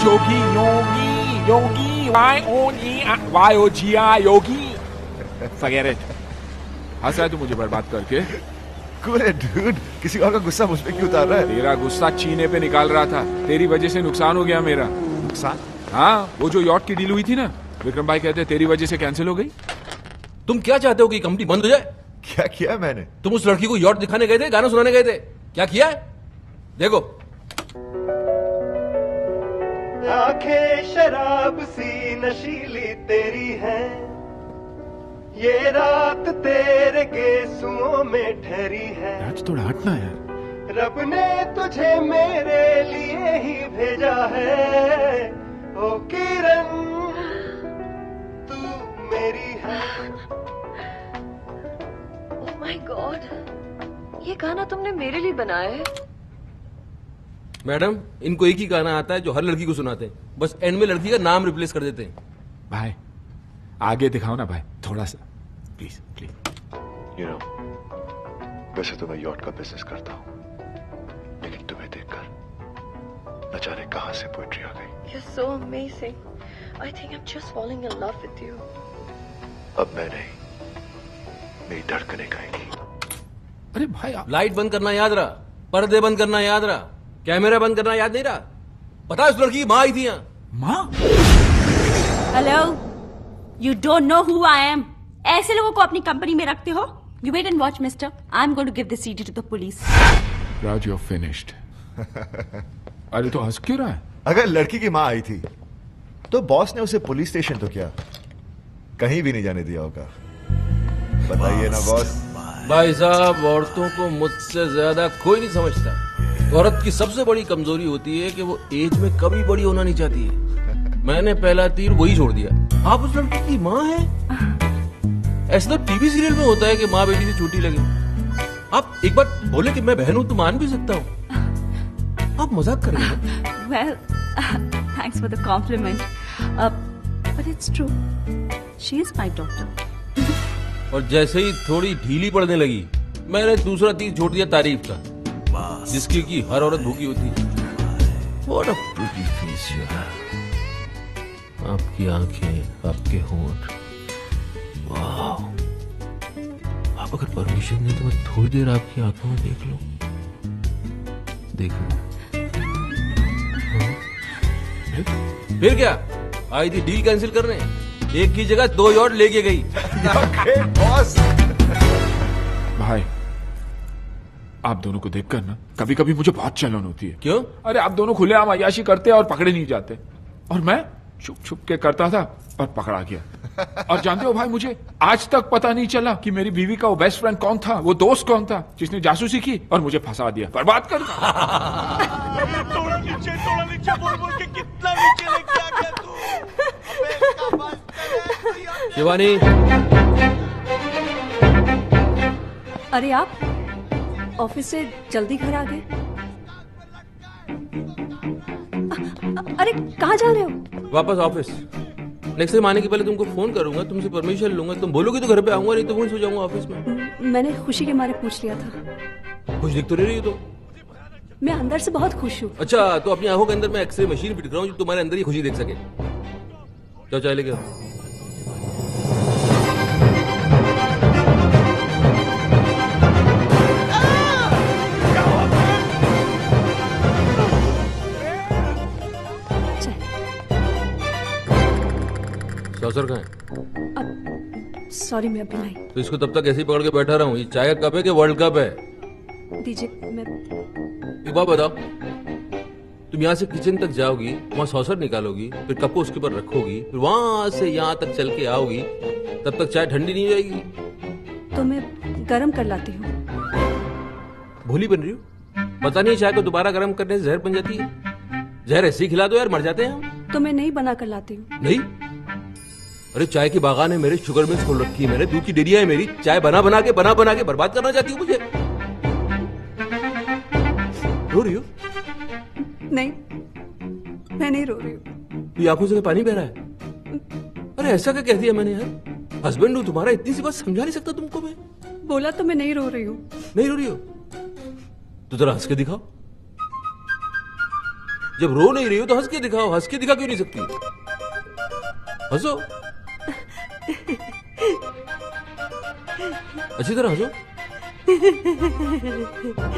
Yogi Yogi Yogi YOGI Yogi. Forget it। हंस रहा है तू मुझे बर्बाद करके? Cool it, dude। किसी और का गुस्सा मुझ पे क्यों उतार रहा है? तेरा गुस्सा चीने पे निकाल रहा था, तेरी वजह से नुकसान हो गया मेरा। नुकसान? हाँ, वो जो यॉट की डील हुई थी ना, विक्रम भाई कहते तेरी वजह से कैंसिल हो गई। तुम क्या चाहते हो कि कंपनी बंद हो जाए? क्या किया है मैंने? तुम उस लड़की को यॉट दिखाने गए थे, गाना सुनाने गए थे, क्या किया है? देखो। आंखें शराब सी नशीली तेरी है, ये रात तेरे गेसुओं में ठहरी है। आज थोड़ा हटना यार। रब ने तुझे मेरे लिए ही भेजा है, ओ किरण तू मेरी है। ओह माय गॉड, ये गाना तुमने मेरे लिए बनाया है? मैडम, इनको एक ही गाना आता है जो हर लड़की को सुनाते हैं, बस एंड में लड़की का नाम रिप्लेस कर देते हैं। भाई आगे दिखाओ ना भाई, थोड़ा सा प्लीज प्लीज। You know, वैसे तो मैं यॉट का बिजनेस करता हूँ, लेकिन तुम्हें देखकर न जाने कहां से पोएट्री आ गई। You're so amazing. I think I'm just falling in love with you. अब मैं नहीं, मेरी धड़कनें गाएंगी। अरे भाई लाइट बंद करना याद रहा, पर्दे बंद करना याद रहा, कैमरा बंद करना याद नहीं रहा? पता है उस लड़की की माँ आई थी यहाँ। माँ? Hello, you don't know who I am. ऐसे लोगों को अपनी कंपनी में रखते हो? You wait and watch mister, I am going to give this CD to the police. Raj, you are finished. अरे तो हंस क्यों रहा है? अगर लड़की की माँ आई थी तो बॉस ने उसे पुलिस स्टेशन तो क्या, कहीं भी नहीं जाने दिया होगा। बताइए ना बॉस। भाई साहब, औरतों को मुझसे ज्यादा कोई नहीं समझता। औरत की सबसे बड़ी कमजोरी होती है कि वो एज में कभी बड़ी होना नहीं चाहती है। मैंने पहला तीर वही छोड़ दिया। आप उस लड़की की माँ हैं? ऐसा तो टीवी सीरियल में होता है कि माँ बेटी से छोटी लगे। आप एक बार बोले कि मैं बहन हूं तो मान भी सकता हूँ। आप मजाक कर रहे हैं? Well, thanks for the compliment, but it's true, she is my daughter. और जैसे ही थोड़ी ढीली पड़ने लगी, मैंने दूसरा तीर छोड़ दिया तारीफ का, जिसकी की हर औरत भूखी होती है। What a pretty face you have. आपकी आंखें, आपके होंठ, वाह। आप अगर परमिशन दें तो मैं थोड़ी देर आपकी आंखों में देख लूं। देखो। फिर क्या, आई थी डील कैंसिल करने, एक की जगह 2 यॉट लेके गई। बॉस। भाई आप दोनों को देखकर ना कभी कभी मुझे बहुत जलन होती है। क्यों? अरे आप दोनों खुलेआम अय्याशी करते और पकड़े नहीं जाते, और मैं छुप छुप के करता था और पकड़ा गया। और जानते हो भाई, मुझे आज तक पता नहीं चला कि मेरी बीवी का वो बेस्ट फ्रेंड कौन था, वो दोस्त कौन था जिसने जासूसी की और मुझे फंसा दिया, बर्बाद कर दिया। थोड़ा नीचे बोल बोल के कितना नीचे लेके आ गया तू। अबे इसका बस करे। शिवानी, अरे आप ऑफिस से जल्दी घर आ गए? अरे कहाँ जा रहे हो? वापस ऑफिस। नेक्स्ट टाइम आने के पहले तुमको फोन करूंगा, तुमसे परमिशन लूंगा। तुम बोलोगे तो घर पे आऊंगा, नहीं तो वहीं सो जाऊंगा ऑफिस में। मैंने खुशी के मारे पूछ लिया था। खुश दिख तो नहीं रही हो तुम। मैं अंदर से बहुत खुश हूँ। अच्छा, तो अपनी आंखों के अंदर मैं एक्सरे मशीन फिट कराऊं जो तुम्हारे अंदर ही खुशी देख सके। जाओ चाय लेके आओ। सौसर कहाँ है? सॉरी, मैं अभी लाई। तो इसको तब तक ऐसे ही पकड़ के बैठा रहा हूँ? ये चाय का कप है कि वर्ल्ड कप है? दीजिए। मैं एक बात बताओ, तुम यहाँ से किचन तक जाओगी, वहाँ सॉसर निकालोगी, फिर कप को उसके ऊपर रखोगी, फिर वहां से यहाँ तक चल के आओगी, तब तक चाय ठंडी नहीं हो जाएगी? तो मैं गरम कर लाती हूँ। भूली बन रही हो? पता नहीं चाय को दोबारा गर्म करने से जहर बन जाती है। जहर ऐसे ही खिला दो यार, मर जाते हैं हम। तो मैं नहीं बना कर लाती हूँ। नहीं? अरे चाय की बागान है मेरे, शुगर मिल्स खोल रखी है मैंने, दूध की डेरिया है मेरी। चाय बना बना के बर्बाद करना चाहती हूँ मुझे? रो रही हो? नहीं, मैं नहीं रो रही हूँ। ये आंखों से पानी बह रहा है? अरे ऐसा क्या कह दिया मैंने यार? हस्बैंड हूँ तुम्हारा, इतनी सी बात समझा नहीं सकता तुमको मैं? बोला तो मैं नहीं रो रही हूँ। नहीं रो रही हो तो जरा हंस के दिखाओ। जब रो नहीं रही हो तो हंस के दिखाओ, हंस के दिखा क्यों नहीं सकती? हंसो, अच्छी तरह हंसो।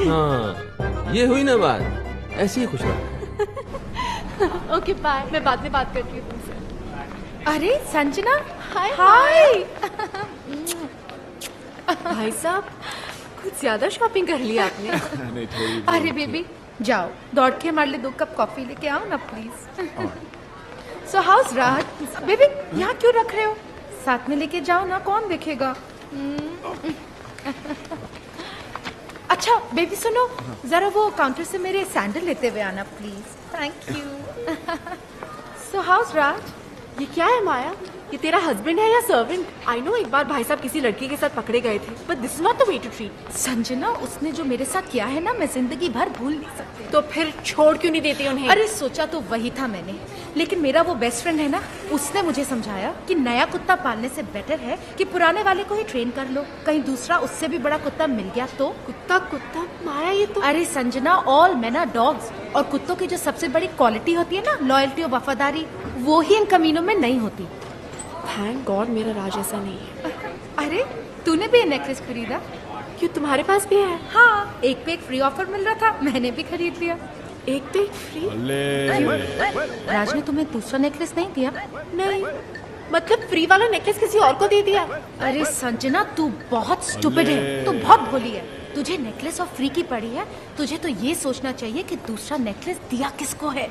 हाँ, ये हुई ना बात, ऐसी ही खुश रहो। ओके बाय, मैं बाद में बात करती हूँ तुमसे। अरे संजना, हाय हाय। भाई साहब, कुछ ज्यादा शॉपिंग कर ली आपने। नहीं थोड़ी। अरे बेबी जाओ, दौड़ के हमारे लिए 2 कप कॉफी लेके आओ ना please. So how's Raj? Baby यहाँ क्यों रख रहे हो? साथ में लेके जाओ ना, कौन देखेगा? अच्छा बेबी सुनो, जरा वो काउंटर से मेरे सैंडल लेते हुए आना please. Thank you. So how's Raj? ये क्या है माया? ये तेरा हस्बैंड है या सर्वेंट? आई नो एक बार भाई साहब किसी लड़की के साथ पकड़े गए थे, but this is not the way to treat. Sanjana, उसने जो मेरे साथ किया है ना, मैं जिंदगी भर भूल नहीं सकती। तो फिर छोड़ क्यों नहीं देती उन्हें? अरे सोचा तो वही था मैंने, लेकिन मेरा वो बेस्ट फ्रेंड है ना, उसने मुझे समझाया कि नया कुत्ता पालने से बेटर है कि पुराने वाले को ही ट्रेन कर लो, कहीं दूसरा उससे भी बड़ा कुत्ता मिल गया तो। कुत्ता माया, ये तो। अरे Sanjana, all men are dogs, और कुत्तों की जो सबसे बड़ी क्वालिटी होती है ना, लॉयल्टी और वफादारी, वो ही इन कमीनों में नहीं होती। थैंक गॉड मेरा राज ऐसा नहीं है। अरे तूने भी ये नेकलेस खरीदा? क्यों, तुम्हारे पास भी है? हाँ, एक पे एक फ्री ऑफर मिल रहा था, मैंने भी खरीद लिया। एक पे एक फ्री? राज ने तुम्हें दूसरा नेकलेस नहीं दिया? नहीं, मतलब फ्री वाला नेकलेस किसी और को दे दिया? अरे संजना, तू बहुत स्टूपिड है, तू बहुत भोली है। तुझे नेकलेस और फ्री की पड़ी है, तुझे तो ये सोचना चाहिए कि दूसरा नेकलेस दिया किसको है।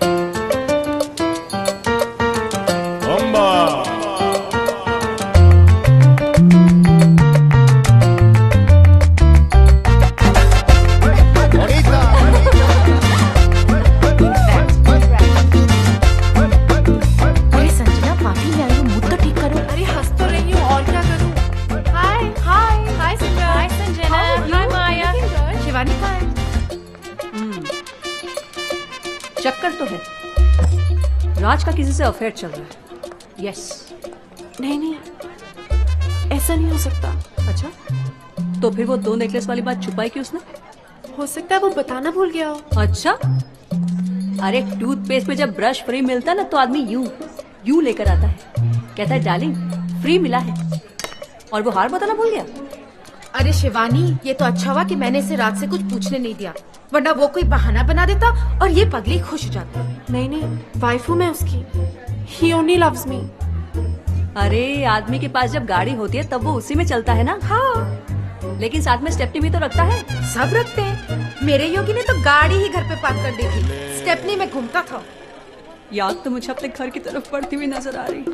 चक्कर तो है, राज का किसी से अफेयर चल रहा है। यस। नहीं, ऐसा नहीं हो सकता। अच्छा, तो फिर वो 2 नेकलेस वाली बात छुपाई क्यों उसने? हो सकता है वो बताना भूल गया हो। अच्छा, अरे टूथपेस्ट में जब ब्रश फ्री मिलता है ना, तो आदमी यूं लेकर आता है, कहता है डार्लिंग फ्री मिला है, और वो हार बताना भूल गया। अरे शिवानी, ये तो अच्छा हुआ कि मैंने इसे रात से कुछ पूछने नहीं दिया, वरना वो कोई बहाना बना देता और ये पगली खुश हो जाती। नहीं, वाइफ हूँ मैं उसकी। He only loves me। अरे आदमी के पास जब गाड़ी होती है तब वो उसी में चलता है ना। हाँ, लेकिन साथ में स्टेपनी भी तो रखता है। सब रखते हैं। मेरे योगी ने तो गाड़ी ही घर पे पार्क कर दी थी, स्टेपनी में घूमता था। याद तो मुझे अपने घर की तरफ बढ़ती हुई नजर आ रही।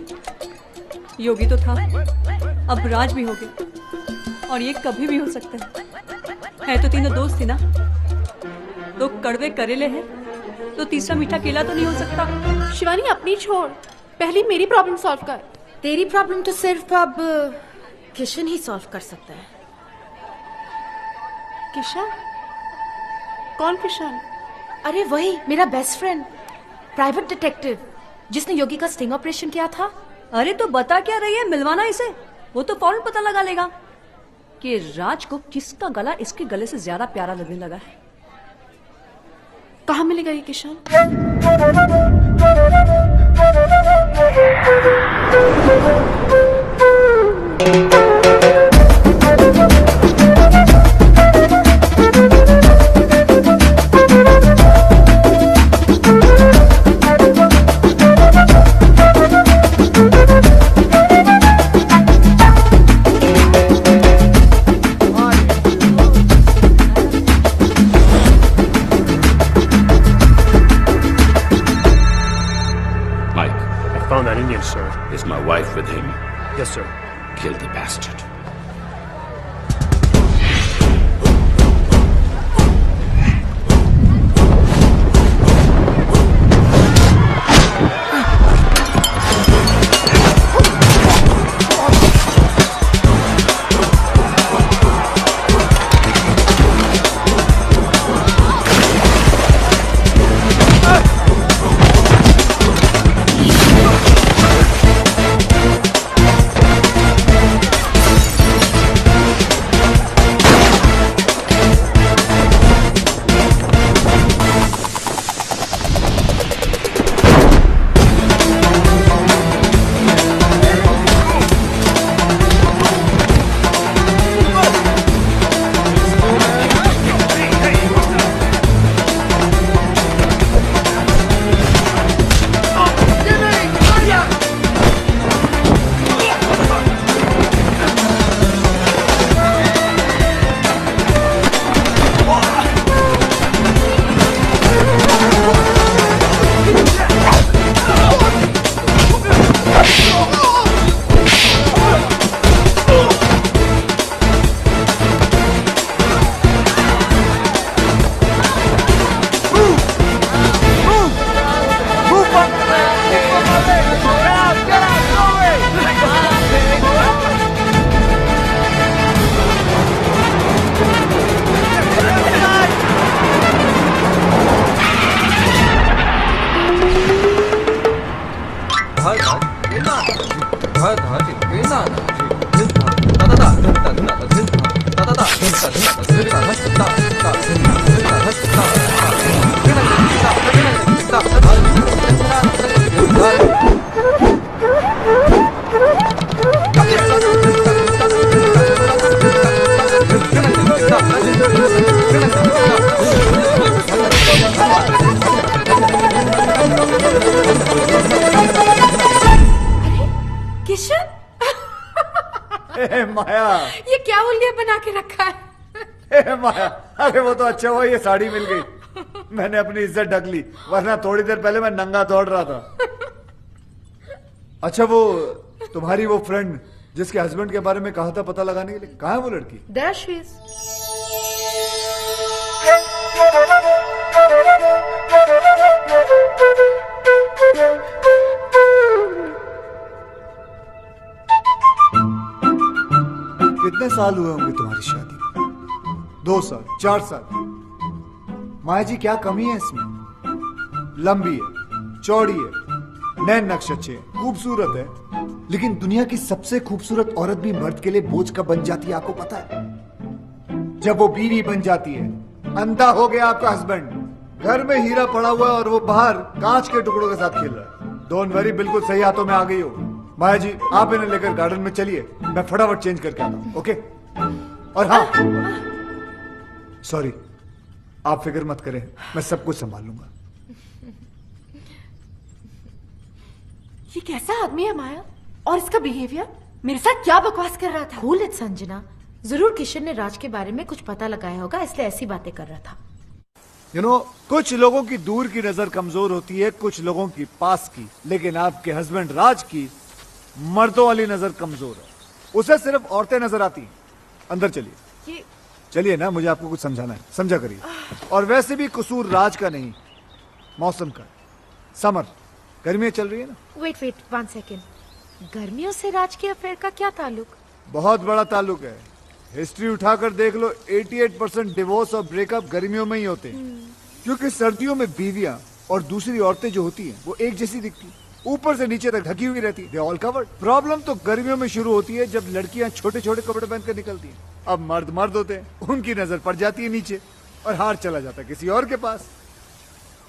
योगी तो था, अब राज भी हो गया, और ये कभी भी हो सकता है तो तीनों दोस्त थी ना, 2 कड़वे करेले हैं तो तीसरा मीठा केला तो नहीं हो सकता। शिवानी अपनी छोड़, पहले मेरी प्रॉब्लम सॉल्व कर। तेरी प्रॉब्लम तो सिर्फ अब किशन ही सॉल्व कर सकता है। किशन? कौन किशन? अरे वही मेरा बेस्ट फ्रेंड, प्राइवेट डिटेक्टिव, जिसने योगी का स्टिंग ऑपरेशन किया था। अरे तो बता क्या रही है, मिलवाना इसे, वो तो फौरन पता लगा लेगा कि राज को किसका गला इसके गले से ज्यादा प्यारा लगने लगा है। कहाँ मिलेगा ये Kishan? Found that Indian, sir. Is my wife with him? Yes, sir. Kill the bastard. माया, ये क्या उल्लिया बना के रखा है? माया, अरे वो तो अच्छा हुआ ये साड़ी मिल गई, मैंने अपनी इज्जत ढक ली, वरना थोड़ी देर पहले मैं नंगा दौड़ रहा था। अच्छा वो तुम्हारी वो फ्रेंड जिसके हस्बैंड के बारे में कहा था पता लगाने के लिए, कहाँ है वो लड़की? There she is. कितने साल हुए होंगे तुम्हारी शादी को? 2 साल, 4 साल? माया जी क्या कमी है इसमें? लंबी है, चौड़ी है, नैन नक्श अच्छे हैं, खूबसूरत है, लेकिन दुनिया की सबसे खूबसूरत औरत भी मर्द के लिए बोझ कब बन जाती है आपको पता है? जब वो बीवी बन जाती है। अंधा हो गया आपका हस्बैंड, घर में हीरा पड़ा हुआ है और वो बाहर कांच के टुकड़ों के साथ खेल रहा है। डोंट वरी, बिल्कुल सही हाथों में आ गई हो। माया जी आप इन्हें लेकर गार्डन में चलिए, मैं फटाफट चेंज करके आता हूं, ओके? और हाँ, सॉरी, आप फिक्र मत करें, मैं सब कुछ संभाल लूंगा। ये कैसा आदमी है माया? और इसका बिहेवियर मेरे साथ क्या बकवास कर रहा था? कूल इट संजना, जरूर किशन ने राज के बारे में कुछ पता लगाया होगा, इसलिए ऐसी बातें कर रहा था। You know, कुछ लोगों की दूर की नजर कमजोर होती है, कुछ लोगों की पास की, लेकिन आपके हस्बैंड राज की मर्दों वाली नजर कमजोर है, उसे सिर्फ औरतें नजर आती हैं। अंदर चलिए, चलिए ना, मुझे आपको कुछ समझाना है, समझा करिए। और वैसे भी कसूर राज का नहीं, मौसम का। समर, गर्मियां चल रही है ना? वेट 1 सेकेंड, गर्मियों से राज के अफेयर का क्या ताल्लुक? बहुत बड़ा ताल्लुक है, हिस्ट्री उठाकर देख लो, 88% डिवोर्स और ब्रेकअप गर्मियों में ही होते हैं, क्योंकि सर्दियों में बीवियां और दूसरी औरतें जो होती हैं वो एक जैसी दिखती, ऊपर से नीचे तक ढकी हुई रहती, दे ऑल कवर्ड। प्रॉब्लम तो गर्मियों में शुरू होती है जब लड़कियां छोटे छोटे कपड़े पहनकर निकलती हैं। अब मर्द होते हैं, उनकी नजर पड़ जाती है नीचे और हार चला जाता है किसी और के पास।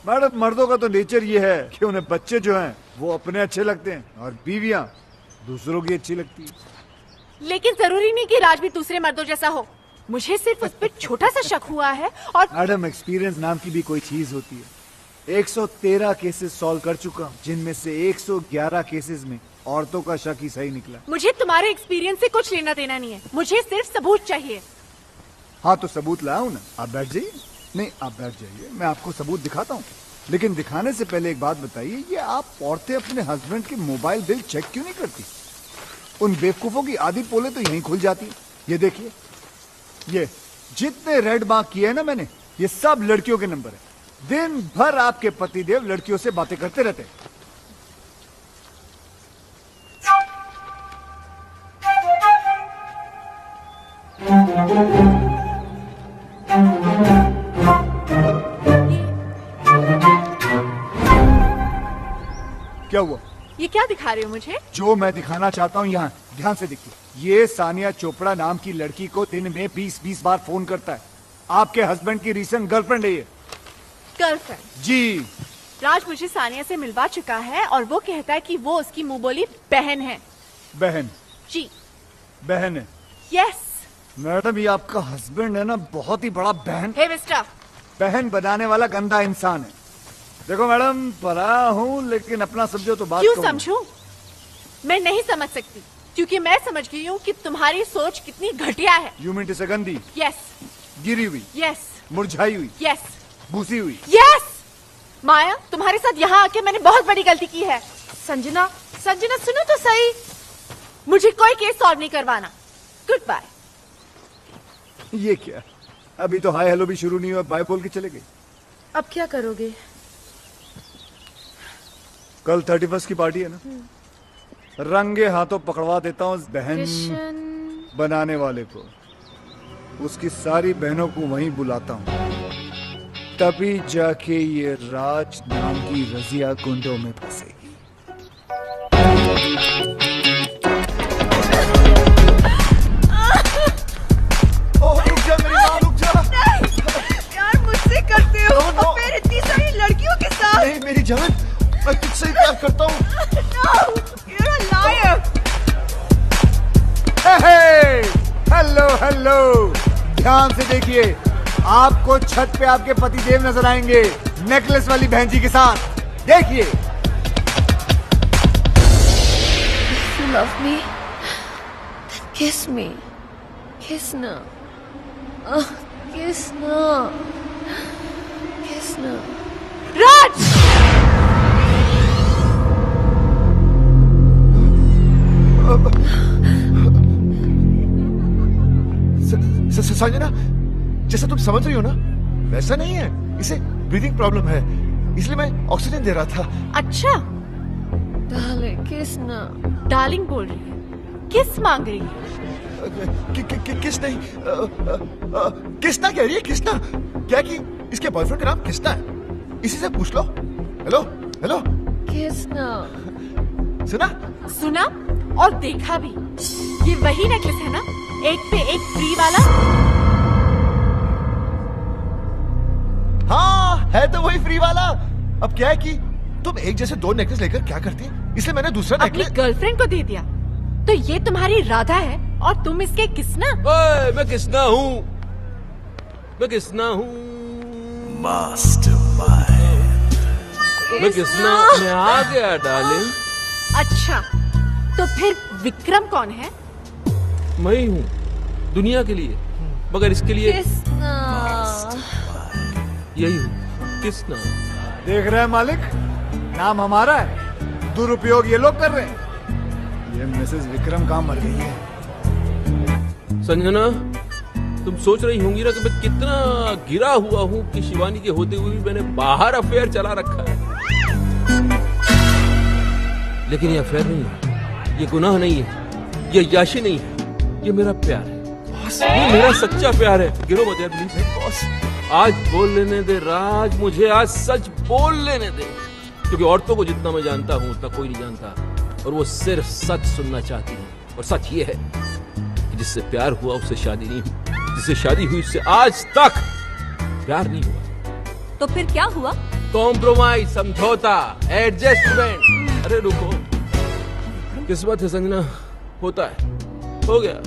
मैडम, मर्दों का तो नेचर ये है कि उन्हें बच्चे जो हैं वो अपने अच्छे लगते हैं और बीवियां दूसरों की अच्छी लगती है। लेकिन जरूरी नहीं कि राज भी दूसरे मर्दों जैसा हो, मुझे सिर्फ उस पर छोटा सा शक हुआ है। और मैडम, एक्सपीरियंस नाम की भी कोई चीज होती है। 113 केसेस सॉल्व कर चुका हूँ, जिनमें से 111 केसेस में औरतों का शक ही सही निकला। मुझे तुम्हारे एक्सपीरियंस से कुछ लेना देना नहीं है, मुझे सिर्फ सबूत चाहिए। हाँ तो सबूत लाऊं ना, आप बैठ जाइए। नहीं, आप बैठ जाइए, मैं आपको सबूत दिखाता हूँ। लेकिन दिखाने से पहले एक बात बताइए, ये आप औरतें अपने हस्बैंड के मोबाइल बिल चेक क्यों नहीं करती? उन बेवकूफों की आधी पोले तो यहीं खुल जाती। ये देखिए, ये जितने रेड मार्क किए हैं ना मैंने, ये सब लड़कियों के नंबर है। दिन भर आपके पतिदेव लड़कियों से बातें करते रहते हैं। क्या हुआ? ये क्या दिखा रहे हो मुझे? जो मैं दिखाना चाहता हूँ यहाँ ध्यान से देखिए। ये सानिया चोपड़ा नाम की लड़की को दिन में 20-20 बार फोन करता है। आपके हस्बैंड की रीसेंट गर्लफ्रेंड है ये। गर्लफ्रेंड? जी। राज मुझे सानिया से मिलवा चुका है और वो कहता है कि वो उसकी मुंह बोली बहन है। बहन? जी बहन है। यस मैडम, ये आपका हस्बैंड है ना, बहुत ही बड़ा बहन। हे मिस्टर, बहन बनाने वाला गंदा इंसान है। देखो मैडम, परा हूँ लेकिन अपना समझो तो बात क्यों कहूँ। समझूं? मैं नहीं समझ सकती, क्योंकि मैं समझ गई हूँ कि तुम्हारी सोच कितनी घटिया है। यू मीन टू से गंदी? यस। गिरी हुई? यस। मुरझाई हुई? यस। भूसी हुई? यस। माया, तुम्हारे साथ यहाँ आके मैंने बहुत बड़ी गलती की है। संजना, संजना सुनो तो सही, मुझे कोई केस सॉल्व नहीं करवाना। Good bye. ये क्या, अभी तो हाय हेलो भी शुरू नहीं हुआ, बाय बोल के चले गए। अब क्या करोगे? कल 31 की पार्टी है ना, रंगे हाथों पकड़वा देता हूँ बहन बनाने वाले को। उसकी सारी बहनों को वहीं बुलाता हूँ, तभी जाके ये राज नाम की रजिया कुंडों में फंसेगी। रुक जा मेरी माँ, रुक जा। यार मुझसे करते हो और फिर इतनी सारी लड़कियों के साथ। नहीं मेरी जान, मैं तुझसे ही प्यार करता हूँ। No, you're a liar. Hello hello, ध्यान से देखिए, आपको छत पे आपके पतिदेव नजर आएंगे नेकलेस वाली बहन जी के साथ। देखिए। You love me? Kiss me. Kiss now. Kiss now. Kiss now. राज! संजना, जैसा तुम समझ रही हो ना, वैसा नहीं है। इसे ब्रीदिंग प्रॉब्लम है, इसलिए मैं ऑक्सीजन दे रहा था। अच्छा, Darling, kiss now. डार्लिंग बोल रही है, किस मांग रही है? किस नहीं, किसना कह रही है, किसना। क्या कि इसके बॉयफ्रेंड का नाम किसना है, इसी से पूछ लो। Hello hello, Kiss now. सुना? सुना और देखा भी। ये वही नेकलेस है ना, एक पे एक फ्री वाला? हाँ, है तो वही फ्री वाला। अब क्या है कि तुम एक जैसे दो नेकलेस लेकर क्या करती, इसलिए मैंने दूसरा अपनी नेकलेस। गर्लफ्रेंड को दे दिया, तो ये तुम्हारी राधा है और तुम इसके किसना? ओए, मैं किसना हूँ, मैं किसना हूँ, मैं किसना, मैं आ गया डार्लिंग। अच्छा, तो फिर विक्रम कौन है? मैं ही हूँ दुनिया के लिए, मगर इसके लिए Kiss now. यही हूँ, किसना। देख रहे हैं मालिक, नाम हमारा है, दुरुपयोग ये लोग कर रहे हैं। ये मिसेस विक्रम कहाँ मर गई है? संजना, तुम सोच रही होंगी ना कि मैं कितना गिरा हुआ हूँ कि शिवानी के होते हुए भी मैंने बाहर अफेयर चला रखा है। लेकिन ये अफेयर नहीं है, ये गुनाह नहीं है, ये याशी नहीं है, ये मेरा प्यार है, ये मेरा सच्चा प्यार है। गिरो मत यार प्लीज। बॉस, आज बोल लेने दे राज, मुझे आज सच बोल लेने दे, क्योंकि औरतों को जितना मैं जानता हूँ उतना कोई नहीं जानता, और वो सिर्फ सच सुनना चाहती है। और सच ये है कि जिससे प्यार हुआ उससे शादी नहीं हुई, जिससे शादी हुई उससे आज तक प्यार नहीं हुआ। तो फिर क्या हुआ? कॉम्प्रोमाइज, समझौता, एडजस्टमेंट। अरे रुको, किस्मत है संजना, होता है, हो गया।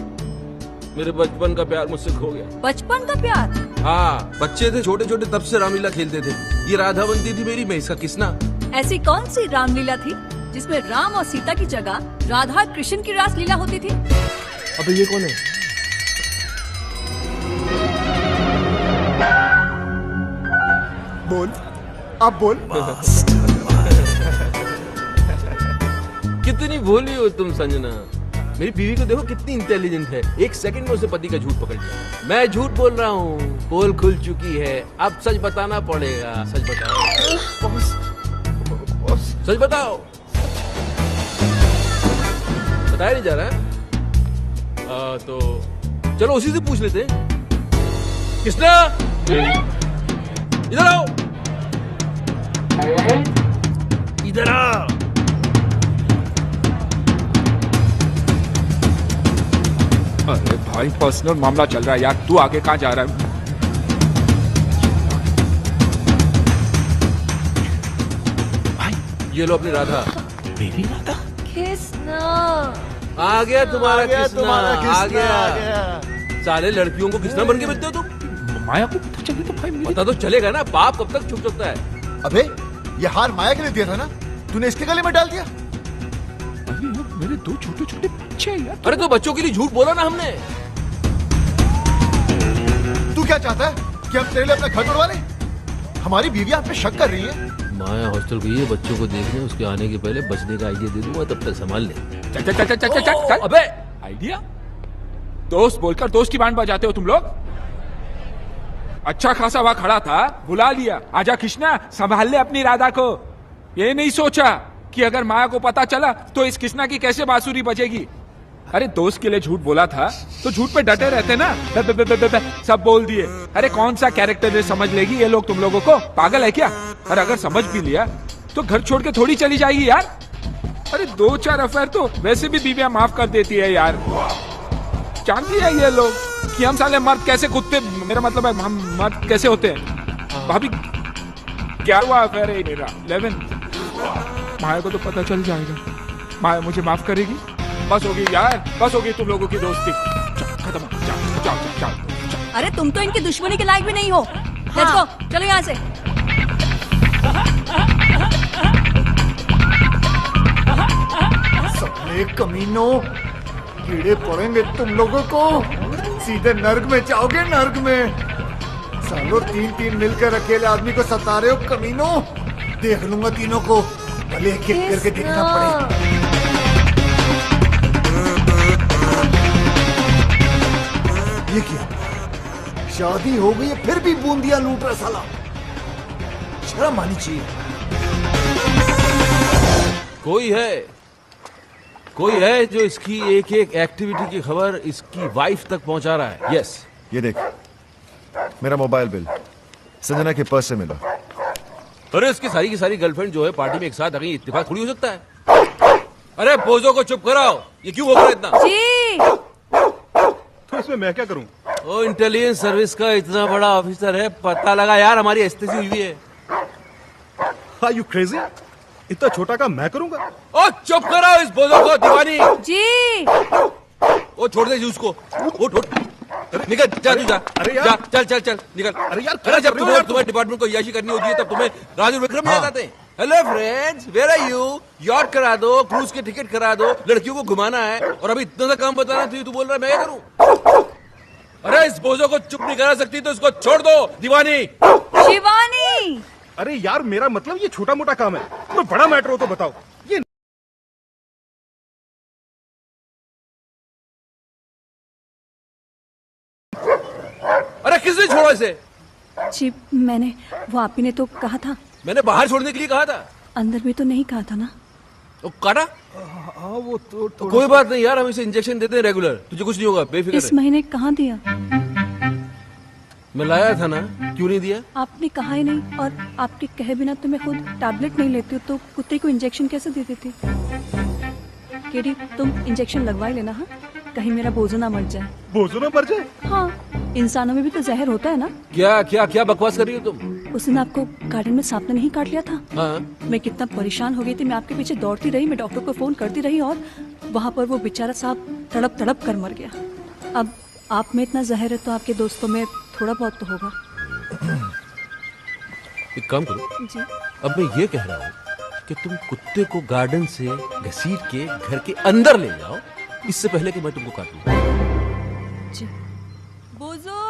मेरे बचपन का प्यार मुझसे खो गया। बचपन का प्यार? हाँ, बच्चे थे छोटे छोटे, तब से रामलीला खेलते थे। ये राधा बनती थी मेरी, मैं इसका किसना। ऐसी कौन सी रामलीला थी जिसमें राम और सीता की जगह राधा कृष्ण की रासलीला होती थी? अबे ये कौन है? बोल, अब बोल। कितनी भोली हो तुम संजना। मेरी बीवी को देखो कितनी इंटेलिजेंट है, एक सेकंड में उसे पति का झूठ पकड़ लिया। मैं झूठ बोल रहा हूँ, पोल खुल चुकी है, अब सच बताना पड़ेगा। सच बताओ, सच बताओ। बताया नहीं जा रहा है? तो चलो उसी से पूछ लेते हैं। किसना, इधर आओ, इधर आओ। अरे भाई, पर्सनल मामला चल रहा है यार, तू आगे कहाँ जा रहा है? भाई ये लो अपनी राधा। मेरी राधा? Kiss now. आ गया तुम्हारा किसना, आ गया। गया। सारे लड़कियों को किसना बन के मिलते हो तुम? माया को पता चले तो भाई पता तो चलेगा ना, बाप कब तक छुप सकता है। अबे, ये हार माया के लिए दिया था ना, तूने इसके गले में डाल दिया। अरे यार, मेरे दो छोटे छोटे बच्चे हैं यार। अरे तो बच्चों के लिए झूठ बोला ना हमने। तू क्या चाहता है कि हम तेरे लिए अपना घर तोड़वा लें? हमारी बीवी आप पे शक कर रही है। माया हॉस्टल गई है बच्चों को देखने, उसके आने के पहले बचने का आइडिया दे दूंगा, तब तक संभाल ले। चल चल चल चल चल चल चल। अबे, आइडिया? दोस्त बोलकर दोस्त की बैंड बजाते हो तुम लोग। अच्छा खासा वहां खड़ा था, बुला लिया, आजा कृष्णा संभाल ले अपनी राधा को। ये नहीं सोचा कि अगर माया को पता चला तो इस कृष्णा की कैसे बांसुरी बजेगी। अरे दोस्त के लिए झूठ बोला था तो झूठ पे डटे रहते ना। सब बोल दिए। अरे कौन सा कैरेक्टर समझ लेगी ये लोग तुम लोगों को, पागल है क्या? और अगर समझ भी लिया तो घर छोड़ के थोड़ी चली जाएगी यार। अरे 2-4 अफेयर तो वैसे भी बीवियां माफ कर देती है यार। जानती है ये लोग कि हम साले मर्द कैसे कुत्ते, मेरा मतलब है हम मर्द कैसे होते हैं। भाभी क्या हुआ अफेयर है मेरा 11। माया को तो पता चल जाएगा, माया मुझे माफ करेगी। बस होगी यार, बस होगी तुम लोगों की दोस्ती, खत्म। जाओ जाओ जाओ। अरे तुम तो इनकी दुश्मनी के लायक भी नहीं हो। लेट्स गो, चलो यहाँ से। साले कमीनों, कीड़े पड़ेंगे तुम लोगों को, सीधे नर्क में जाओगे, नर्क में। सालों 3-3 मिलकर अकेले आदमी को सता रहे हो कमीनों। देख लूंगा तीनों को, भले एक एक करके देखना पड़े। ये क्या, शादी हो गई है फिर भी बूंदिया लूट रहा साला, शर्म आनी चाहिए। कोई है जो इसकी एक एक एक्टिविटी की खबर इसकी वाइफ तक पहुंचा रहा है। यस, ये देख, मेरा मोबाइल बिल संजना के पर्स से मिला। अरे इसकी सारी की सारी गर्लफ्रेंड जो है पार्टी में एक साथ आ गई, इत्तेफाक थोड़ी हो सकता है। अरे बोझों को चुप कराओ, ये क्यों बोल रहा है इतना? जी, तो इसमें मैं क्या करूं? ओ इंटेलिजेंस सर्विस का इतना बड़ा ऑफिसर है, पता लगा यार हमारी एस्तेसी हुई है। Are you crazy? इतना छोटा काम मैं करूंगा? ओ चुप कराओ इस बोझों को दीवानी। जी, ओ छोड़ दे उसको, उठ निकल, जा तू जा। अरे यार, जा, चल निकल। अरे यार, अरे जब तुम्हारे डिपार्टमेंट को याशी करनी होती है तब तुम्हें राजू विक्रम याद आते हैं। Hello friends, where are you? Yacht करा दो, क्रूज के टिकट करा दो, लड़कियों को घुमाना है, और अभी इतना सा काम बताना तू बोल रहा है मैं क्या करूं? अरे इस बोझों को चुप नहीं करा सकती तो इसको छोड़ दो दीवानी। शिवानी। अरे यार, मेरा मतलब ये छोटा मोटा काम है, कोई बड़ा मैटर हो तो बताओ। ये अरे किसने छोड़ा इसे? जी मैंने, वो आप ही ने तो कहा था। मैंने बाहर छोड़ने के लिए कहा था। अंदर भी तो नहीं कहा था ना। तो काटा? हाँ वो तो कोई बात नहीं यार, हम इसे इंजेक्शन देते हैं रेगुलर, तुझे कुछ नहीं होगा, बेफिक्र इस महीने कहाँ दिया? मैं लाया था ना, क्यों नहीं दिया? आपने कहा ही नहीं, और आपके कहे बिना तो मैं खुद टैबलेट नहीं लेती हूँ, तो कुत्ते को इंजेक्शन कैसे दे देती? केडी, तुम इंजेक्शन लगवा ही लेना, हाँ? कहीं मेरा बोझो ना मर जाए। बोझो ना मर जाए? हाँ, इंसानों में भी तो जहर होता है ना। क्या बकवास कर रही हो तुम? उस दिन आपको गार्डन में सांप ने नहीं काट लिया था? हाँ। मैं कितना परेशान हो गई थी, मैं आपके पीछे दौड़ती रही, मैं डॉक्टर को फोन करती रही, और वहाँ पर वो बेचारा सांप तड़प तड़प कर मर गया। अब आप में इतना जहर है तो आपके दोस्तों में थोड़ा बहुत तो होगा। एक काम करो जी, अब मैं ये कह रहा हूँ कि तुम कुत्ते को गार्डन से घसीट के घर के अंदर ले जाओ, इससे पहले कि मैं तुमको काटूं। जी। बोझो,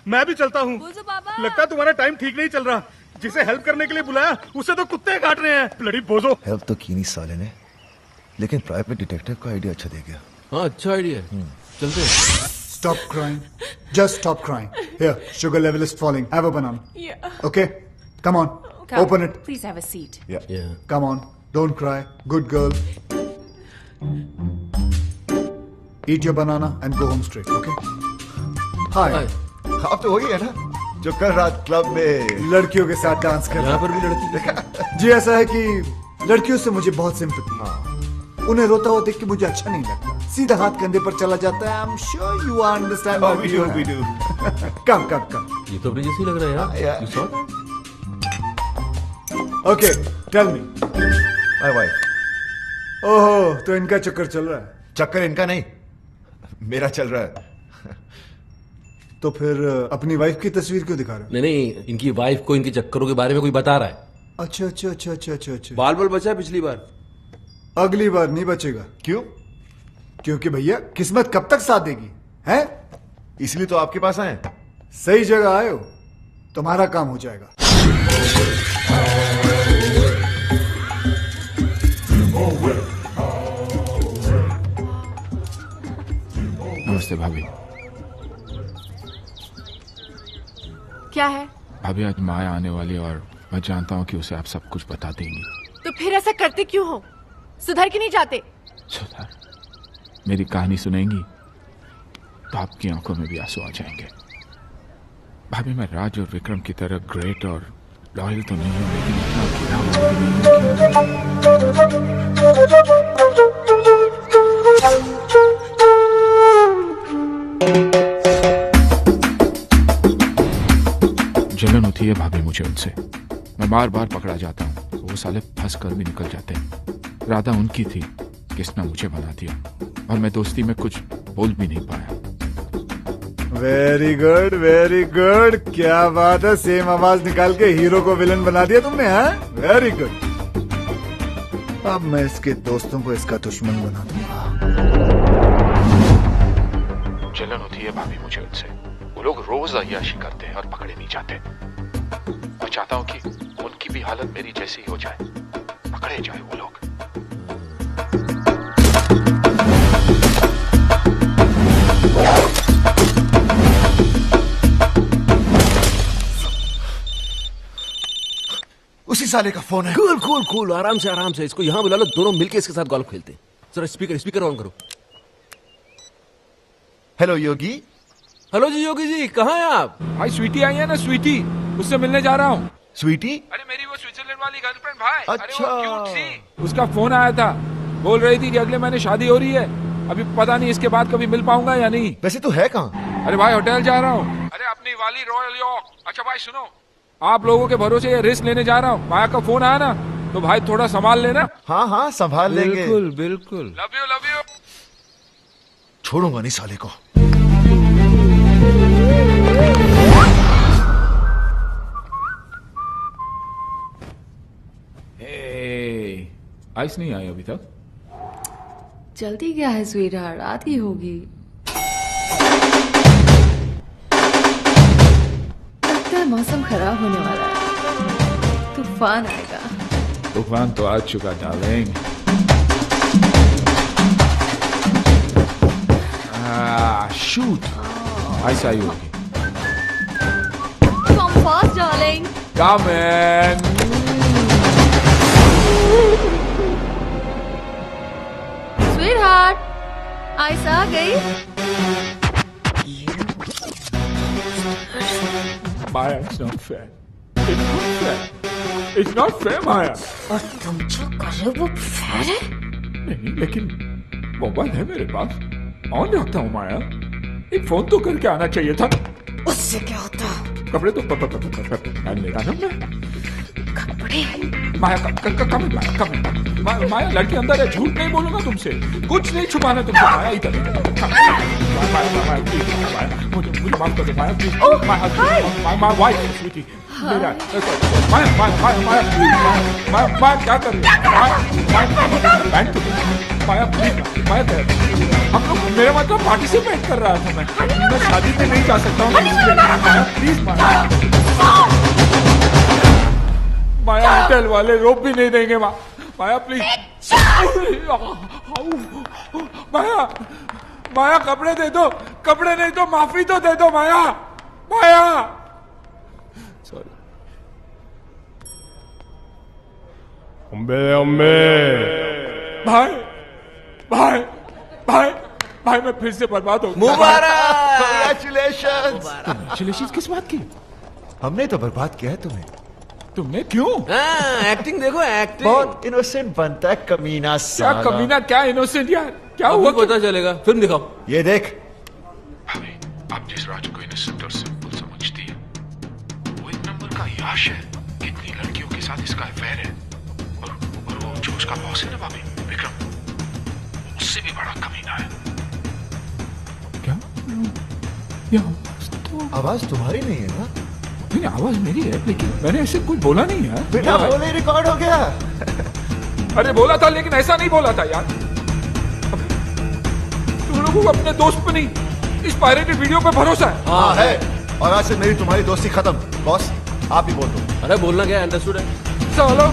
मैं भी चलता हूँ। बोझो बाबा। लगता है तुम्हारा टाइम ठीक नहीं चल रहा। जिसे हेल्प करने के लिए बुलाया उसे तो कुत्ते काट रहे हैं। ब्लडी बोझो। हेल्प तो की नहीं साले ने, लेकिन प्राइवेट डिटेक्टिव का आइडिया अच्छा दे गया। हाँ, अच्छा आइडिया है, चलते हैं। Stop crying. Just stop crying. Here, sugar level is falling. Have a banana. Yeah. Okay? Come on. Open it. Please have a seat. Yeah. Come on. Don't cry. Good girl. Eat your banana and go home straight. Okay? Hi. आप तो वही है ना जो कल रात club में लड़कियों के साथ डांस कर यहाँ पर भी लड़की। जी, ऐसा है कि लड़कियों से मुझे बहुत सिंपैथी है। उन्हें रोता हुआ देख के मुझे अच्छा नहीं लगता, सीधा हाथ कंधे पर चला जाता है। I'm sure you understand what we do. Come. ये तो अपने जैसे ही लग रहा है यार। You saw? Okay, tell me. My wife. ओहो, तो इनका चक्कर चल रहा है। चक्कर इनका नहीं, मेरा चल रहा है। तो फिर अपनी वाइफ की तस्वीर क्यों दिखा रहे हो? नहीं, इनकी वाइफ को इनके चक्करों के बारे में कोई बता रहा है। अच्छा। बाल बचा पिछली बार। अगली बार नहीं बचेगा। क्यों? क्योंकि भैया किस्मत कब तक साथ देगी, हैं? इसलिए तो आपके पास आए। सही जगह आए हो, तुम्हारा काम हो जाएगा। नमस्ते भाभी। क्या है? भाभी आज माया आने वाली है और मैं जानता हूँ कि उसे आप सब कुछ बता देंगी। तो फिर ऐसा करते क्यों हो? सुधर के नहीं जाते? सुधर? मेरी कहानी सुनेंगी तो आपकी आंखों में भी आंसू आ जाएंगे। भाभी मैं राज और विक्रम की तरह ग्रेट और लॉयल तो नहीं हूँ, लेकिन इतना गिरा जलन होती है भाभी मुझे उनसे। मैं बार बार पकड़ा जाता हूँ, वो साले फंस कर भी निकल जाते हैं। राधा उनकी थी, किसने मुझे बना दिया, और मैं दोस्ती में कुछ बोल भी नहीं पाया। Very good. क्या बात है, सेम आवाज निकाल के हीरो को विलन बना दिया तुमने, हाँ? Very good. अब मैं इसके दोस्तों को इसका दुश्मन बना दूंगा। जलन होती है भाभी मुझे उनसे। वो लोग रोज अय्याशी करते हैं और पकड़े नहीं जाते। मैं चाहता हूँ कि उनकी भी हालत मेरी जैसी हो जाए, पकड़े जाए वो लोग। उसी साले का फोन है। कूल कूल कूल, आराम से इसको यहाँ बुला लो, दोनों मिलके इसके साथ गोल्फ खेलते हैं। जरा स्पीकर ऑन करो। हेलो योगी। हेलो जी योगी जी, कहाँ हैं आप? भाई स्वीटी आई है ना, स्वीटी, उससे मिलने जा रहा हूँ। स्वीटी? अरे मेरी वो स्विट्जरलैंड वाली गर्लफ्रेंड भाई। अच्छा। अरे वो क्यूट सी। उसका फोन आया था, बोल रही थी कि अगले महीने शादी हो रही है। अभी पता नहीं इसके बाद कभी मिल पाऊंगा या नहीं। वैसे तो है कहाँ? अरे भाई होटल जा रहा हूँ। अरे अपनी वाली रॉयल यॉर्क। अच्छा भाई सुनो, आप लोगों के भरोसे ये रिस्क लेने जा रहा हूँ। माया का फोन आया ना तो भाई थोड़ा संभाल लेना। हाँ हाँ संभाल लेंगे। बिल्कुल। Love you. छोड़ूंगा नहीं साले को। आइस नहीं आई अभी तक। जल्दी क्या है स्वीटहार्ट, आती होगी। लगता है मौसम खराब होने वाला है, तूफान आएगा। तूफान तो आ चुका डार्लिंग। शूट। आइस आई होगी। Come fast, darling. Come in. Sweetheart, आइस आ गई। Maya, it's not fair. It's not fair. It's not fair, Maya. और तुम जो कर रहे हो वो फेयर है? नहीं, लेकिन मोबाइल है मेरे पास, ऑन रखता हूँ माया। एक फोन तो करके आना चाहिए था। उससे क्या होता? कपड़े तो पहन लेगा ना मैं। कपड़े? माया कम माया लड़की अंदर है, झूठ नहीं बोलूंगा तुमसे, कुछ नहीं छुपाना तुमसे। माया इधर माया मुझे माफ कर दो माया प्लीज। माया वाइफ स्वीटी मेरा। माया क्या कर रही है? माया प्लीज माया, हम लोग मेरे मतलब पार्टिसिपेट कर रहा था मैं शादी में नहीं जा सकता हूँ माया प्लीज। माया होटल वाले रोप भी नहीं देंगे। माया प्लीज। माया कपड़े दे दो, कपड़े नहीं तो माफी तो दे दो माया। सॉरी। भाई मैं फिर से बर्बाद हो गया। Congratulations। किस बात की? हमने तो बर्बाद किया है तुम्हें। तुमने क्यों? एक्टिंग देखो, एक्टिंग बहुत इनोसेंट बनता है कमीना साला। क्या कमीना, क्या इनोसेंट यार, क्या हुआ? हुआ? पता चलेगा, फिल्म दिखाओ। ये देख भाभी, आप जिस राज को इनोसेंट और सिंपल समझती है, वो एक नंबर का याश है। कितनी लड़कियों के साथ इसका अफेयर है। और वो जो उसका बॉस है ना भाभी, विक्रम, उससे भी बड़ा कमीना है। क्या? ये आवाज तुम्हारी नहीं है ना? नहीं, आवाज मेरी है, लेकिन मैंने ऐसे कुछ बोला नहीं है। बेटा बोले रिकॉर्ड हो गया। अरे बोला था, लेकिन ऐसा नहीं बोला था यार। तुम लोगों को अपने दोस्त पे नहीं, इस पायरेटेड वीडियो पे भरोसा है। हाँ है, और आज से मेरी तुम्हारी दोस्ती खत्म। बॉस आप ही बोल दो। अरे बोलना क्या है, अंडरस्टूड है। चलो,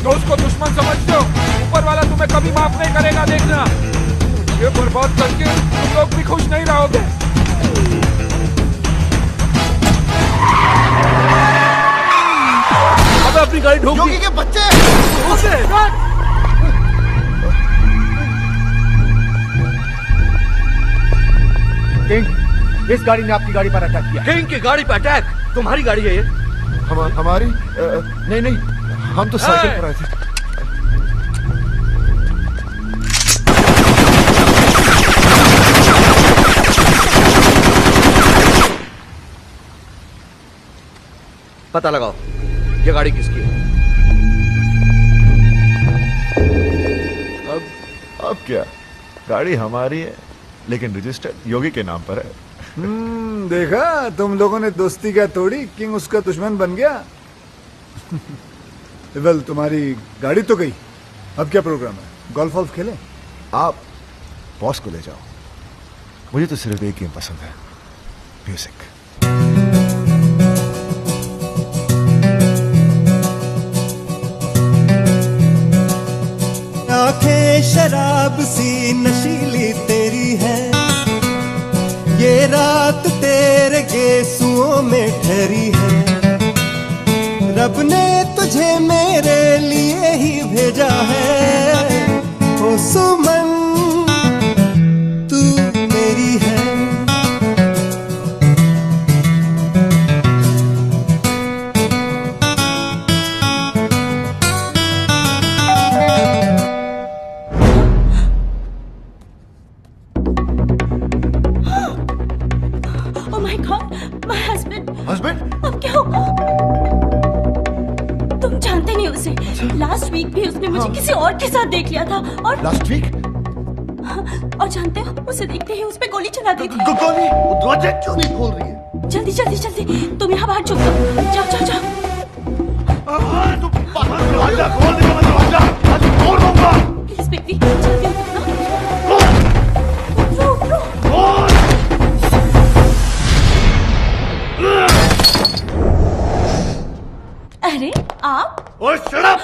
दोस्त को दुश्मन समझते हो, ऊपर वाला तुम्हें कभी माफ नहीं करेगा, देखना। ये बर्बाद करके तुम लोग भी खुश नहीं रहोगे। अब अपनी गाड़ी ढोक योगी के बच्चे। किंग, इस गाड़ी ने आपकी गाड़ी पर अटैक किया। किंग की गाड़ी पर अटैक? तुम्हारी गाड़ी है ये? हमारी नहीं, हम तो साइकिल पर आए थे। पता लगाओ ये गाड़ी किसकी है। अब क्या, गाड़ी हमारी है, लेकिन रजिस्टर्ड योगी के नाम पर है। देखा, तुम लोगों ने दोस्ती क्या तोड़ी, किंग उसका दुश्मन बन गया। वेल, तुम्हारी गाड़ी तो गई, अब क्या प्रोग्राम है? गोल्फ वॉल्फ खेलें? आप बॉस को ले जाओ, मुझे तो सिर्फ एक गेम पसंद है, म्यूजिक। आंखें शराब सी नशीली तेरी है, ये रात तेरे गेसुओं में ठहरी है। रब ने तुझे मेरे लिए ही भेजा है, ओ सुमन तू मेरी है। Oh my God, my husband. Husband? अब क्या होगा? तुम जानते नहीं उसे। लास्ट वीक भी उसने मुझे किसी और के साथ देख लिया था और लास्ट वीक? और जानते हो उसे देखते ही उस पे गोली चला दी थी। गोली? दरवाजा क्यों नहीं खोल रही है? जल्दी जल्दी जल्दी, तुम यहाँ बाहर छुप जाओ, जाओ जाओ जाओ। दरवाजा खोल दे, मैं दरवाजा आज तोड़ दूंगा। प्लीज बेबी, जल्दी उठो ना। उठो उठो। अरे आप? ओए शट अप!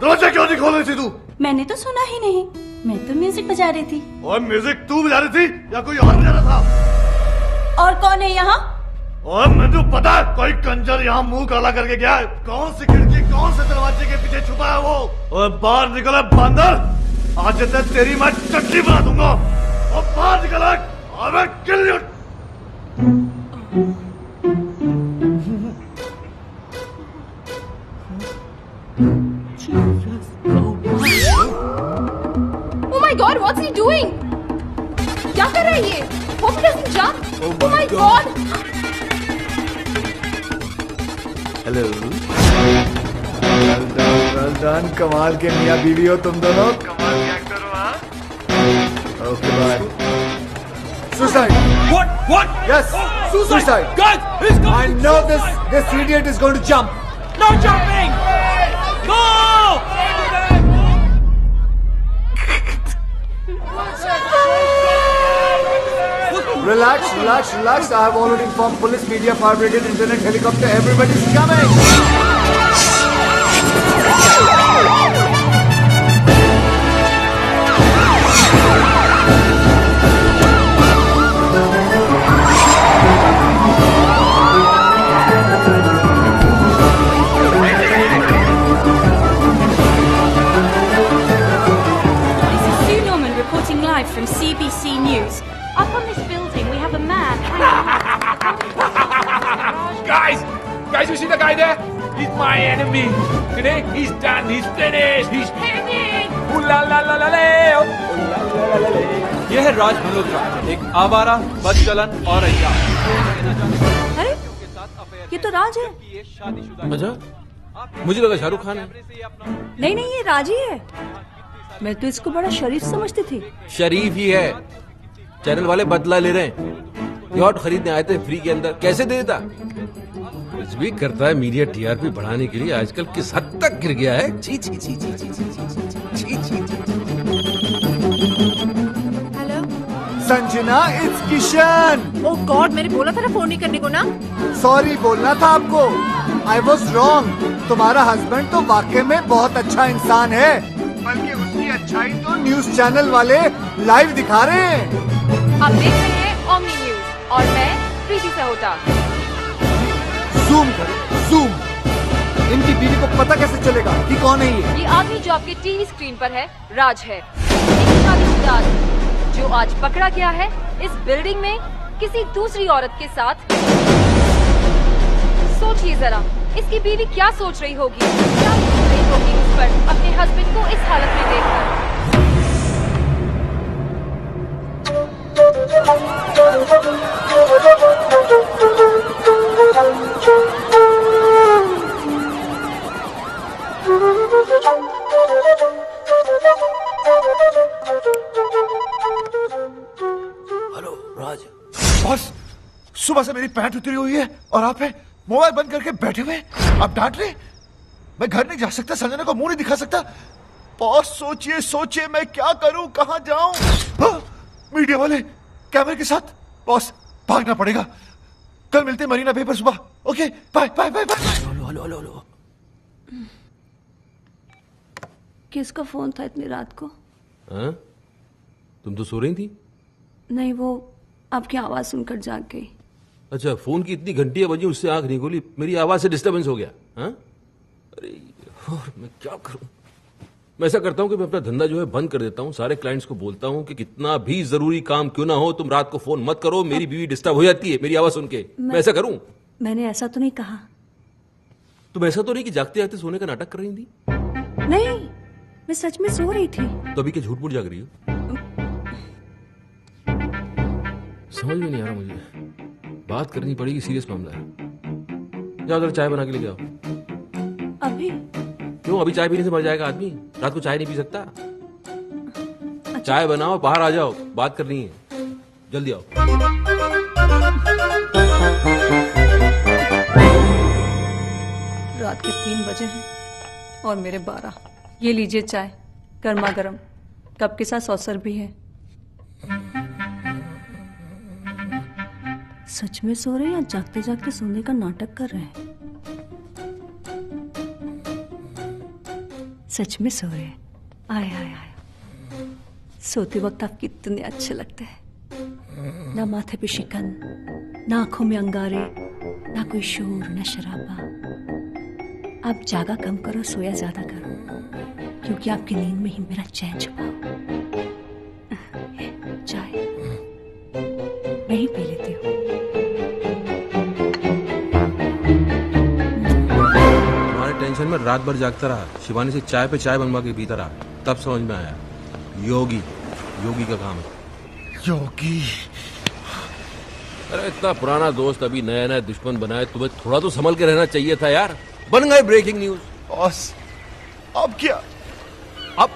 दरवाजा क्यों नहीं खोल रही थी तू? मैंने तो सुना ही नहीं, मैं तो म्यूजिक बजा रही थी। और म्यूजिक तू बजा रही थी या कोई और बजा रहा था? और कौन है यहाँ? और मैं तो पता है कोई कंजर यहाँ मुंह काला करके गया है। कौन सी खिड़की कौन से दरवाजे के पीछे छुपा है वो? और बाहर निकले बंदर, आज तक तेरी मैं चटनी बना दूंगा। और बाहर निकले और मैं kill you. Oh my God, what's he doing? क्या कर रहा है ये? Hope he doesn't jump. Oh my God. Hello, well done, कमाल के मियां बीवी हो तुम दोनों, कमाल के एक्टर हो। हाँ, okay bye. Suicide. What? Yes, suicide. Guys, he's I know this idiot is going to jump. No jumping! No! Relax, relax, relax. I have already informed police, media, fire brigade, internet, helicopter. Everybody's coming. This is Sue Norman reporting live from CBC News. Up on this building, we have a man Guys, you see the guy there? He's my enemy. Today, he's done. He's finished. He's hanging. Ooh la la la la la. Ooh la la la la la. यह है राज मल्होत्रा, एक आवारा, बदचलन और अय्यार। अरे ये तो राज है। अच्छा, मुझे लगा शाहरुख खान है। नहीं नहीं, ये राज ही है। मैं तो इसको बड़ा शरीफ समझती थी। शरीफ ही है। चैनल वाले बदला ले रहे हैं। यॉट खरीदने आए थे फ्री के अंदर, कैसे दे देता? कुछ भी करता है मीडिया टीआरपी बढ़ाने के लिए। आजकल किस हद तक गिर गया है। छी छी छी छी छी छी छी छी hello. Sanjana, it's Kishan. Oh God, मैंने बोला था ना फोन नहीं करने को ना। सॉरी बोलना था आपको। I was wrong. तुम्हारा हस्बैंड तो वाकई में बहुत अच्छा इंसान है, बल्कि उसकी अच्छाई तो न्यूज चैनल वाले लाइव दिखा रहे हैं। आप देख रहे हैं ओमनी न्यूज और मैं प्रीति सहोटा। जूम करो, जूम। इनकी बीवी को पता कैसे चलेगा कि कौन है ये? ये आदमी जो आपके टीवी स्क्रीन पर है राज है, एक शादीशुदा आदमी जो आज पकड़ा गया है इस बिल्डिंग में किसी दूसरी औरत के साथ। सोचिए जरा, इसकी बीवी क्या सोच रही होगी, क्या सोच रही होगी इस पर अपने हस्बैंड को इस हालत में देखकर। हेलो राज। बॉस, सुबह से मेरी पैंट उतरी हुई है और आप है मोबाइल बंद करके बैठे हुए। आप डांट रहे? मैं घर नहीं जा सकता, संजना को मुंह नहीं दिखा सकता। बॉस सोचिए सोचिए, मैं क्या करूं, कहां जाऊं? हाँ, मीडिया वाले कैमरे के साथ। बॉस भागना पड़ेगा, कल मिलते हैं मरीना बे पर सुबह। Okay bye bye bye bye. Hello. किसका फोन था इतनी रात को? हाँ? तुम तो सो रही थी। नहीं, वो आपकी आवाज सुनकर जाग गई। अच्छा, फोन की इतनी घंटियां बजी, उससे आंख नहीं खोली, मेरी आवाज से डिस्टरबेंस हो गया। हाँ? अरे यार, मैं क्या करूं? मैं ऐसा करता हूं कि मैं अपना धंधा जो है बंद कर देता हूं, सारे क्लाइंट्स को बोलता हूं कि कितना भी जरूरी काम क्यों ना हो, तुम रात को फोन मत करो, मेरी बीवी डिस्टर्ब हो जाती है मेरी आवाज सुन के। मैं ऐसा करूं? मैंने ऐसा तो नहीं कहा। तुम ऐसा तो नहीं कि जागते जागते सोने का नाटक कर रही थी? नहीं, मैं सच में सो रही थी। तो अभी क्या झूठ मूठ जाग रही हो? समझ में नहीं आ रहा मुझे, बात करनी पड़ेगी, सीरियस मामला है। जाओ जरा चाय बना के ले जाओ। अभी? क्यों, अभी चाय पीने से मर जाएगा आदमी? रात को चाय नहीं पी सकता? अच्छा। चाय बनाओ, बाहर आ जाओ, बात करनी है, जल्दी आओ। रात के 3 बजे हैं और मेरे 12। ये लीजिए चाय, गर्मा गर्म, कप के साथ सॉसर भी है। सच में सो रहे हैं या जागते जागते सोने का नाटक कर रहे हैं? सच में सो रहे हैं। आय आय आय, सोते वक्त आप कितने अच्छे लगते हैं। ना माथे पे शिकन, ना आंखों में अंगारे, ना कोई शोर, ना शराबा। आप जागा कम करो, सोया ज्यादा करो, क्योंकि आपकी नींद में ही मेरा चैन छुपा हो। चाय मैं ही पी लेती हूँ। तुम्हारे टेंशन में रात भर जागता रहा, शिवानी से चाय पे चाय बनवा के पीता रहा, तब समझ में आया योगी का काम है। योगी? अरे इतना पुराना दोस्त अभी नया नया दुश्मन बनाए, तुम्हें थोड़ा तो संभल के रहना चाहिए था यार। बन गए ब्रेकिंग न्यूज। बॉस अब क्या? अब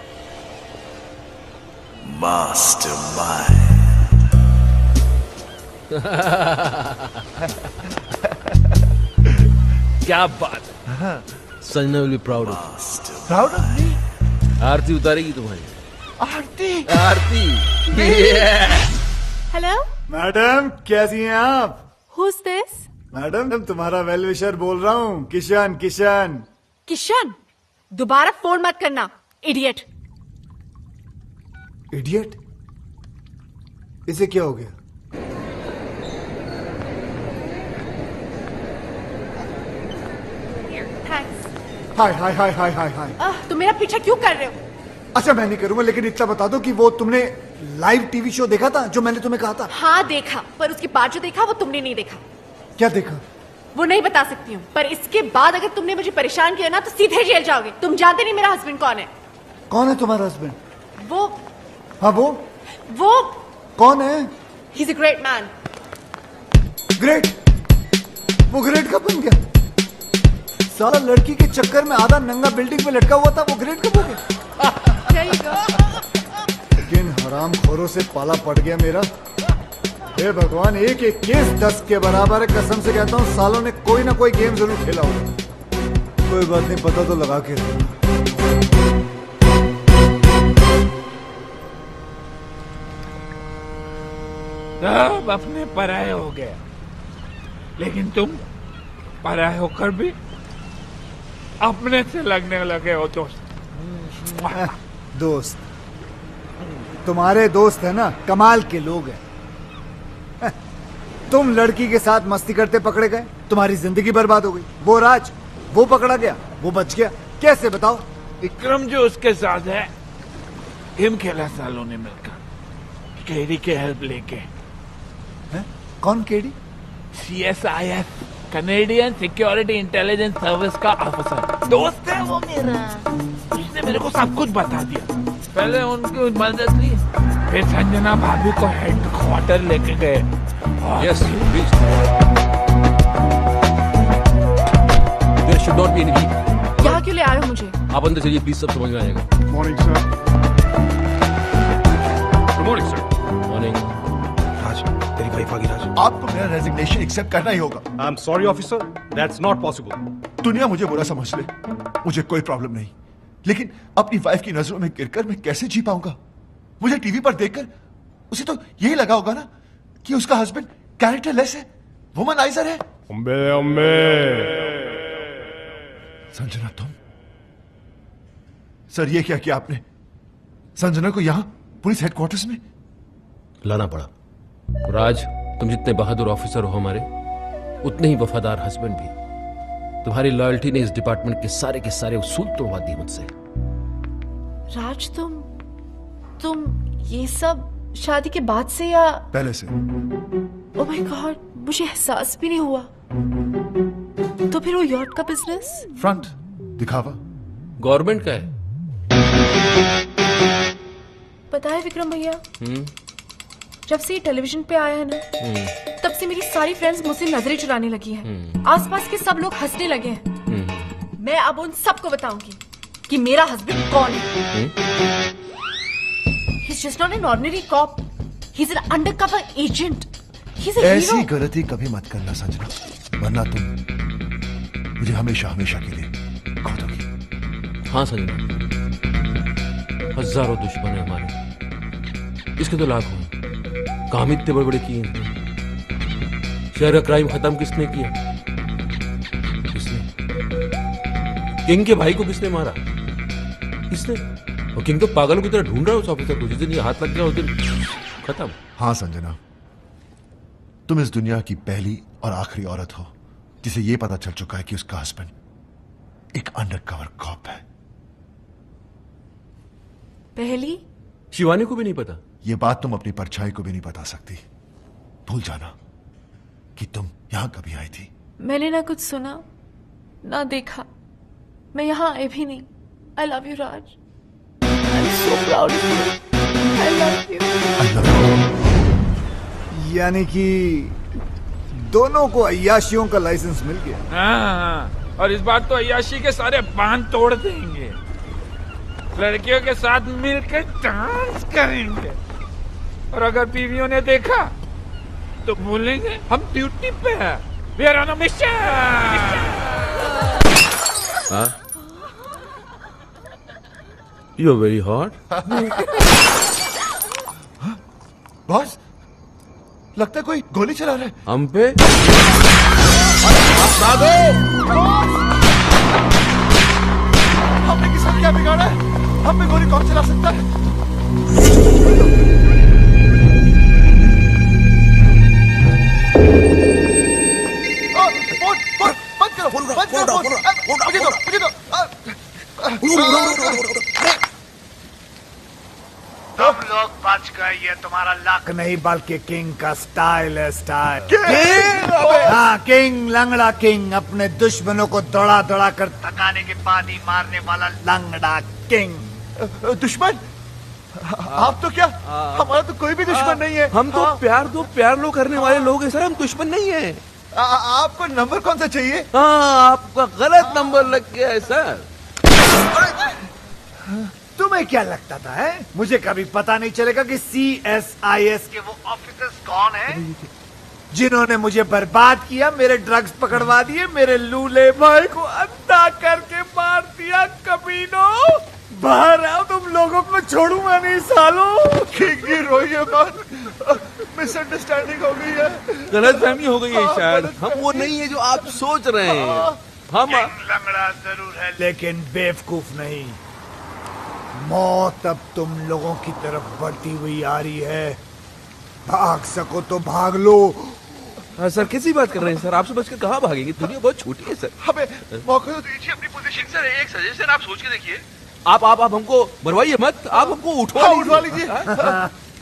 मास्टरमाइंड। क्या बात है। Sanjana will be proud of you. Proud of me? आरती उतारेगी तुम्हारी। आरती हेलो मैडम, कैसी हैं आप? Who's this? मैडम, तुम्हारा वेल विशर बोल रहा हूँ, किशन। किशन, दोबारा फोन मत करना, इडियट। इडियट? इसे क्या हो गया? थैंक्स। हाय हाय हाय हाय हाय हाय। तुम मेरा पीछा क्यों कर रहे हो? अच्छा, मैं नहीं करूंगा, लेकिन इतना बता दो कि वो तुमने लाइव टीवी शो देखा था जो मैंने तुम्हें कहा था? हाँ देखा, पर उसके बाद जो देखा वो तुमने नहीं देखा। क्या देखा? वो नहीं बता सकती हूँ, पर इसके बाद अगर तुमने मुझे परेशान किया ना तो सीधे जेल जाओगे। तुम जानते नहीं मेरा हस्बैंड कौन है। कौन है तुम्हारा हस्बैंड? वो हाँ वो कौन है? He's a great man. Great? वो ग्रेट कब बन गया? साला लड़की के चक्कर में आधा नंगा बिल्डिंग में लटका हुआ था, वो ग्रेट कब हो गया? There you go. किन हराम खोरों से पाला पड़ गया मेरा। हे भगवान, एक एक केस 10 के बराबर है। कसम से कहता हूँ, सालों ने कोई ना कोई गेम जरूर खेला होगा। कोई बात नहीं, पता तो लगा के रखना। सब अपने पराये हो गए, लेकिन तुम पराये होकर भी अपने से लगने लगे हो दोस्त। दोस्त? तुम्हारे दोस्त है ना, कमाल के लोग हैं। तुम लड़की के साथ मस्ती करते पकड़े गए, तुम्हारी जिंदगी बर्बाद हो गई। वो राज, वो पकड़ा गया, वो बच गया। कैसे बताओ? विक्रम जो उसके साथ है, गेम खेला सालों ने मिलकर, केडी के हेल्प लेके। कौन KD? CSIS, Canadian security intelligence service का ऑफिसर। दोस्त है वो मेरा। उसने मेरे को सब कुछ बता दिया। पहले उनकी मदद ली, फिर संजना भाभी को हेडक्वार्टर लेके गए। Yes, please. There should not be any leak. यहाँ क्यों ले आए हो मुझे? आप अंदर चलिए प्लीज, सब समझ में आएगा। Morning sir. Good morning sir. Morning. Raj, तेरी वाइफ आ गई। राज, आपको मेरा रेजिग्नेशन एक्सेप्ट करना ही होगा। I am sorry officer, that's not possible. दुनिया मुझे बुरा समझ ले, मुझे कोई प्रॉब्लम नहीं, लेकिन अपनी वाइफ की नजरों में गिरकर मैं कैसे जी पाऊंगा? मुझे टीवी पर देखकर उसे तो यही लगा होगा ना कि उसका हस्बैंड कैरेक्टरलेस है, वुमनाइजर है। संजना तुम? सर ये क्या किया आपने? संजना को यहां पुलिस हेडक्वार्टर्स में लाना पड़ा। राज, तुम जितने बहादुर ऑफिसर हो हमारे, उतने ही वफादार हस्बैंड भी। तुम्हारी लॉयल्टी ने इस डिपार्टमेंट के सारे उसूल तोड़वा दिए मुझसे। राज, तुम ये सब शादी के बाद से या पहले से? ओह माय गॉड, मुझे एहसास भी नहीं हुआ। तो फिर वो यॉट का बिजनेस? फ्रंट दिखावा गवर्नमेंट का है। पता है विक्रम भैया, जब से ये टेलीविजन पे आया है ना, तब से मेरी सारी फ्रेंड्स मुझसे नजरें चुराने लगी हैं। आसपास के सब लोग हंसने लगे हैं। मैं अब उन सबको बताऊंगी कि मेरा हस्बैंड कौन है। He's just not an ordinary cop. He's an undercover agent. He's a ऐसी hero. गलती कभी मत करना संजना, वरना तुम मुझे हमेशा हमेशा के लिए खो दोगी। हाँ संजना, हजारों दुश्मन है हमारे, इसके तो लाखों हैं। काम इतने बड़े बड़े किए हैं। शहर का क्राइम खत्म किसने किया? किसने? किंग के भाई को किसने मारा? किसने? और किंग तो पागलों की तरह ढूंढ रहा है उस ऑफिसर को। जिस दिन ये हाथ लग गया उस दिन खत्म। हाँ संजना, तुम इस दुनिया की पहली और आखिरी औरत हो जिसे यह पता चल चुका है कि उसका हस्बैंड एक अंडरकवर कॉप है। पहली? शिवानी को भी नहीं पता। यह बात तुम अपनी परछाई को भी नहीं बता सकती। भूल जाना कि तुम यहां कभी आई थी। मैंने ना कुछ सुना ना देखा, मैं यहाँ आई भी नहीं। I love you, Raj. I'm so proud of you. I love you. यानी कि दोनों को अय्याशियों का लाइसेंस मिल गया। हाँ, और इस बार तो अय्याशी के सारे बांध तोड़ देंगे। लड़कियों के साथ मिलकर डांस करेंगे, और अगर बीवियों ने देखा तो बोलेंगे हम ड्यूटी पे हैं। We are on a mission. हाँ? You're very hot. बॉस, लगता है कोई गोली चला रहा है हम पे। हमने किसका क्या बिगाड़ा है? हम पे गोली कौन चला सकता है? तुम लोग बच गए, ये तुम्हारा लक नहीं बल्कि किंग का स्टाइल है। स्टाइल हाँ, किंग, लंगड़ा किंग, अपने दुश्मनों को दौड़ा दौड़ा कर थकाने के बाद ही मारने वाला लंगड़ा किंग। दुश्मन? आप तो क्या, हमारा तो कोई भी दुश्मन नहीं है। हम तो प्यार लो करने वाले लोग हैं सर, हम दुश्मन नहीं है। आपको नंबर कौन सा चाहिए? हाँ, आपका गलत नंबर लग गया है सर। तुम्हें क्या लगता था है? मुझे कभी पता नहीं चलेगा कि CSIS के वो ऑफिसर्स कौन हैं जिन्होंने मुझे बर्बाद किया, मेरे ड्रग्स पकड़वा दिए, मेरे लूले भाई को अंधा करके मार दिया। कमीनों, बाहर आओ, तुम लोगों को छोड़ूंगा नहीं सालों। किंग की रोइए मत, मिसअंडरस्टैंडिंग हो गई है, गलतफहमी हो गई है शायद। हम वो नहीं है जो आप सोच रहे हैं। हम लंगड़ा जरूर है लेकिन बेवकूफ नहीं। मौत अब तुम लोगों की तरफ बढ़ती हुई आ रही है। भाग सको तो भाग लो। सर कैसी बात कर रहे हैं सर? आपसे बचकर कहाँ भागेंगे? दुनिया बहुत छोटी है सर। हमें मौका तो दीजिए अपनी पोजीशन। सर एक सजेशन आप सोच के देखिए। आप हमको मरवाइए मत, आप हमको उठवा लीजिए।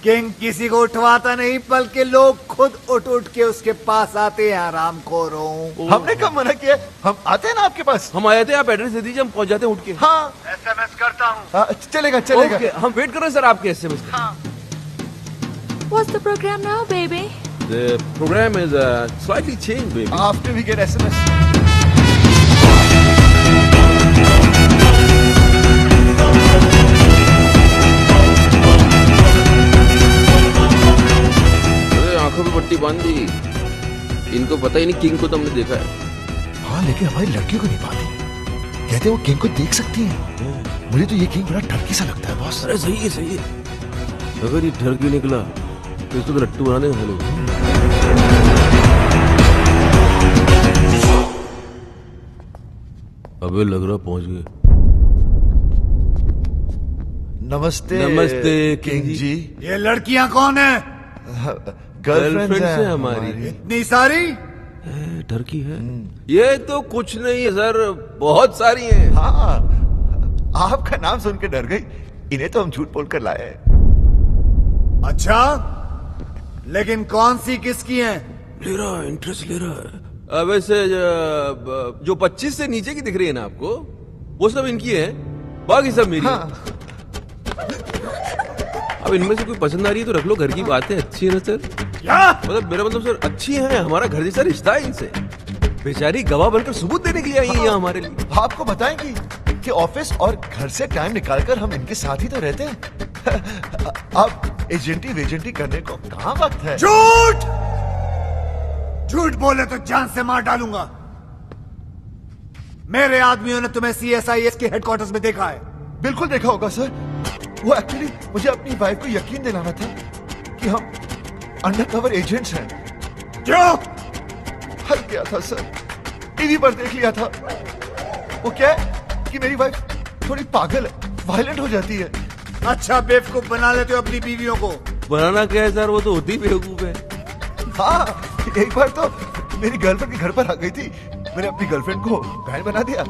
किंग किसी को उठवाता नहीं, बल्कि लोग खुद उठ के उसके पास आते हैं। आरामखोरों, हमने कब मना किया? हम आते हैं ना आपके पास। हम आए थे, आप एड्रेस दे दीजिए, हम पहुंच जाते हैं उठ के। हाँ, SMS करता हूँ। चलेगा। हम वेट कर रहे हैं सर आपके SMS का। What's the program now, baby? The program is slightly changed, baby. After we get SMS. आंखों पे पट्टी बांध दी। इनको पता ही नहीं किंग को तो हमने देखा है। हाँ, लेकिन हमारी लड़कियों को नहीं पाती। कहते वो किंग को देख सकती हैं। मुझे तो ये किंग बड़ा ठरकी सा लगता है बॉस। अरे सही है। अगर ये ठरकी निकला तो इसको तो लट्टू बना देंगे लोग। अबे लग रहा पहुंच गए। नमस्ते नमस्ते किंग जी। ये लड़कियां कौन है? गर्लफ्रेंड है हमारी। इतनी सारी? डर की है। ये तो कुछ नहीं है सर, बहुत सारी हैं। हाँ, आपका नाम सुन के डर गई। इन्हें तो हम झूठ बोलकर लाए हैं। अच्छा, लेकिन कौन सी किसकी हैं? ले रहा है, इंटरेस्ट ले रहा है। वैसे जो 25 से नीचे की दिख रही है ना आपको, वो सब इनकी है, बाकी सब मेरी। हाँ। अब इनमें से कोई पसंद आ रही है तो रख लो, घर की बात है। अच्छी है ना सर? क्या मतलब मेरा मतलब सर, अच्छी है, हमारा घर जैसा रिश्ता है इनसे। बेचारी गवाह बनकर सबूत देने के लिए आई है यहाँ हमारे लिए। आपको बताएंगी कि ऑफिस और घर से टाइम निकालकर हम इनके साथ ही तो रहते हैं। अब एजेंटी वेजेंटी करने को कहाँ वक्त है? झूठ! झूठ बोले तो जान से मार डालूंगा। मेरे आदमियों ने तुम्हें CSIS के हेडक्वार्टर्स में देखा है। बिल्कुल देखा होगा सर। वो एक्चुअली मुझे अपनी वाइफ को यकीन दिलाना था कि हम अंडरकवर एजेंट्स हैं। क्यों? हल किया था सर, टीवी पर देख लिया था। वो क्या है कि मेरी वाइफ थोड़ी पागल है, वायलेंट हो जाती है। अच्छा, बेवकूफ बना लेते हो अपनी बीवियों को। बनाना क्या है सर, वो तो होती बेवकूफ है। हाँ, एक बार तो मेरी गर्लफ्रेंड के घर पर आ गई थी। मैंने अपनी गर्लफ्रेंड को बहन बना दिया,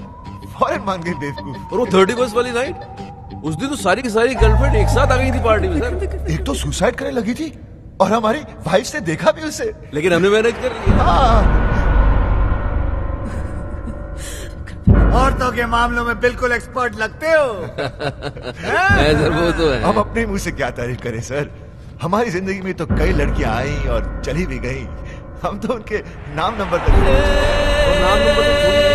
फौरन मान गई बेवकूफ। और वो 31st वाली नाइट, उस दिन तो सारी की सारी गर्लफ्रेंड एक साथ आ गई थी पार्टी में सर। एक तो सुसाइड करने लगी थी और हमारी वाइफ ने देखा भी उसे। लेकिन हमने मैनेज कर लिया। हाँ। औरतों के मामलों में बिल्कुल एक्सपर्ट लगते हो। सर वो तो है। हम अपने मुंह से क्या तारीफ करें सर। हमारी जिंदगी में तो कई लड़कियां आई और चली भी गई। हम तो उनके नाम नंबर तक और नाम नंबर तो छोड़ ही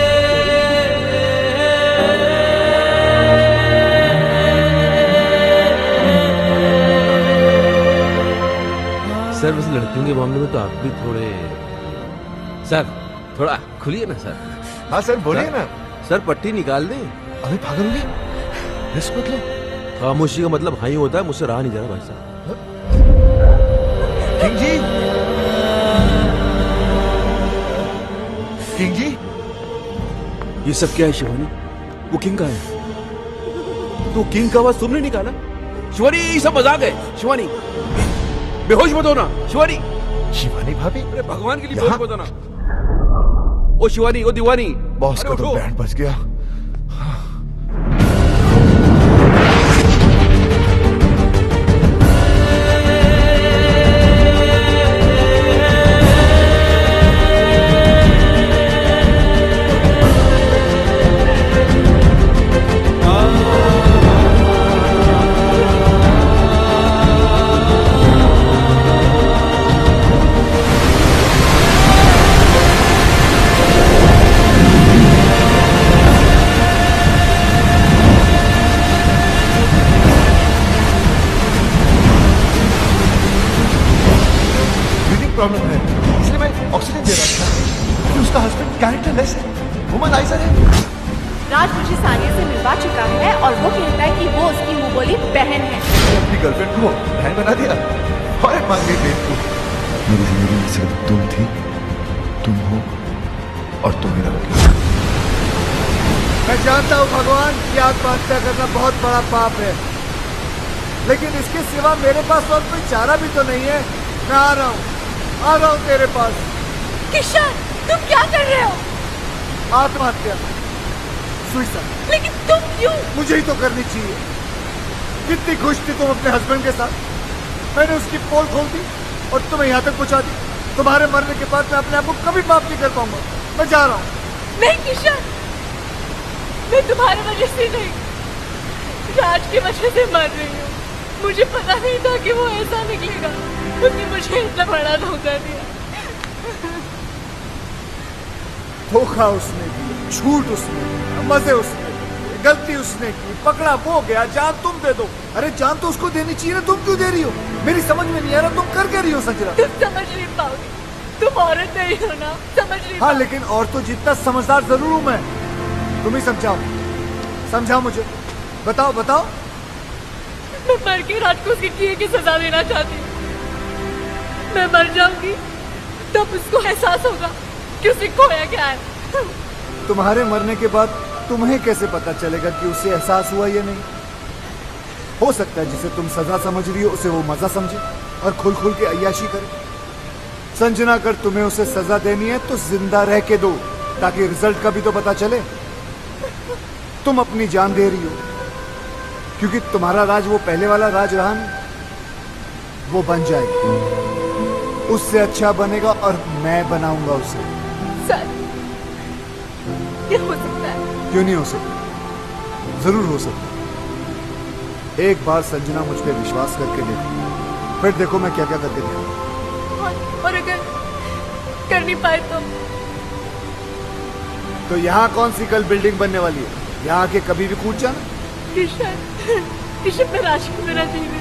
सर। बस लड़कियों के मामले में तो आप भी थोड़े सर, थोड़ा खुलिए ना सर। हाँ सर, बोलिए ना सर। पट्टी निकाल दें। अभी पागल होंगे, रिस्क मत लो। खामोशी का मतलब हाँ ही होता है। मुझसे रहा नहीं जा रहा भाई साहब। किंग जी, किंग जी, ये सब क्या है शिवानी? वो किंग का है तो किंग का आवाज तुमने निकाला? शिवानी, ये सब मजाक है। शिवानी, बेहोश मत होना। शिवानी, शिवानी भाभी, अरे भगवान के लिए बेहोश मत होना। ओ शिवानी, ओ दीवानी, बॉस का तो बैंड बज गया। प्रॉब्लम है, इसलिए मैं ऑक्सीजन दे रहा था कि उसका हस्बैंड कैरेक्टरलेस है, वुमनाइजर है। राज मुझे सानिया से मिलवा चुका है और वो कहता है कि वो उसकी मुंह बोली बहन है। अपनी गर्लफ्रेंड को बहन बना दिया और मान गई बेवकूफ। मेरी जिंदगी में सिर्फ तुम थी, तुम हो और तुम मेरा वकील। मैं जानता हूँ भगवान कि आत्महत्या करना बहुत बड़ा पाप है, लेकिन इसके सिवा मेरे पास और कोई चारा भी तो नहीं है। मैं आ रहा हूँ तेरे पास। किशन, तुम क्या कर रहे हो? आत्महत्या, सुसाइड। लेकिन तुम क्यों? मुझे ही तो करनी चाहिए। कितनी खुश थी तुम अपने हस्बैंड के साथ, मैंने उसकी पोल खोल दी और तुम्हें यहाँ तक पहुँचा दी। तुम्हारे मरने के बाद मैं अपने आप को कभी माफ नहीं कर पाऊंगा। मैं जा रहा हूँ। नहीं किशन, मैं तुम्हारे वजह से नहीं, राज की वजह से मर रही हूँ। मुझे पता नहीं था कि वो ऐसा निकलेगा। उसने मुझे इतना बड़ा धोखा दिया। धोखा उसने दिया, झूठ उसने दिया, मजे उसने दिए, गलती उसने की, पकड़ा वो गया। जान तुम दे दो। अरे जान तो उसको देनी चाहिए ना, तुम क्यों दे रही हो? मेरी समझ में नहीं आ रहा तुम कर क्या रही हो संजना? तुम समझ नहीं पाओगे, तुम औरत नहीं हो ना, समझ नहीं। हाँ, लेकिन और तो जितना समझदार जरूर हूँ मैं। तुम ही समझाओ, समझाओ मुझे, बताओ बताओ। मैं मर के राज को उसके किए की सजा देना चाहती हूँ। मैं मर जाऊंगी तब उसको एहसास होगा कि उसे खोया क्या है। तुम्हारे मरने के बाद तुम्हें कैसे पता चलेगा कि उसे एहसास हुआ या नहीं? हो सकता है जिसे तुम सजा समझ रही हो उसे वो मजा समझे और खुल खुल के अय्याशी करे। संजना, अगर तुम्हें उसे सजा देनी है तो जिंदा रह के दो, ताकि रिजल्ट का भी तो पता चले। तुम अपनी जान दे रही हो क्योंकि तुम्हारा राज वो पहले वाला राज रहा नहीं, वो बन जाएगा, उससे अच्छा बनेगा और मैं बनाऊंगा उसे। सर, ये हो सकता है? क्यों नहीं हो सकता? जरूर हो सकता है। एक बार संजना मुझ पे विश्वास करके देखो, फिर देखो मैं क्या क्या करके दिखाऊंगा। और अगर कर नहीं पाए तो यहाँ कौन सी कल बिल्डिंग बनने वाली है? यहाँ आके कभी भी कूद जाना। ऋषभ मैं राज को मेरा जीने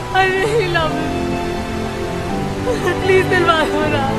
I really love him. Please दिलवा दो राज।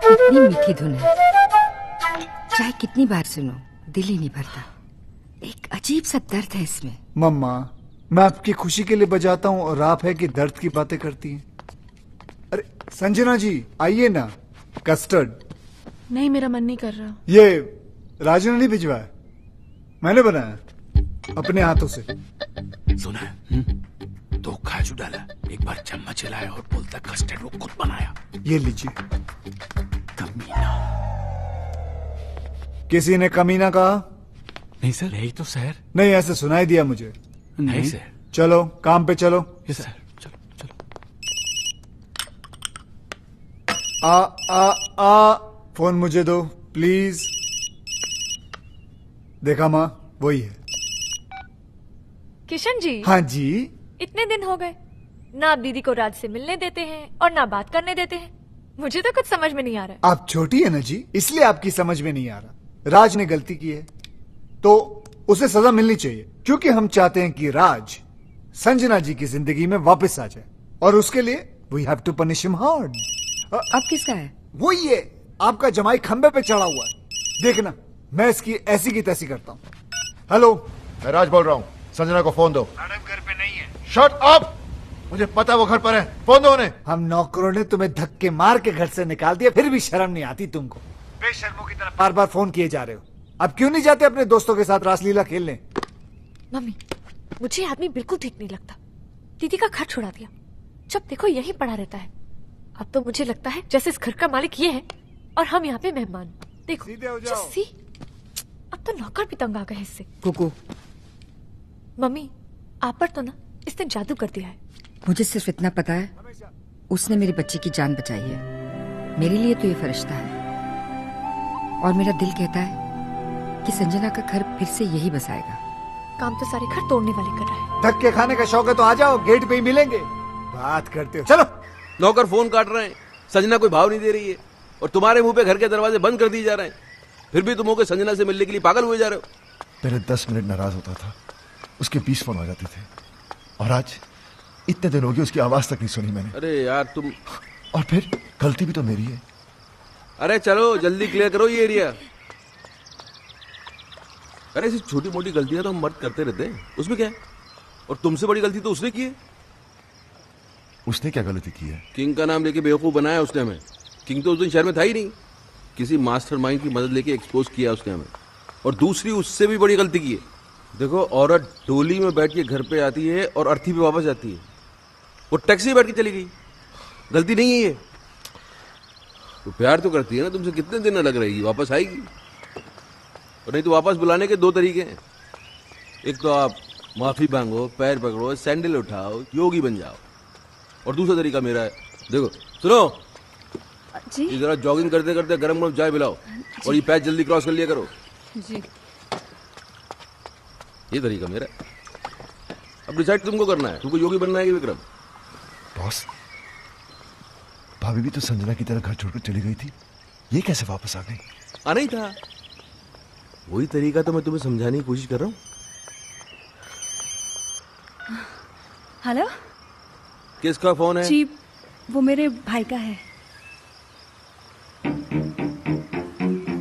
कितनी मीठी धुन है, चाहे कितनी बार सुनो दिल ही नहीं भरता। एक अजीब सा दर्द है इसमें। मम्मा, मैं आपकी खुशी के लिए बजाता हूँ और आप है कि दर्द की बातें करती हैं। अरे संजना जी आइए ना, कस्टर्ड। नहीं, मेरा मन नहीं कर रहा। ये राजू ने नहीं भिजवाया, मैंने बनाया अपने हाथों से। सुना, 2 काजू डाला, एक बार चम्मच हिलाया और बोलता कस्टर्ड वो खुद बनाया। ये लीजिए। कमीना। किसी ने कमीना कहा? नहीं सर, यही तो सर। नहीं, ऐसे सुनाई दिया मुझे। नहीं सर। चलो काम पे चलो। यस सर, चलो चलो। आ फोन मुझे दो प्लीज। देखा माँ, वही है। किशन जी। हाँ जी। इतने दिन हो गए, ना आप दीदी को राज से मिलने देते हैं और ना बात करने देते हैं। मुझे तो कुछ समझ में नहीं आ रहा है। आप छोटी है ना जी, इसलिए आपकी समझ में नहीं आ रहा। राज ने गलती की है तो उसे सजा मिलनी चाहिए, क्योंकि हम चाहते हैं कि राज संजना जी की जिंदगी में वापस आ जाए, और उसके लिए we have to punish him hard. अब किसका है? वही है, आपका जमाई खंबे पे चढ़ा हुआ है। देखना मैं इसकी ऐसी की तैसी करता हूँ। हेलो, मैं राज बोल रहा हूँ, संजना को फोन दो। मैडम घर पे नहीं है। शट अप, मुझे पता है वो घर पर है, फोन दो उन्हें। हम नौकरों ने तुम्हें धक्के मार के घर से निकाल दिया, फिर भी शर्म नहीं आती तुमको। बेशर्मों की तरफ बार बार फोन किए जा रहे हो। अब क्यों नहीं जाते अपने दोस्तों के साथ रासलीला खेलने? मम्मी, मुझे आदमी बिल्कुल ठीक नहीं लगता। दीदी का घर छुड़ा दिया, जब देखो यहीं पड़ा रहता है। अब तो मुझे लगता है जैसे इस घर का मालिक ये है और हम यहाँ पे मेहमान। देखो सीधे हो जाओ। सी, अब तो नौकर भी तंग आ गए इससे। कुकू, मम्मी, आप पर तो ना इसने जादू कर दिया है। मुझे सिर्फ इतना पता है, उसने मेरी बच्ची की जान बचाई है। मेरे लिए तो ये फरिश्ता है, और मेरा दिल कहता है कि संजना का घर फिर से यही बसाएगा। काम तो सारे घर तोड़ने वाले कर रहा है। धक्के खाने का शौक है तो आ जाओ, गेट पे ही मिलेंगे। बात करते हो, चलो। नौकर फोन काट रहे हैं, संजना कोई भाव नहीं दे रही है, और तुम्हारे मुंह पे घर के दरवाजे बंद कर दिए जा रहे हैं। फिर भी तुम होकर संजना से मिलने के लिए पागल हुए जा रहे हो। पहले 10 मिनट नाराज होता था, उसके 20 फोन आ जाते थे, और आज इतने दिन हो गए उसकी आवाज तक नहीं सुनी मैंने। अरे यार तुम, और फिर गलती भी तो मेरी है। अरे चलो जल्दी क्लियर करो ये एरिया। अरे ऐसी छोटी मोटी गलतियां तो हम मर्द करते रहते हैं, उसमें क्या है? और तुमसे बड़ी गलती तो उसने की है। उसने क्या गलती की है? किंग का नाम लेके बेवकूफ बनाया उसने हमें। किंग तो उस दिन शहर में था ही नहीं, किसी मास्टरमाइंड की मदद लेके एक्सपोज किया उसने हमें। और दूसरी उससे भी बड़ी गलती की है। देखो, औरत डोली में बैठ के घर पे आती है और अर्थी पे वापस जाती है, वो टैक्सी में बैठ के चली गई। गलती नहीं है ये। तो प्यार तो करती है ना तुमसे, कितने दिन अलग रहेगी, वापस आएगी। और नहीं तो वापस बुलाने के 2 तरीके हैं। एक तो आप माफी मांगो, पैर पकड़ो, सैंडल उठाओ, योगी बन जाओ, और दूसरा तरीका मेरा है। देखो सुनो जी, ये जरा जॉगिंग करते करते गरम गरम चाय पिलाओ, और ये पैच जल्दी क्रॉस कर लिया करो। जी, ये तरीका मेरा है। अब डिसाइड तुमको करना है, तुमको योगी बनना है कि विक्रम। बॉस, भाभी भी तो संजना की तरह घर छोड़कर चली गई थी, ये कैसे वापस आ गई? आना ही था, वही तरीका तो मैं तुम्हें समझाने की कोशिश कर रहा हूँ। हेलो किसका फोन है? जी, वो मेरे भाई का है।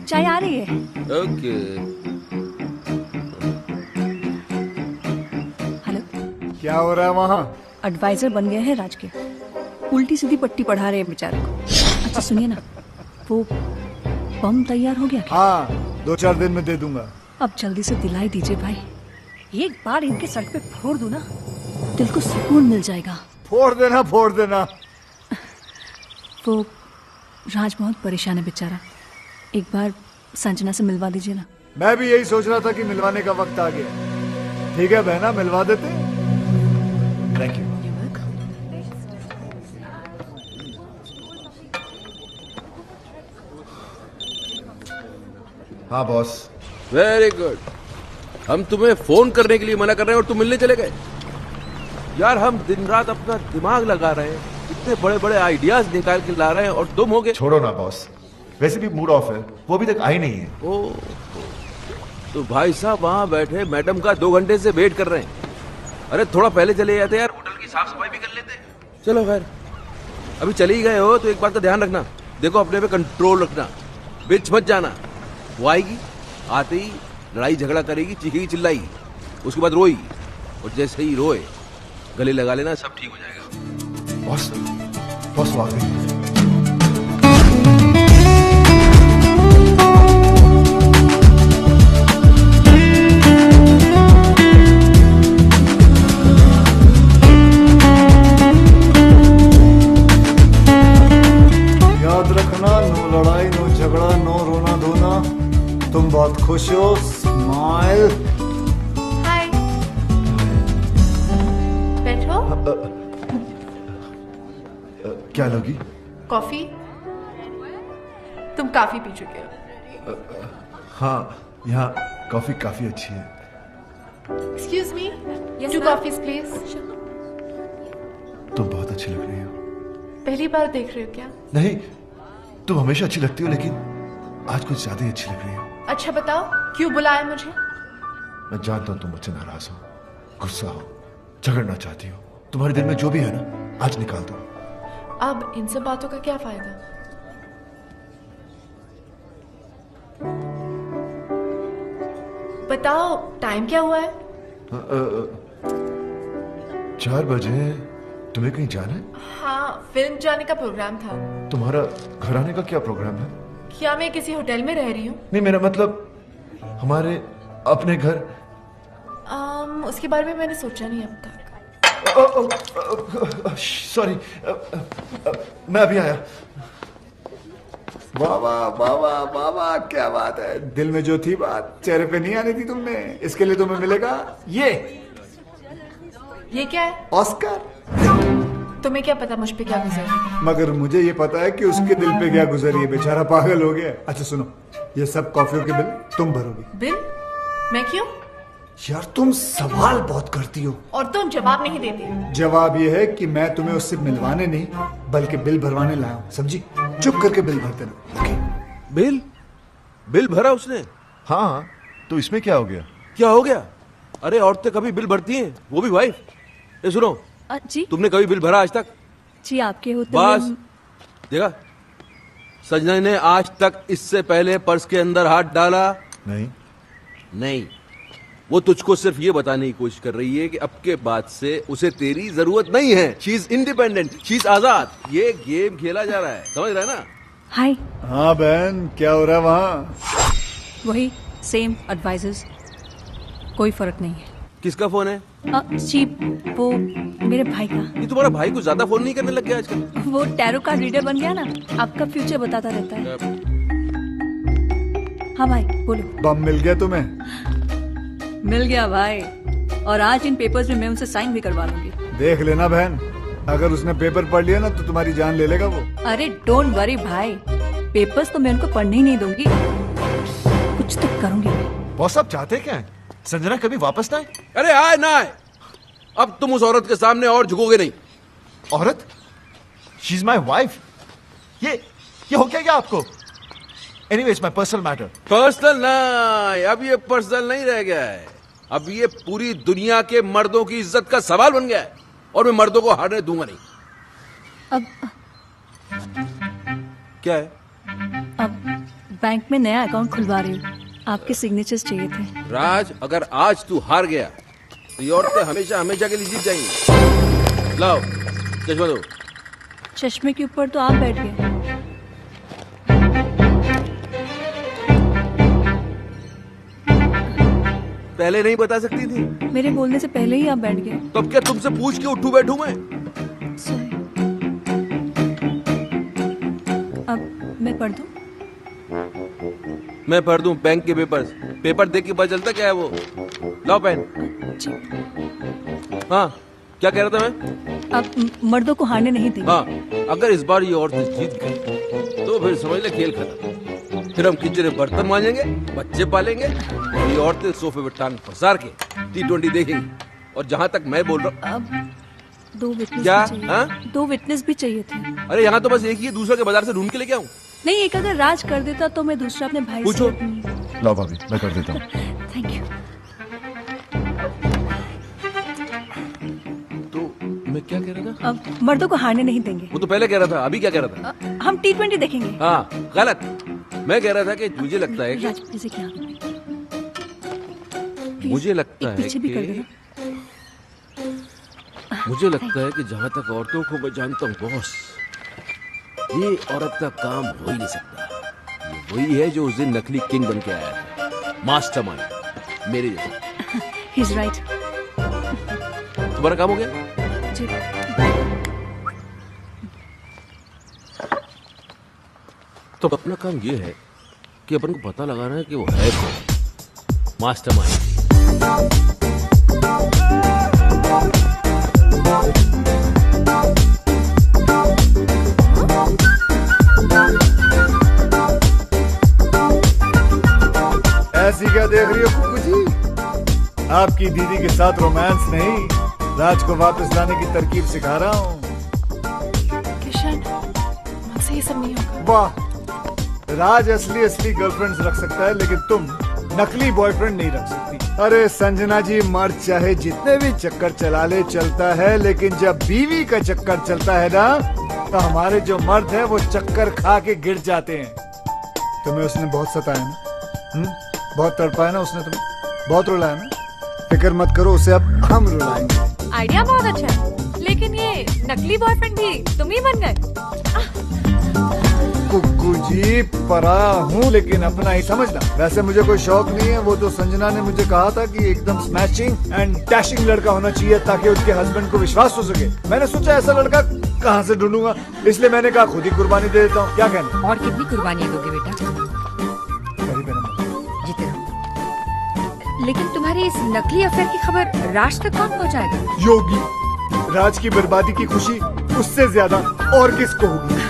चाय आ रही है। ओके। हेलो, क्या हो रहा है वहाँ? एडवाइजर बन गए हैं राज के, उल्टी सीधी पट्टी पढ़ा रहे हैं बेचारे को। अच्छा सुनिए ना, वो बम तैयार हो गया क्या? हाँ, 2-4 दिन में दे दूंगा। अब जल्दी से दिलाई दीजिए भाई, एक बार इनके सर पे फोड़ दूं ना, दिल को सुकून मिल जाएगा। फोड़ देना, फोड़ देना। वो राज बहुत परेशान है बेचारा, एक बार संजना से मिलवा दीजिए ना। मैं भी यही सोच रहा था कि मिलवाने का वक्त आ गया। ठीक है बहना, मिलवा देते। Thank you. हाँ बॉस। Very good. हम तुम्हें फोन करने के लिए मना कर रहे हैं और तुम मिलने चले गए। यार हम दिन रात अपना दिमाग लगा रहे हैं, इतने बड़े बड़े आइडियाज निकाल के ला रहे हैं और तुम हो गए। छोड़ो ना बॉस, वैसे भी मूड ऑफ है, वो अभी तक आई नहीं है। ओ, तो भाई साहब वहां बैठे मैडम का 2 घंटे से वेट कर रहे हैं। अरे थोड़ा पहले चले जाते यार, होटल की साफ सफाई भी कर लेते। चलो खैर, अभी चले ही गए हो तो एक बात का ध्यान रखना, देखो अपने पे कंट्रोल रखना, बीच मत जाना। वो आएगी, आते ही लड़ाई झगड़ा करेगी, चीखेगी चिल्लाएगी, उसके बाद रोएगी, और जैसे ही रोए गले लगा लेना, सब ठीक हो जाएगा। बॉस, बॉस वो आ गई। याद रखना, नो लड़ाई, नो झगड़ा, नो रोना धोना। तुम बहुत खुश हो, स्माइल। हाय, बैठो। क्या लोगी? कॉफी? तुम काफी पी चुके हो। हाँ, यहाँ कॉफी काफी अच्छी है। Excuse me, 2 coffees please. तुम बहुत अच्छी लग रही हो। पहली बार देख रहे हो क्या? नहीं, तुम हमेशा अच्छी लगती हो, लेकिन आज कुछ ज्यादा ही अच्छी लग रही हो। अच्छा बताओ, क्यों बुलाया मुझे? मैं जानता हूँ तुम मुझसे नाराज हो, गुस्सा हो, झगड़ना चाहती हो। तुम्हारे दिल में जो भी है ना, आज निकाल दो। अब इन सब बातों का क्या फायदा? बताओ, टाइम क्या हुआ है? 4 बजे। तुम्हें कहीं जाना है? हाँ, फिल्म जाने का प्रोग्राम था। तुम्हारा घर आने का क्या प्रोग्राम है? क्या मैं किसी होटल में रह रही हूँ? नहीं, मेरा मतलब हमारे अपने घर। उसके बारे में मैंने सोचा नहीं अब तक। सॉरी, मैं अभी आया। बाबा बाबा बाबा, क्या बात है। दिल में जो थी बात चेहरे पे नहीं आनी थी तुमने, इसके लिए तुम्हें मिलेगा ये क्या है? ऑस्कर। तुम्हें क्या पता मुझ पे क्या गुजरी? मगर मुझे ये पता है कि उसके दिल पे क्या गुजरी है, बेचारा पागल हो गया। अच्छा सुनो, ये सब कॉफियों के बिल तुम भरोगी। बिल? मैं क्यों? यार तुम सवाल बहुत करती हो और तुम जवाब नहीं देती। जवाब ये है कि मैं तुम्हें उससे मिलवाने नहीं बल्कि बिल भरवाने लाया हूँ, समझी? चुप करके बिल भर देना। ओके? बिल भरा उसने? हाँ, तो इसमें क्या हो गया? क्या हो गया? अरे औरतें कभी बिल भरती हैं, वो भी वाइफ। ये सुनो, जी, तुमने कभी बिल भरा आज तक? जी आपके होते बस देखा, संजना ने आज तक इससे पहले पर्स के अंदर हाथ डाला नहीं। वो तुझको सिर्फ ये बताने की कोशिश कर रही है कि अब के बाद से उसे तेरी जरूरत नहीं है। She is independent, she is आजाद। ये गेम खेला जा रहा है, समझ रहा है ना? हाय। हाँ बहन, क्या हो रहा है वहाँ? वही सेम एडवाइजर्स, कोई फर्क नहीं है। किसका फोन है? जी, वो मेरे भाई का। ये तुम्हारा भाई कुछ ज्यादा फोन नहीं करने लग गया आजकल? वो टैरो का रीडर बन गया ना, आपका फ्यूचर बताता रहता है। हाँ भाई बोलो। बम मिल गया तुम्हें? मिल गया भाई, और आज इन पेपर्स में मैं उनसे साइन भी करवा लूंगी। देख लेना बहन, अगर उसने पेपर पढ़ लिया ना तो तुम्हारी जान ले लेगा वो। अरे डोंट वरी भाई, पेपर्स तो मैं उनको पढ़ने ही नहीं दूंगी, कुछ तो करूंगी मैं। बॉस आप चाहते क्या है? संजना कभी वापस ना आए? अरे आए ना आए, अब तुम उस औरत के सामने और झुकोगे नहीं। औरत? She is my wife. ये हो क्या आपको? Anyways my personal matter. Personal ना, अब ये पर्सनल नहीं रह गया है, अब ये पूरी दुनिया के मर्दों की इज्जत का सवाल बन गया है, और मैं मर्दों को हारने दूंगा नहीं। अब क्या है? अब बैंक में नया अकाउंट खुलवा रही हूँ, आपके सिग्नेचर्स चाहिए थे। राज, अगर आज तू हार गया तो ये औरतें हमेशा हमेशा के लिए जीत जाएंगी। लाओ चश्मा दो। चश्मे के ऊपर तो आप बैठ गए। पहले नहीं बता सकती थी? मेरे बोलने से पहले ही आप बैठ गए। तो अब क्या तुमसे पूछ के उठूं बैठूं मैं? अब मैं पढ़ दूं? मैं पढ़ दूं बैंक के पेपर्स? पेपर देख के पता चलता क्या है वो। लाओ पेन। हाँ, क्या कह रहा था मैं? अब मर्दों को हारने नहीं देंगे। हाँ, अगर इस बार ये औरतें जीत गई तो फिर समझ ले खेल खत्म। फिर हम किचन में बर्तन मांजेंगे, बच्चे पालेंगे, और ये औरतें सोफे पे टांग पसार के T20 देखेंगी। और जहाँ तक मैं बोल रहा हूँ, अब 2 विटनेस क्या? भी चाहिए। हाँ? 2 विटनेस भी चाहिए थे। अरे यहाँ तो बस एक ही है, दूसरा के बाजार से ढूंढ के लेके आऊँ? नहीं, एक अगर राज कर देता तो मैं दूसरा अपने भाई पूछो। से। लो भाभी, मैं कर देता हूँ। Thank you. मैं क्या कह रहा था? अब मर्दों को हारने नहीं देंगे। वो तो पहले कह रहा था, अभी क्या कह रहा था? हम T20 देखेंगे। हाँ, गलत। मैं कह रहा था कि मुझे लगता है राज, कि मुझे क्या मुझे लगता एक है पीछे भी कर कि देना। मुझे लगता है कि जहां तक औरतों को मैं जानता हूँ बॉस, ये औरत का काम हो ही नहीं सकता। ये वही है जो उस दिन नकली किंग बन के आया था, मास्टरमाइंड, मेरे जैसा। He is right. तुम्हारा काम हो गया? जी। तो अपना काम ये है कि अपन को पता लगाना है कि वो है कौन, मास्टरमाइंड। ऐसी क्या देख रही हो कुकू जी? आपकी दीदी के साथ रोमांस नहीं, राज को वापस लाने की तरकीब सिखा रहा हूँ। किशन, मुझसे ये सब नहीं होगा। वाह, राज असली गर्लफ्रेंड्स रख सकता है, लेकिन तुम नकली बॉयफ्रेंड नहीं रख सकती। अरे संजना जी, मर्द चाहे जितने भी चक्कर चला ले चलता है, लेकिन जब बीवी का चक्कर चलता है ना, तो हमारे जो मर्द है वो चक्कर खा के गिर जाते हैं। तुम्हें उसने बहुत सताया ना? बहुत तड़पाया ना उसने तुम्हें? बहुत रुलाया ना? फिक्र मत करो, उसे अब हम रुलाएंगे। आइडिया बहुत अच्छा है, लेकिन ये नकली बॉयफ्रेंड भी तुम ही बन गए। कुकू जी, पराया हूँ लेकिन अपना ही समझना। वैसे मुझे कोई शौक नहीं है, वो तो संजना ने मुझे कहा था कि एकदम स्मैशिंग एंड डैशिंग लड़का होना चाहिए ताकि उसके हस्बैंड को विश्वास हो सके। मैंने सोचा ऐसा लड़का कहाँ से ढूंढूंगा, इसलिए मैंने कहा खुद ही कुर्बानी दे देता हूँ। क्या कहना? और कितनी कुर्बानी दोगे बेटा? जीते रहो। लेकिन तुम्हारी इस नकली अफेयर की खबर राज तक कौन पहुँचाएगा? योगी, राज की बर्बादी की खुशी उससे ज्यादा और किसको होगी?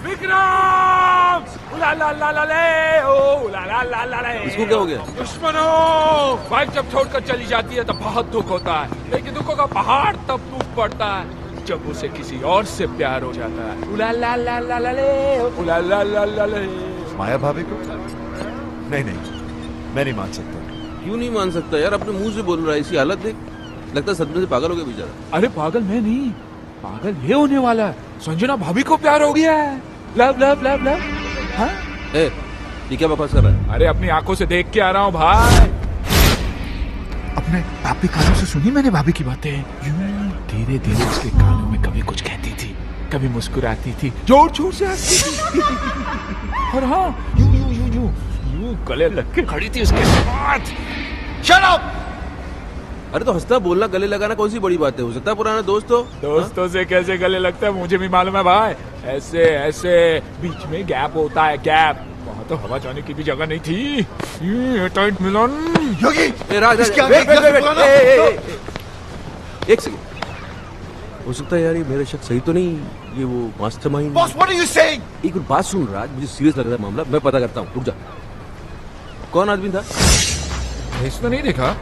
विक्रम! ला ला ला ला ले, ओ ला ला ला ला ले। इसको क्या हो गया? दुश्मनों! वाइफ जब छोड़कर चली जाती है तो बहुत दुख होता है, लेकिन दुखों का पहाड़ तब टूट पड़ता है जब उसे किसी और से प्यार हो जाता है। उला ला ला ला ला ले, उला ला ला ला ले। माया भाभी को? नहीं, मैं नहीं मान सकता। क्यों नहीं मान सकता यार? अपने मुंह से बोल रहा है, इसकी हालत देख, लगता है सदमे से पागल हो गया बेचारा। अरे पागल मैं नहीं, पागल ये होने वाला है। संजना भाभी को प्यार हो गया है। Love love love love. हाँ? ये क्या बकवास कर रहा है? अरे अपनी आंखों से देख के आ रहा हूँ भाई। अपने पापी कानों से सुनी मैंने भाभी की बातें। यूं धीरे धीरे उसके कानों में कभी कुछ कहती थी, कभी मुस्कुराती थी, जोर जोर से हंसती थी। और हाँ, यूं यूं यूं यूं यूं गले लग के खड़ी थी उसके साथ। Shut up! अरे तो हंसता बोलना, गले लगाना कौन सी बड़ी बात है? हो सकता है पुराना दोस्त हो। दोस्तों से कैसे गले लगता है मुझे भी मालूम है भाई। ऐसे ऐसे बीच में गैप होता है, गैप। वहाँ तो हवा जाने की भी जगह नहीं थी। ये टाइट मिलन। योगी राज इसके वेट आगे वेट पुराना- एक सेकंड, हो सकता है यार ये मेरा शक सही तो नहीं, ये वो mastermind. Boss what are you saying? एक और बात सुन राज, मुझे सीरियस लग रहा है मामला, मैं पता करता हूँ, रुक जा। कौन आदमी था? फेस तो नहीं देखा,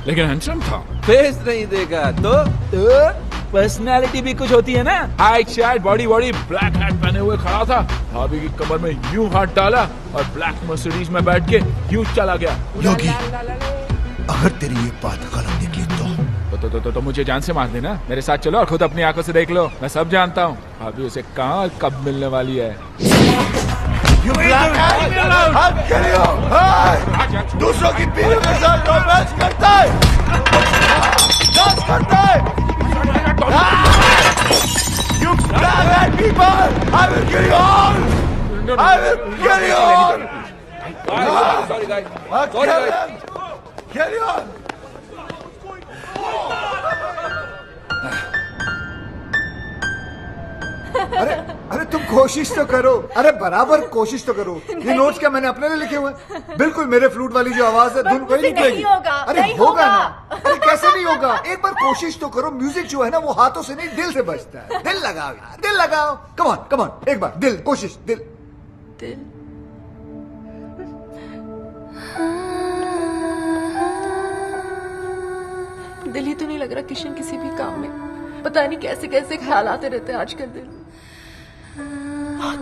लेकिन हैंडसम था। फेस नहीं देखा तो पर्सनालिटी भी कुछ होती है ना। हाइट शाइट बॉडी ब्लैक हैट पहने हुए खड़ा था, भाभी की कमर में यूं हाथ डाला और ब्लैक मर्सिडीज में बैठ के यूं चला गया। योगी अगर तेरी ये बात गलत निकली तो मुझे जान से मार देना। मेरे साथ चलो और खुद अपनी आंखों से देख लो, मैं सब जानता हूँ। भाभी उसे कहाँ और कब मिलने वाली है। You black hat! I'll kill you! Hey! दूसरों की बीवी के साथ रोमांस करता है, डांस करता है। You black hat people! I will kill you all! I will kill you all! Sorry guys. Kill you all! अरे तुम कोशिश तो करो, अरे बराबर कोशिश तो करो। ये नोट्स क्या मैंने अपने लिए लिखे हुए हैं? बिल्कुल मेरे फ्लूट वाली जो आवाज है, धुन वही निकलेगी। नहीं होगा, अरे नहीं होगा होगा। ना। अरे कैसे नहीं होगा? एक बार कोशिश तो करो। म्यूजिक जो है ना वो हाथों से नहीं दिल से बजता है। दिल लगाओ यार, दिल लगाओ। कम ऑन एक बार दिल, कोशिश दिल। दिल ही तो नहीं लग रहा किशन किसी भी काम में। पता नहीं कैसे कैसे ख्याल आते रहते हैं आजकल दिल में।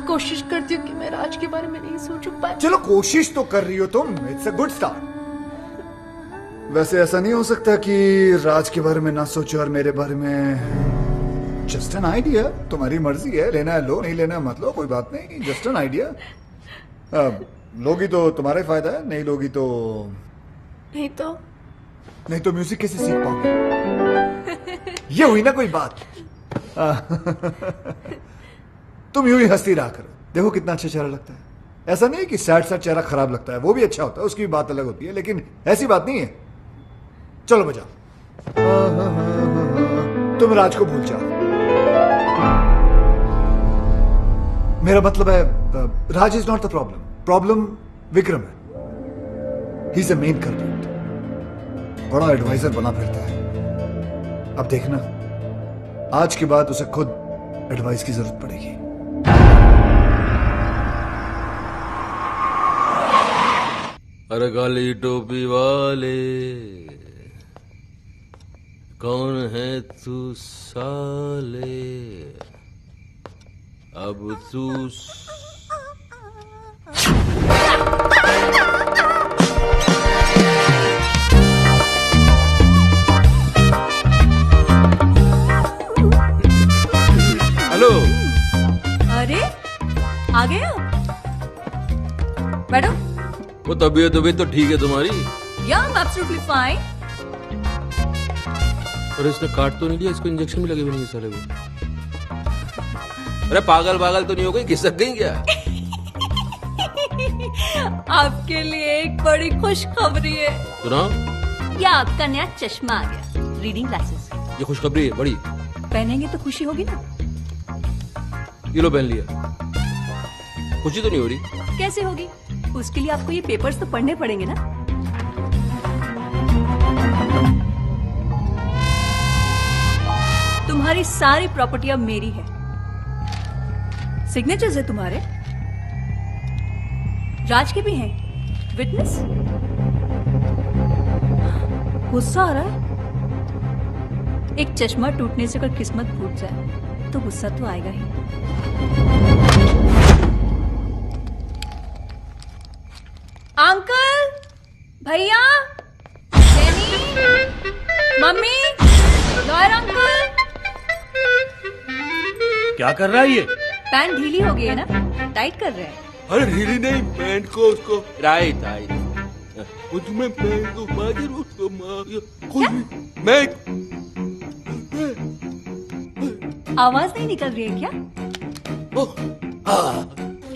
कोशिश करती हूँ कि मैं राज के बारे में नहीं सोचूं, पर चलो कोशिश तो कर रही हो तुम, इट्स अ गुड स्टार्ट। वैसे ऐसा नहीं हो सकता कि राज के बारे में ना सोचो और मेरे बारे में। जस्ट एन आइडिया, तुम्हारी मर्जी है, लेना है लो, नहीं लेना है मत लो, कोई बात नहीं, जस्ट एन आइडिया। लोगी तो तुम्हारा ही फायदा है, नहीं लोगी तो नहीं तो म्यूजिक कैसे सीख पाओगे? ये हुई ना कोई बात। तुम यूं ही हंसती रहा करो, देखो कितना अच्छा चेहरा लगता है। ऐसा नहीं है कि सैड चेहरा खराब लगता है, वो भी अच्छा होता है, उसकी भी बात अलग होती है, लेकिन ऐसी बात नहीं है। चलो बजाओ। तुम राज को भूल जाओ। मेरा मतलब है Raj is not the problem Vikram है। He is a main culprit. बड़ा एडवाइजर बना फिरता है। अब देखना, आज के बाद उसे खुद एडवाइस की जरूरत पड़ेगी। अरे काली टोपी वाले, कौन है तू साले? अब तू हेलो। अरे आ गए हो? बैठो। वो तबीयत तो ठीक है तुम्हारी? Yeah, I'm absolutely fine. और इसने काट तो नहीं लिया? इसको इंजेक्शन भी लगे हुए नहीं साले को। अरे पागल तो नहीं हो गई? खिसक गई क्या? आपके लिए एक बड़ी खुशखबरी है। सुनाओ। ये आपका नया चश्मा आ गया, रीडिंग ग्लासेस। ये खुशखबरी है बड़ी। पहनेंगे तो खुशी होगी ना? ये लो पहन लिया। खुशी तो नहीं हो रही? कैसे होगी? उसके लिए आपको ये पेपर्स तो पढ़ने पड़ेंगे ना। तुम्हारी सारी प्रॉपर्टी अब मेरी है। सिग्नेचर्स है तुम्हारे, राज के भी हैं। विटनेस? गुस्सा आ रहा है? एक चश्मा टूटने से अगर किस्मत फूट जाए तो गुस्सा तो आएगा ही। अंकल, भैया, मम्मी, लॉयर अंकल। क्या कर रहा है ये? पैंट ढीली हो गई है ना, टाइट कर रहे हैं। अरे ढीली नहीं, पैंट को उसको राइट। उसमें पैंट को मार, उसको मैं आवाज नहीं निकल रही है क्या?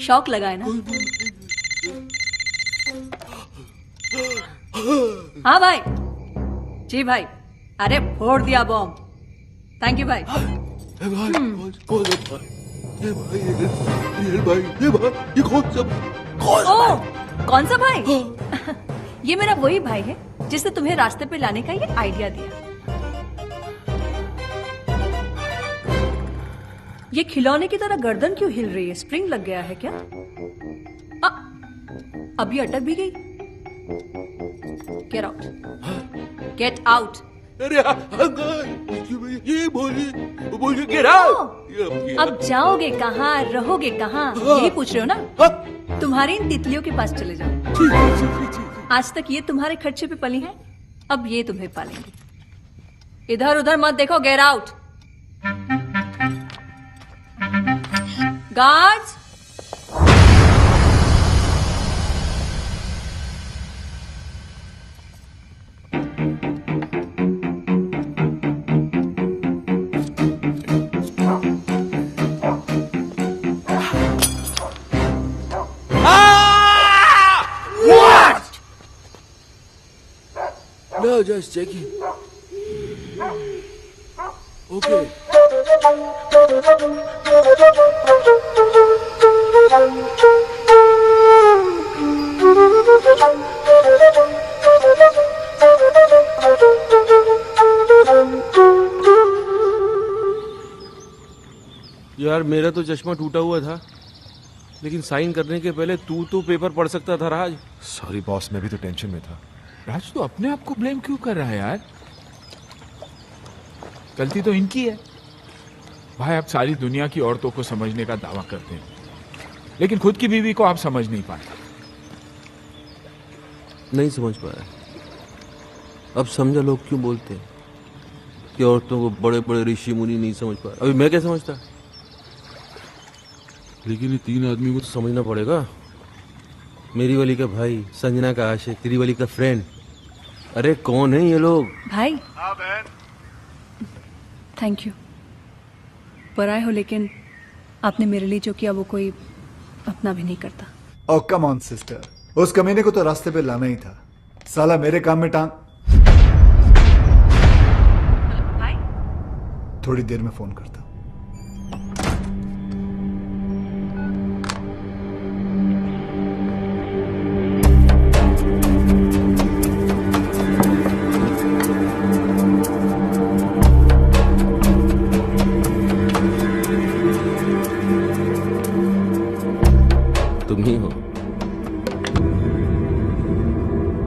शॉक लगा है ना? हाँ भाई। जी भाई। अरे फोड़ दिया बॉम्ब। थैंक यू भाई। भाई, ये कौन सा ओ, कौन सा भाई? ये मेरा वही भाई है जिसने तुम्हें रास्ते पे लाने का ये आइडिया दिया। ये खिलौने की तरह गर्दन क्यों हिल रही है? स्प्रिंग लग गया है क्या? अभी अटक भी गई। Get out, get out. अरे ये बोलिए गेट आउट। अब जाओगे कहाँ, रहोगे कहाँ, यही पूछ रहे हो ना? तुम्हारी इन तितलियों के पास चले जाओ। आज तक ये तुम्हारे खर्चे पे पली हैं, अब ये तुम्हें पालेंगे। इधर उधर मत देखो, get out. Guards, No, just checking. Okay. यार मेरा तो चश्मा टूटा हुआ था, लेकिन साइन करने के पहले तू तो पेपर पढ़ सकता था राज। सॉरी बॉस, मैं भी तो टेंशन में था। राज तो अपने आप को ब्लेम क्यों कर रहा है यार? गलती तो इनकी है। भाई आप सारी दुनिया की औरतों को समझने का दावा करते हैं, लेकिन खुद की बीवी को आप समझ नहीं पाते। नहीं समझ पाया। अब समझा लोग क्यों बोलते हैं कि औरतों को बड़े बड़े ऋषि मुनि नहीं समझ पा रहे। अभी मैं क्या समझता, लेकिन ये तीन आदमी को तो समझना पड़ेगा। मेरी वाली का भाई, संजना का आशिक, तेरी वाली का फ्रेंड। अरे कौन है ये लोग? भाई हाँ बहन। Thank you. पराए हो, लेकिन आपने मेरे लिए जो किया वो कोई अपना भी नहीं करता। ओ कम ऑन सिस्टर, उस कमीने को तो रास्ते पे लाना ही था। साला मेरे काम में टांग। भाई थोड़ी देर में फोन करता हूं।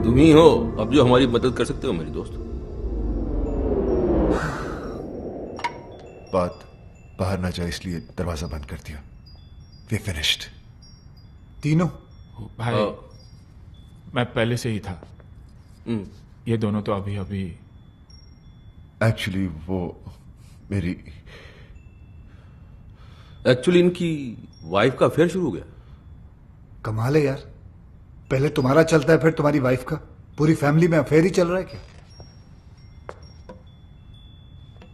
तुम ही हो अब जो हमारी मदद कर सकते हो मेरी दोस्त। बात बाहर ना जाए इसलिए दरवाजा बंद कर दिया। We finished. तीनों? भाई मैं पहले से ही था। ये दोनों तो अभी अभी। एक्चुअली वो मेरी इनकी वाइफ का अफेयर शुरू हो गया। कमाल है यार, पहले तुम्हारा चलता है फिर तुम्हारी वाइफ का। पूरी फैमिली में अफेयर ही चल रहा है क्या?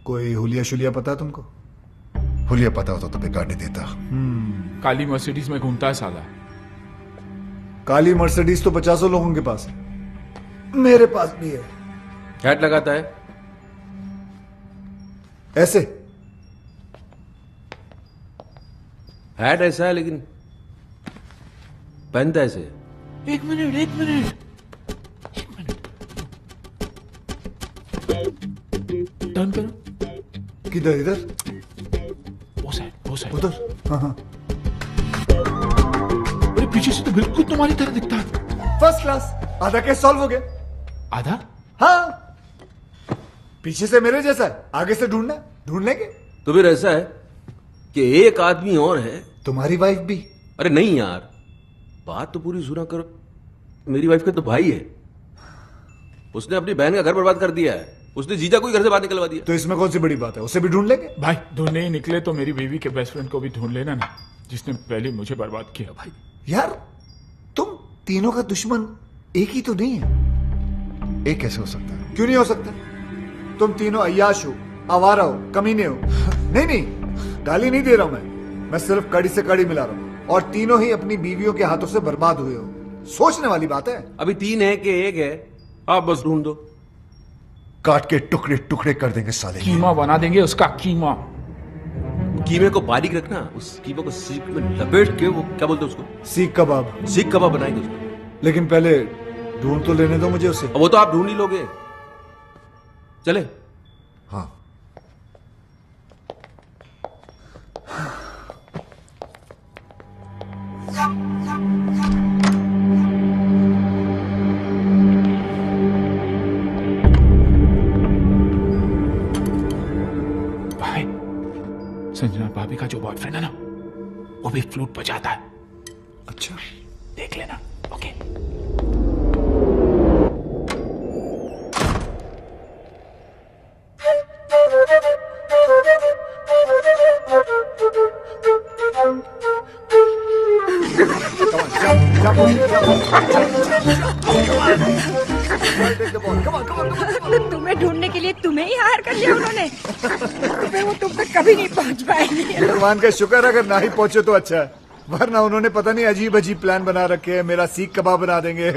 कोई हुलिया शुलिया पता है तुमको? हुलिया पता होता तो बेकार नहीं देता। काली मर्सिडीज में घूमता है साला। काली मर्सिडीज तो 50 लोगों के पास है, मेरे पास भी है। हैट लगाता है ऐसे। हैट ऐसा है लेकिन पहनता ऐसे है। एक मिनट टर्न करो। किधर? इधर? वो साइड उधर। हाँ। अरे पीछे से तो बिल्कुल तुम्हारी तरह दिखता है। First class. आधा केस सॉल्व हो गया। आधा? हाँ, पीछे से मेरे जैसा है, आगे से ढूंढ लेंगे। तो फिर ऐसा है कि एक आदमी और है। तुम्हारी वाइफ भी? अरे नहीं यार, बात तो पूरी सुना करो। मेरी वाइफ का तो भाई है, उसने अपनी बहन का घर बर्बाद कर दिया है। उसने जीजा को ही घर से बाहर निकलवा दिया। तो इसमें कौन सी बड़ी बात है? उसे भी ढूंढ लेंगे। भाई ढूंढने ही निकले तो मेरी बीवी के बेस्ट फ्रेंड को भी ढूंढ लेना ना, जिसने पहले मुझे बर्बाद किया। भाई यार तुम तीनों का दुश्मन एक ही तो नहीं है। एक कैसे हो सकता है? क्यों नहीं हो सकता? तुम तीनों अय्याश हो, आवारा हो, कमीने हो। नहीं, गाली नहीं दे रहा हूं मैं सिर्फ कड़ी से कड़ी मिला रहा हूं। और तीनों ही अपनी बीवियों के हाथों से बर्बाद हुए हो। सोचने वाली बात है। अभी 3 है कि 1 है, आप बस ढूंढ दो। काट के टुकड़े टुकड़े कर देंगे साले। कीमा बना देंगे उसका कीमा। कीमे को बारीक रखना, उस कीमे को सीख में लपेट के, वो क्या बोलते हैं उसको, सीख कबाब। सीख कबाब बनाएंगे उसको। लेकिन पहले ढूंढ तो लेने दो मुझे उसे। वो तो आप ढूंढ ही लोगे। चले। हाँ। भाई, संजना भाभी का जो बॉयफ्रेंड है ना, वो भी फ्लूट बजाता है। अच्छा, देख लेना। ओके। तुम्हें ढूंढने के लिए तुम्हें ही हायर कर लिया उन्होंने। फिर वो तुम तक कभी नहीं पहुंच पाएंगे। भगवान का शुक्र, अगर ना ही पहुंचे तो अच्छा है, वरना उन्होंने पता नहीं अजीब अजीब प्लान बना रखे हैं। मेरा सीख कबाब बना देंगे,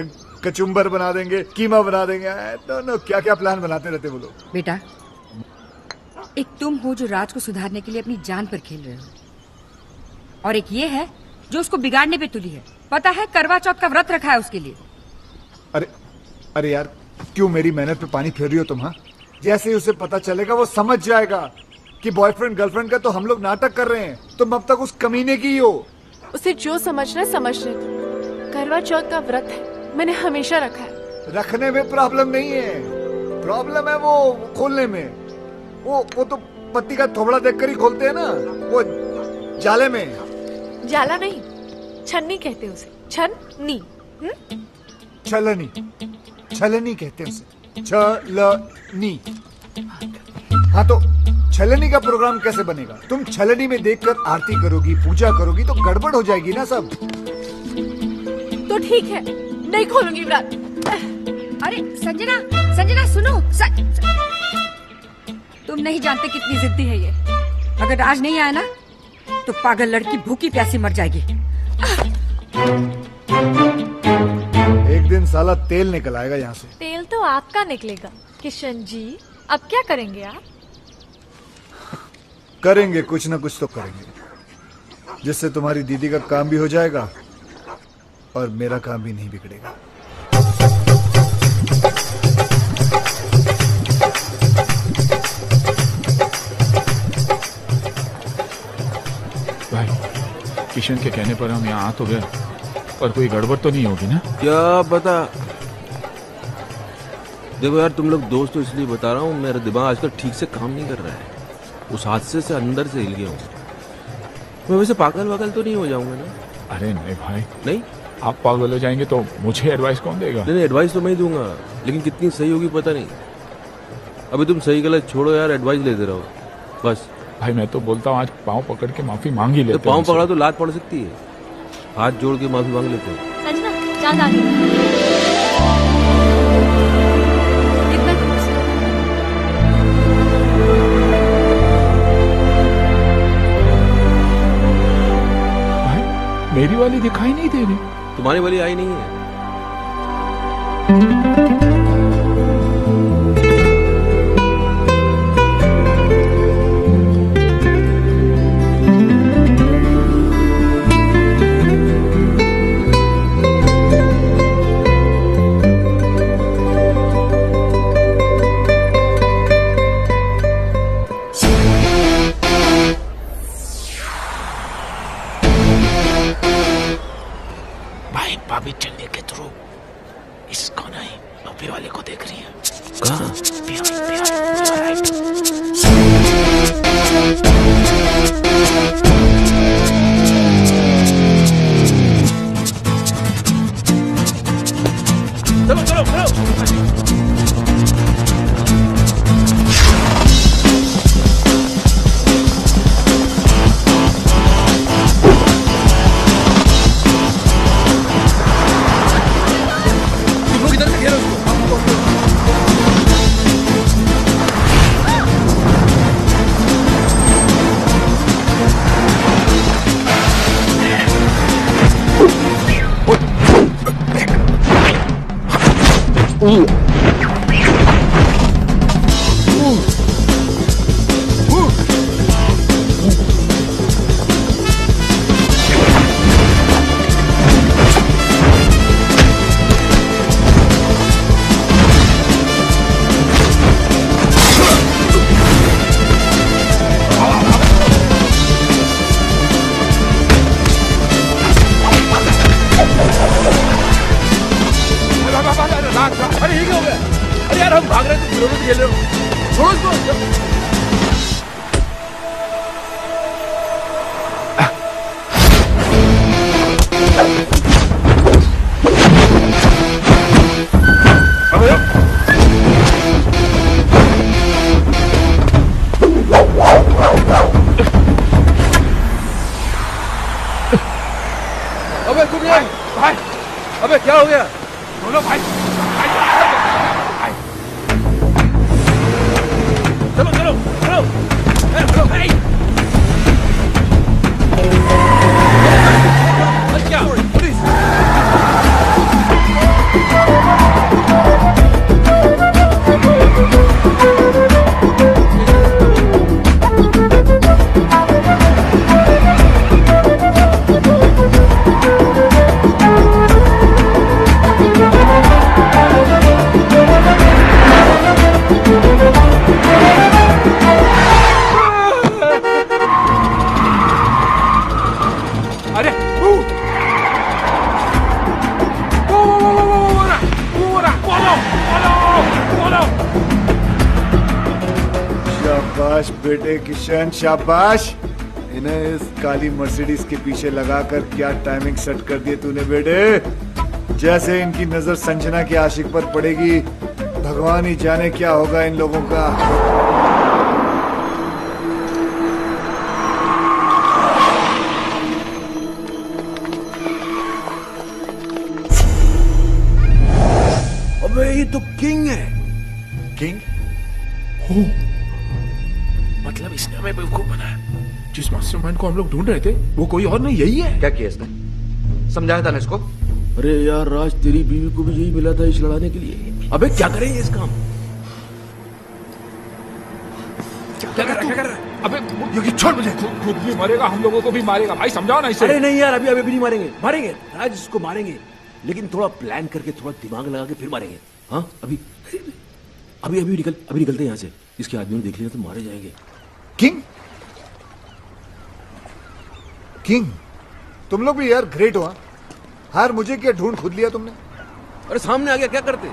कचुम्बर बना देंगे, कीमा बना देंगे, दोनों क्या क्या प्लान बनाते रहते वो लोग। बेटा, एक तुम हो जो राज को सुधारने के लिए अपनी जान पर खेल रहे हो, और एक ये है जो उसको बिगाड़ने पे तुली है। पता है करवा चौथ का व्रत रखा है उसके लिए। अरे अरे यार, क्यों मेरी मेहनत पे पानी फेर रही हो तुम? हाँ, जैसे ही उसे पता चलेगा वो समझ जाएगा कि बॉयफ्रेंड गर्लफ्रेंड का तो हम लोग नाटक कर रहे हैं, तुम अब तक उस कमीने की ही हो। उसे जो समझना है समझने दो। करवा चौथ का व्रत है, मैंने हमेशा रखा है। रखने में प्रॉब्लम नहीं है, प्रॉब्लम है वो खोलने में। वो तो पति का थोबड़ा देखकर ही खोलते हैं ना, वो जाले में। जाला नहीं, छन्नी कहते उसे। छन्नी। छलनी, छलनी कहते हैं उसे, छलनी। हाँ तो छलनी का प्रोग्राम कैसे बनेगा? तुम छलनी में देखकर आरती करोगी, पूजा करोगी तो गड़बड़ हो जाएगी ना सब। तो ठीक है, नहीं खोलूंगी व्रत। अरे संजना, संजना सुनो। तुम नहीं जानते कितनी जिद्दी है ये। अगर राज नहीं आया ना तो पागल लड़की भूखी प्यासी मर जाएगी। एक दिन साला तेल निकल आएगा यहाँ से। तेल तो आपका निकलेगा किशन जी। अब क्या करेंगे आप? करेंगे कुछ ना कुछ तो करेंगे, जिससे तुम्हारी दीदी का काम भी हो जाएगा और मेरा काम भी नहीं बिगड़ेगा। भाई, किशन के कहने पर हम यहाँ आ तो गए, पर कोई गड़बड़ तो नहीं होगी ना? क्या पता। देखो यार, तुम लोग दोस्त तो इसलिए बता रहा हूँ, मेरा दिमाग आजकल ठीक से काम नहीं कर रहा है। उस हादसे से अंदर से हिल गया हूँ मैं। वैसे पागल वागल तो नहीं हो जाऊंगा ना? अरे नहीं भाई। नहीं, आप पागल हो जाएंगे तो मुझे एडवाइस कौन देगा? नहीं, एडवाइस तो मैं ही दूंगा, लेकिन कितनी सही होगी पता नहीं। अभी तुम सही गलत छोड़ो यार, एडवाइस लेते रहो बस। भाई मैं तो बोलता हूँ आज पाँव पकड़ के माफी मांग ही लेते। तो पाँव पकड़ा तो लात पड़ सकती है, हाथ जोड़ के माफी मांग लेते हैं। संजना, चांद आ गई। मेरी वाली दिखाई नहीं दे रही। तुम्हारी वाली आई नहीं है। भाभी चलने के थ्रू इसको नहीं, अभी वाले को देख रही है। कहाँ? चलो चलो चलो। से खेल रहे हो? छोड़ो इसको। अबे तू क्या भाई? अबे क्या हो गया? बोलो भाई, चलो चलो चलो चलो भाई। क्या पुलिस? अरे शाबाश बेटे किशन, शाबाश। इन्हें इस काली मर्सिडीज के पीछे लगाकर क्या टाइमिंग सेट कर दी तूने बेटे। जैसे इनकी नजर संजना के आशिक पर पड़ेगी, भगवान ही जाने क्या होगा इन लोगों का। अबे ये तो किंग है। किंग? हो, मतलब इसने हमें बेवकूफ बनाया। जिस मास्टरमाइंड को हम लोग ढूंढ रहे थे वो कोई और नहीं, यही है। क्या किया इसने? समझाया था ना इसको? अरे यार राज, तेरी बीवी को भी यही मिला था इस लड़ाने के लिए। अबे क्या करेंगे इस काम? क्या कर रहा है? अबे योगी छोड़ मुझे। खुद भी मरेगा, हम लोगों को भी मारेगा। भाई समझाओ ना इसे। अरे नहीं यार, अभी अभी नहीं मारेंगे। मारेंगे राज, इसको मारेंगे, लेकिन थोड़ा प्लान करके, थोड़ा दिमाग लगा के फिर मारेंगे। हाँ अभी अभी अभी निकलते हैं यहाँ से। इसके आदमी ने देख लिया तो मारे जाएंगे। किंग, किंग, तुम लोग भी यार ग्रेट हो। हार मुझे क्या ढूंढ खुद लिया तुमने? अरे सामने आ गया, क्या करते?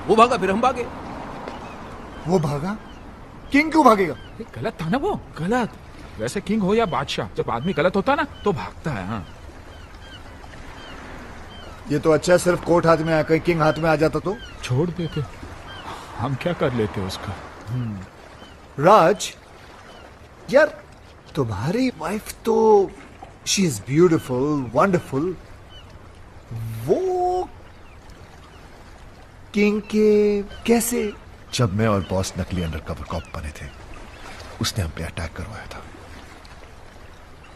वो भागा, फिर हम भागे। वो भागा? किंग क्यों भागेगा? गलत था ना वो। गलत वैसे किंग हो या बादशाह, जब आदमी गलत होता ना तो भागता है। हाँ ये तो अच्छा, सिर्फ कोर्ट हाथ में आकर किंग हाथ में आ जाता तो छोड़ देते, हम क्या कर लेते उसका। राज यार, तुम्हारी वाइफ तो शी इज ब्यूटिफुल, वंडरफुल। वो किंग के कैसे? जब मैं और बॉस नकली अंडरकवर कॉप बने थे, उसने हम पे अटैक करवाया था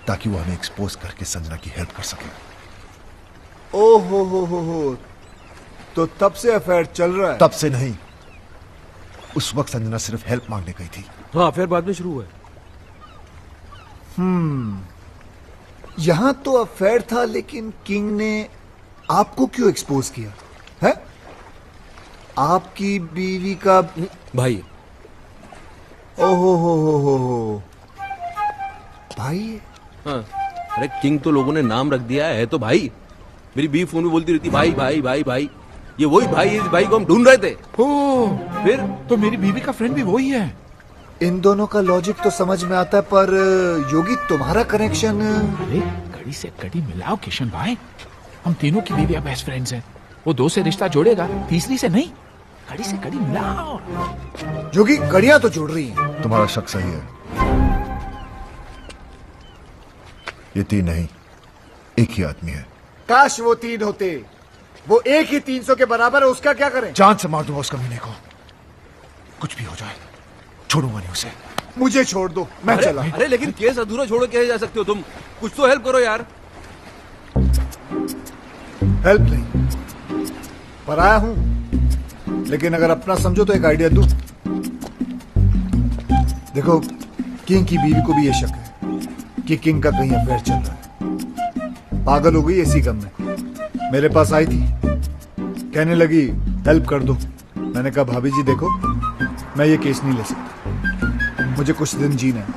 ताकि वो हमें एक्सपोज करके संजना की हेल्प कर सके। ओ हो, तो तब से अफेयर चल रहा है? तब से नहीं, उस वक्त संजना सिर्फ हेल्प मांगने गई थी। हाँ फिर बाद में शुरू हुआ। यहां तो अफेयर था, लेकिन किंग ने आपको क्यों एक्सपोज किया है? आपकी बीवी का भाई। ओहो हो भाई। हाँ अरे किंग तो लोगों ने नाम रख दिया है तो भाई। मेरी बीवी फोन में बोलती रहती भाई भाई भाई भाई। ये वही भाई है, इस भाई को हम ढूंढ रहे थे। फिर तो मेरी बीवी का फ्रेंड भी वही है। इन दोनों का लॉजिक तो समझ में आता है, पर योगी तुम्हारा कनेक्शन। अरे कड़ी से कड़ी मिलाओ किशन भाई, हम तीनों की बीवियां बेस्ट फ्रेंड्स हैं। वो दो से रिश्ता जोड़ेगा, तीसरी से नहीं। कड़ी से कड़ी मिलाओ। योगी कड़ियां तो जोड़ रही हैं। तुम्हारा शक सही है, ये तीन नहीं, एक ही आदमी है। काश वो तीन होते। वो एक ही 300 के बराबर है, उसका क्या करें? जान से मार दूंगा उस कमीने को, कुछ भी हो जाए छोड़ूंगा नहीं उसे। मुझे छोड़ दो, मैं चला। अरे लेकिन केस अधूरा छोड़ के जा सकते हो तुम? कुछ तो हेल्प करो यार। हेल्प नहीं, पराया हूं, लेकिन अगर अपना समझो तो एक आइडिया दूं। देखो, किंग की बीवी को भी ये शक है कि किंग का कहीं अफेयर चल रहा है। पागल हो गई इसी गम में। मेरे पास आई थी, कहने लगी हेल्प कर दो। मैंने कहा भाभी जी देखो, मैं ये केस नहीं ले सकता, मुझे कुछ दिन जीना है।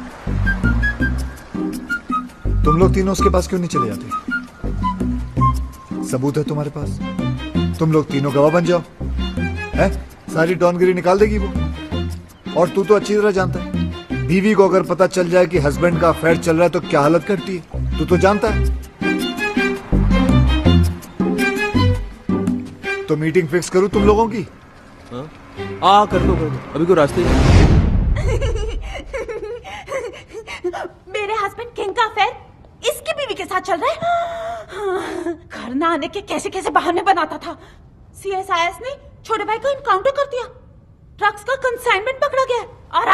तुम लोग तीनों उसके पास क्यों नहीं चले जाते? सबूत है तुम्हारे पास, तुम लोग तीनों गवाह बन जाओ। है सारी डॉनगिरी निकाल देगी वो। और तू तो अच्छी तरह जानता है, बीवी को अगर पता चल जाए कि हस्बैंड का अफेयर चल रहा है तो क्या हालत करती है, तू तो जानता है। तो मीटिंग फिक्स करूं तुम लोगों की? कर दो अभी कोई रास्ते नहीं। मेरे हस्बैंड किंग का अफेयर इसकी बीवी के साथ चल रहा है। घर ना आने के कैसे कैसे बहाने बनाता था। सीएसआईएस ने छोटे भाई को इनकाउंटर कर दिया, ड्रग्स का कंसाइनमेंट पकड़ा गया और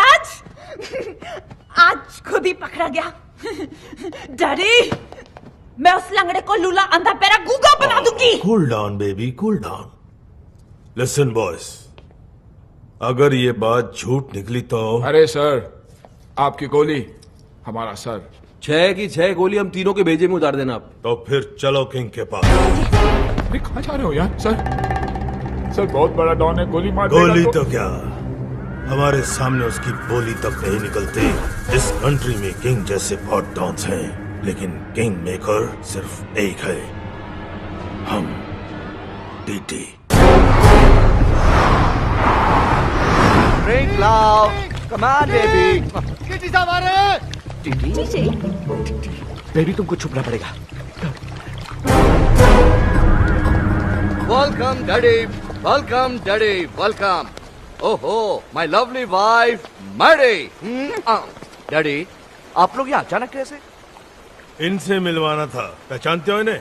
आज खुद ही पकड़ा गया। डैडी, मैं उस लंगड़े को लूला अंधा पैरा गूंगा बना दूंगी। Cool down baby, cool down. Listen boys, अगर ये बात झूठ निकली तो अरे सर, आपकी गोली हमारा सर। 6 की 6 गोली हम तीनों के भेजे में उतार देना आप। तो फिर चलो किंग के पास। अरे कहाँ जा रहे हो यार? सर बहुत बड़ा डॉन है, गोली मार गोली तो क्या, हमारे सामने उसकी बोली तक नहीं निकलती। इस कंट्री में किंग जैसे बहुत डॉन्स हैं, लेकिन किंग मेकर सिर्फ एक है, हम टीटी। ड्रिंक लाओ, कम ऑन बेबी। टीटी साहब आ रहे हैं। टीटी बेबी तुमको छुपना पड़ेगा। Welcome daddy, welcome daddy, welcome. ओहो, my lovely wife Maddy. Daddy, आप लोग यहाँ अचानक कैसे? इनसे मिलवाना था, पहचानते हो इन्हें?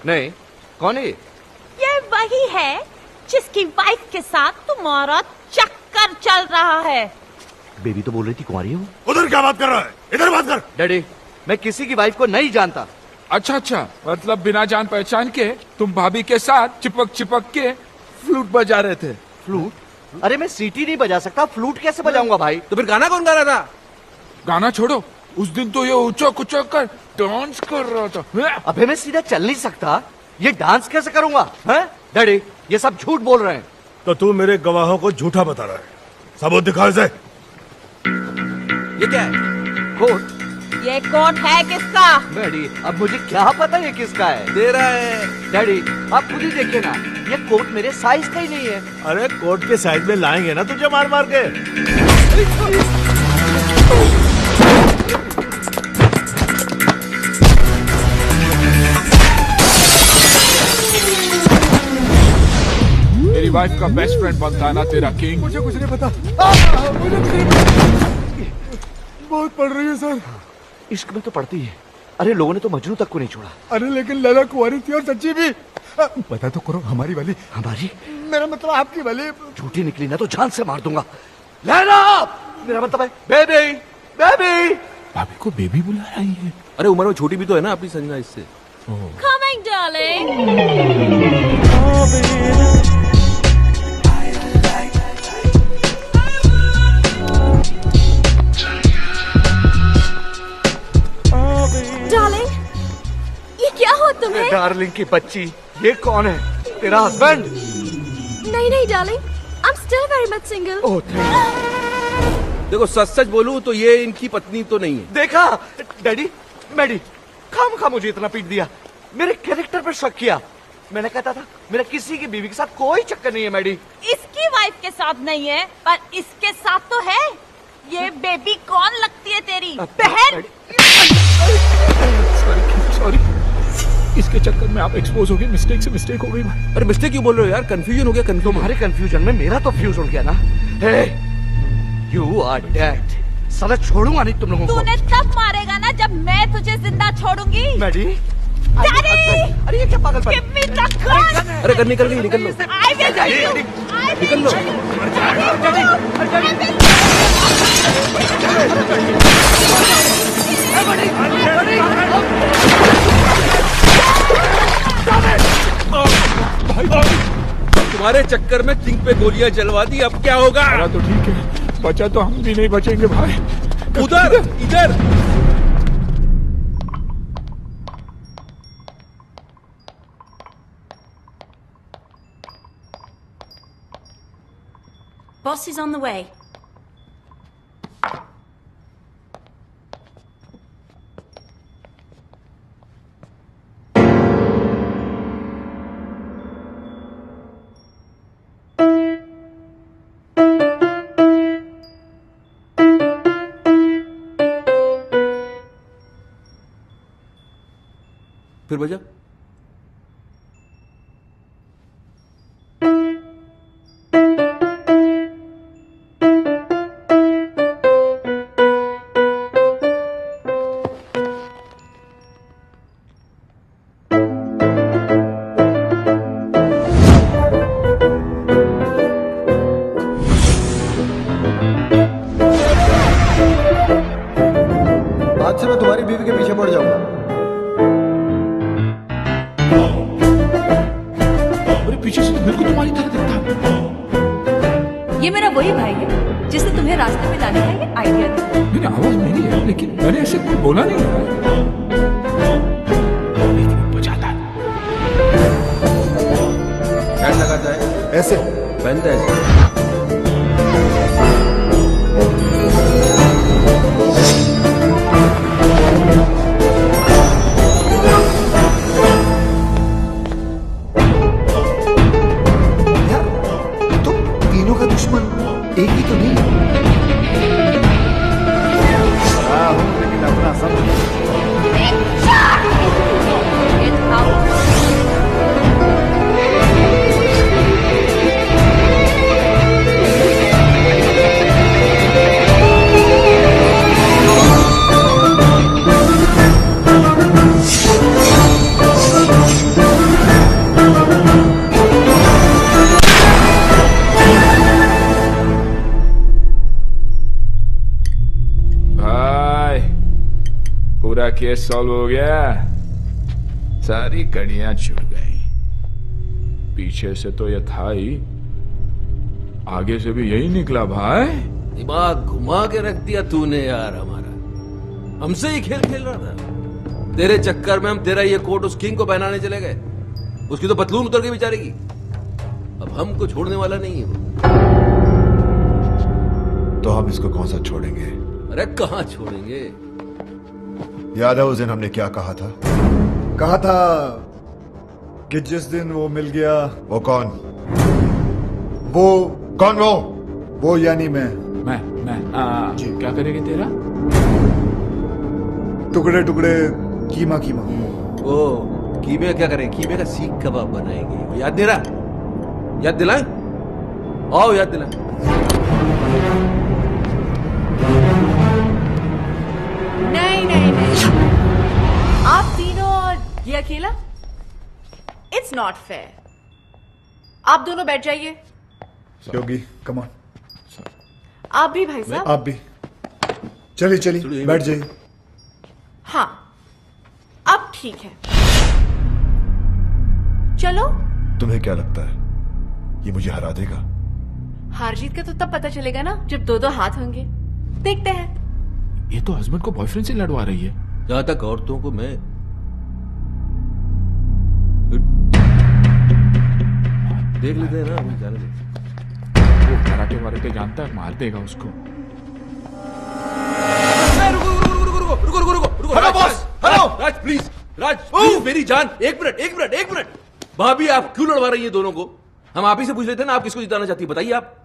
नहीं, कौन है ये वही है जिसकी वाइफ के साथ तुम्हारा चक्कर चल रहा है। बेबी तो बोल रही थी कुंवारी हूँ। उधर क्या बात कर रहा है? इधर बात कर। डैडी, मैं किसी की वाइफ को नहीं जानता। अच्छा, मतलब बिना जान पहचान के तुम भाभी के साथ चिपक के फ्लूट बजा रहे थे। फ्लूट? अरे मैं सीटी नहीं बजा सकता, फ्लूट कैसे बजाऊंगा भाई? तो फिर गाना कौन गा रहा था? गाना छोड़ो, उस दिन तो ये उचक उचक कर डांस कर रहा था। अबे मैं सीधा चल नहीं सकता, ये डांस कैसे करूंगा? हैं? डैडी, ये सब झूठ बोल रहे हैं। तो तू मेरे गवाहों को झूठा बता रहा है, सबूत दिखा इसे। ये क्या है? कोट? ये कोट है किसका? डैडी, अब मुझे क्या पता ये किसका है? तेरा है। डैडी, आप खुद ही देखिए ना, ये कोट मेरे साइज का ही नहीं है। अरे कोट के साइज में लाएंगे ना तुझे मार मार के। मेरी वाइफ का बेस्ट फ्रेंड बनता है ना तेरा किंग। मुझे कुछ नहीं पता, मुझे कुछ नहीं पता। बहुत पढ़ रही है सर। इश्क में तो पड़ती है। अरे लोगों ने तो मजनू तक को नहीं छोड़ा। अरे लेकिन लैला कुंवारी थी और सच्ची भी। पता तो करो, हमारी वाली। हमारी? मेरा मतलब आपकी वाली। झूठी निकली ना तो जान से मार दूंगा। लैला, मेरा मतलब है बेबी, बेबी। भाभी को बेबी बुला रही है। अरे उम्र में छोटी भी तो है ना अपनी संजना इससे। Coming, darling. डार्लिंग, ये क्या हुआ तुम्हें? डार्लिंग की बच्ची, ये कौन है? तेरा हस्बैंड? नहीं darling, I'm still very much single. Oh thank. देखो सच बोलूं तो ये इनकी पत्नी तो नहीं है। देखा डैडी, मैडी, खाम मुझे इतना पीट दिया, मेरे कैरेक्टर पर शक किया। मैंने कहता था मेरा किसी की बीवी के साथ कोई चक्कर नहीं है मैडी। इसकी वाइफ के साथ नहीं है, पर इसके साथ तो है। ये बेबी कौन लगती है तेरी बहन? सॉरी, इसके चक्कर में आप एक्सपोज हो गए। मिस्टेक से मिस्टेक हो गई भाई। अरे मिस्टेक क्यों बोल रहे हो यार? कंफ्यूजन हो गया। तुम्हारे कंफ्यूजन में मेरा तो फ्यूज उड़ गया ना। हे, यू आर डेड। साला छोड़ूंगा नहीं तुम लोगों को। तूने तब मारेगा ना जब मैं तुझे जिंदा छोड़ूंगी। मैडी, डैडी, अरे ये क्या पागलपन? Give me the gun. अरे गन निकल गई, निकल लो। I will kill you. I will निकल लो। तुम्हारे चक्कर में किंग पे गोलियां जलवा दी, अब क्या होगा? मेरा तो ठीक है, बचा तो हम भी नहीं बचेंगे भाई। उधर इधर। Boss is on the way. फिर बजा। आज से मैं तुम्हारी बीवी के पीछे पड़ जाऊंगा। अरे पीछे से तो बिल्कुल तुम्हारी तरह दिखता है। ये मेरा वही भाई है जिसने तुम्हें रास्ते में लाने का ये आइडिया दिया। नहीं आवाज मेरी है, लेकिन मैंने ऐसे कुछ बोला नहीं है। एक मिनट बजाता है। क्या लगाता है? ऐसे पहनता है ऐसे। तीनों का दुश्मन एक ही तो नहीं है। लेकिन अपना सब भाई पूरा केस सॉल्व हो गया, सारी कड़ियां छूट गई। पीछे से तो ये था ही, आगे से भी यही निकला भाई। दिमाग घुमा के रख दिया तूने यार हमारा। हमसे ही खेल खेल रहा था। तेरे चक्कर में हम तेरा ये कोट उस किंग को पहनाने चले गए। उसकी तो पतलून उतर गई बेचारे की। अब हमको छोड़ने वाला नहीं है वो। तो हम इसको कौन सा छोड़ेंगे? अरे कहाँ छोड़ेंगे? याद है उस दिन हमने क्या कहा था? कहा था कि जिस दिन वो मिल गया। वो कौन? वो कौन वो यानी मैं जी क्या करेंगे तेरा? टुकड़े टुकड़े कीमा कीमा। ओ कीमे क्या करें? कीमे का सीख कबाब बनाएंगे। वो याद नहीं रहा? याद दिलाएं? आओ याद दिलाएं। नहीं नहीं नहीं, आप तीनों और ये अकेला, इट्स नॉट फेयर। आप दोनों बैठ जाइए। योगी कम ऑन। आप भी भाई साहब। आप भी चलिए चलिए बैठ जाइए। हाँ अब ठीक है, चलो। तुम्हें क्या लगता है ये मुझे हरा देगा? हार जीत का तो तब पता चलेगा ना जब दो दो हाथ होंगे। देखते हैं। ये तो हस्बैंड को बॉयफ्रेंड से लड़वा रही है। जहां तक औरतों को मैं देख लेते हैं ना, अभी जाने दे। वो कराटे वाराटे जानता है, मार देगा उसको। रुको hello boss, hello Raj please, Raj please मेरी जान, एक मिनट। भाभी आप क्यों लड़वा रही है दोनों को? हम आप ही से पूछ लेते हैं ना, आप किसको जिताना चाहती है बताइए आप।